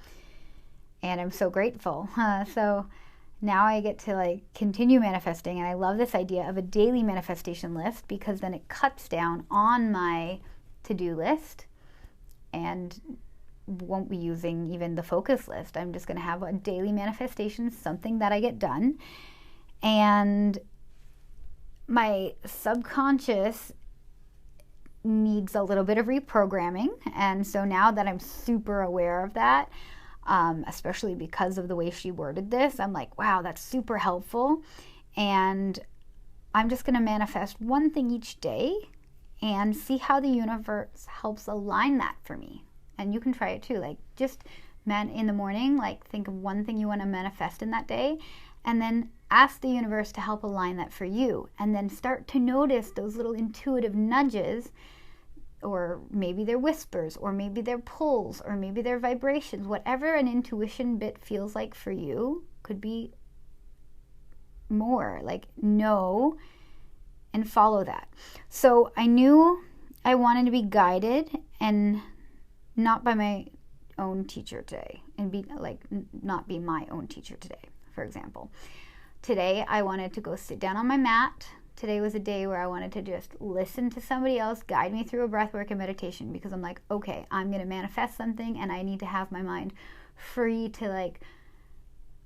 and I'm so grateful. So now I get to like continue manifesting, and I love this idea of a daily manifestation list, because then it cuts down on my to-do list and won't be using even the focus list. I'm just going to have a daily manifestation, something that I get done. And my subconscious needs a little bit of reprogramming. And so now that I'm super aware of that, especially because of the way she worded this, I'm like, wow, that's super helpful. And I'm just going to manifest one thing each day and see how the universe helps align that for me. And you can try it too. Like just in the morning, like think of one thing you want to manifest in that day, and then ask the universe to help align that for you. And then start to notice those little intuitive nudges, or maybe they're whispers, or maybe they're pulls, or maybe they're vibrations. Whatever an intuition bit feels like for you, could be more like know and follow that. So I knew I wanted to be guided and not by my own teacher today, and be like not be my own teacher today. For example, today I wanted to go sit down on my mat. Today was a day where I wanted to just listen to somebody else guide me through a breathwork and meditation, because I'm like, okay, I'm going to manifest something, and I need to have my mind free to like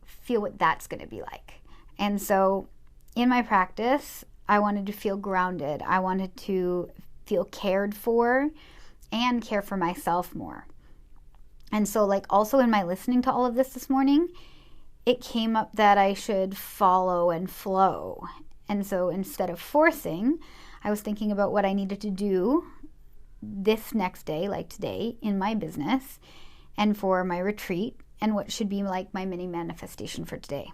feel what that's going to be like. And so in my practice, I wanted to feel grounded. I wanted to feel cared for and care for myself more. And so like also in my listening to all of this morning, it came up that I should follow and flow. And so instead of forcing, I was thinking about what I needed to do this next day, like today, in my business and for my retreat, and what should be like my mini manifestation for today.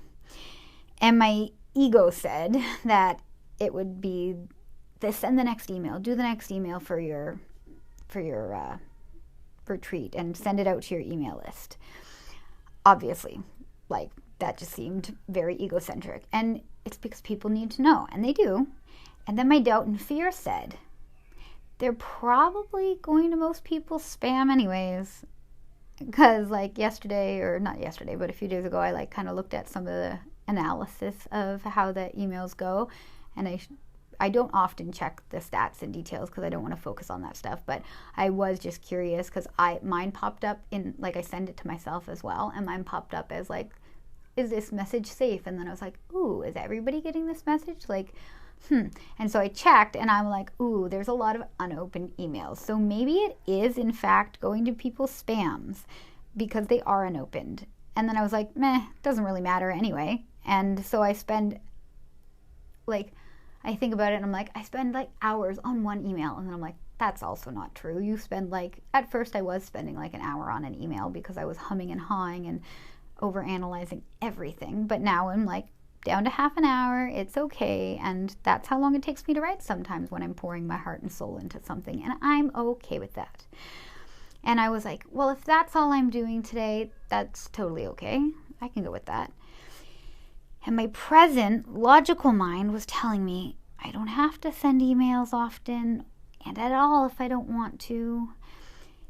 And my ego said that it would be send the next email, do the next email for your retreat, and send it out to your email list. Obviously, like that just seemed very egocentric, and it's because people need to know, and they do. And then my doubt and fear said, they're probably going to most people spam anyways, because like yesterday, or not yesterday, but a few days ago, I like kind of looked at some of the analysis of how the emails go, and I don't often check the stats and details because I don't want to focus on that stuff, but I was just curious because mine popped up in, like, I send it to myself as well, and mine popped up as like, is this message safe? And then I was like, ooh, is everybody getting this message? Like, And so I checked, and I'm like, ooh, there's a lot of unopened emails. So maybe it is, in fact, going to people's spams because they are unopened. And then I was like, meh, doesn't really matter anyway. And so I spend, like, I think about it, and I'm like, I spend like hours on one email. And then I'm like, that's also not true. You spend like, at first I was spending like an hour on an email because I was humming and hawing and overanalyzing everything. But now I'm like, down to half an hour, it's okay, and that's how long it takes me to write sometimes when I'm pouring my heart and soul into something, and I'm okay with that. And I was like, well, if that's all I'm doing today, that's totally okay. I can go with that. And my present logical mind was telling me I don't have to send emails often and at all if I don't want to,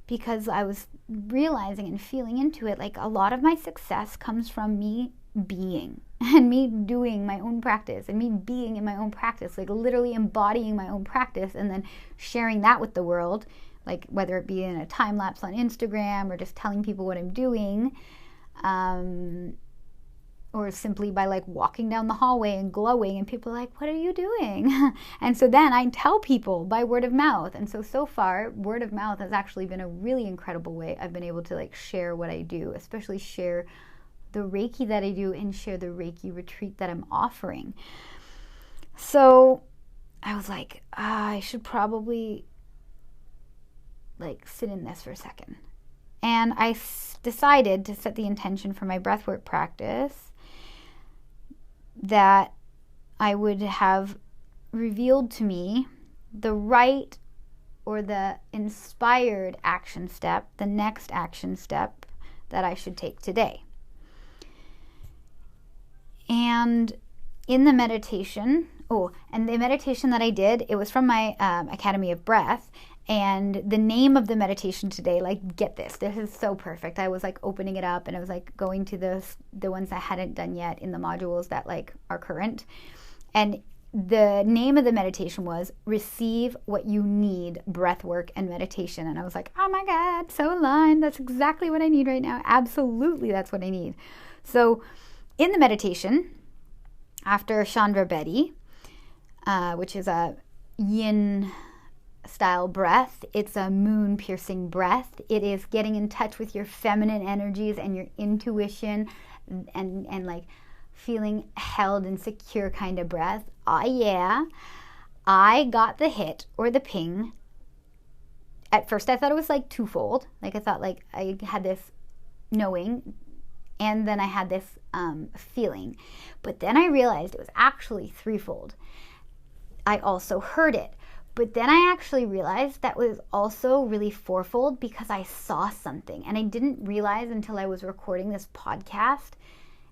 because I was realizing and feeling into it, like a lot of my success comes from me being and me doing my own practice and me being in my own practice, like literally embodying my own practice and then sharing that with the world, like whether it be in a time lapse on Instagram or just telling people what I'm doing, or simply by like walking down the hallway and glowing and people are like, what are you doing? And so then I tell people by word of mouth. And so far, word of mouth has actually been a really incredible way I've been able to like share what I do, especially share the Reiki that I do and share the Reiki retreat that I'm offering. So I was like, I should probably like sit in this for a second. And I decided to set the intention for my breathwork practice that I would have revealed to me the right or the inspired action step, the next action step that I should take today. And in the meditation, and the meditation that I did, it was from my Academy of Breath. And the name of the meditation today, like, get this is so perfect. I was like opening it up and I was like going to the ones I hadn't done yet in the modules that like are current. And the name of the meditation was Receive What You Need, Breathwork and Meditation. And I was like, oh my God, so aligned. That's exactly what I need right now. Absolutely, that's what I need. So in the meditation, after Chandra Bedi, which is a yin style breath, it's a moon piercing breath. It is getting in touch with your feminine energies and your intuition and like feeling held and secure kind of breath. Yeah, I got the hit or the ping. At first I thought it was like twofold. Like I thought like I had this knowing and then I had this feeling. But then I realized it was actually threefold. I also heard it. But then I actually realized that was also really fourfold because I saw something. And I didn't realize until I was recording this podcast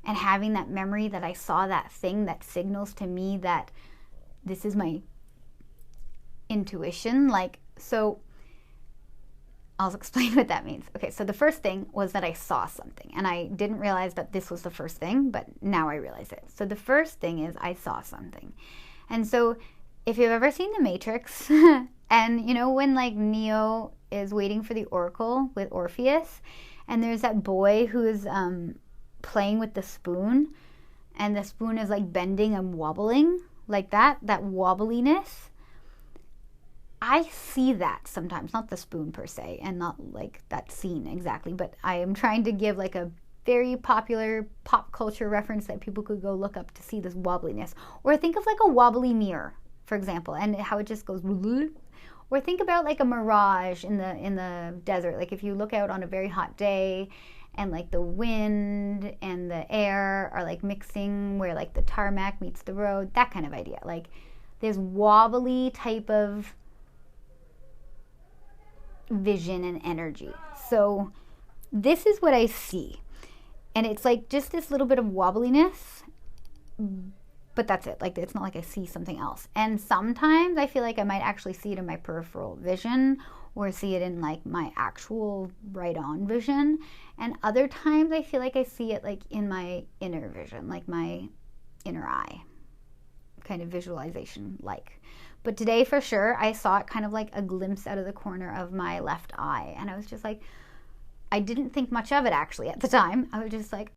and having that memory that I saw that thing that signals to me that this is my intuition. Like, so I'll explain what that means. Okay, so the first thing was that I saw something. And I didn't realize that this was the first thing, but now I realize it. So the first thing is I saw something. And so if you've ever seen The Matrix, and you know when like Neo is waiting for the Oracle with Orpheus, and there's that boy who is playing with the spoon, and the spoon is like bending and wobbling, like that wobbliness. I see that sometimes, not the spoon per se, and not like that scene exactly, but I am trying to give like a very popular pop culture reference that people could go look up to see this wobbliness. Or think of like a wobbly mirror, for example, and how it just goes. Or think about like a mirage in the desert. Like if you look out on a very hot day and like the wind and the air are like mixing where like the tarmac meets the road, that kind of idea. Like this wobbly type of vision and energy. So this is what I see. And it's like just this little bit of wobbliness, but that's it. Like, it's not like I see something else. And sometimes I feel like I might actually see it in my peripheral vision or see it in like my actual right-on vision. And other times I feel like I see it like in my inner vision, like my inner eye. kind of visualization like. But today for sure, I saw it kind of like a glimpse out of the corner of my left eye. And I was just like, I didn't think much of it actually at the time. I was just like,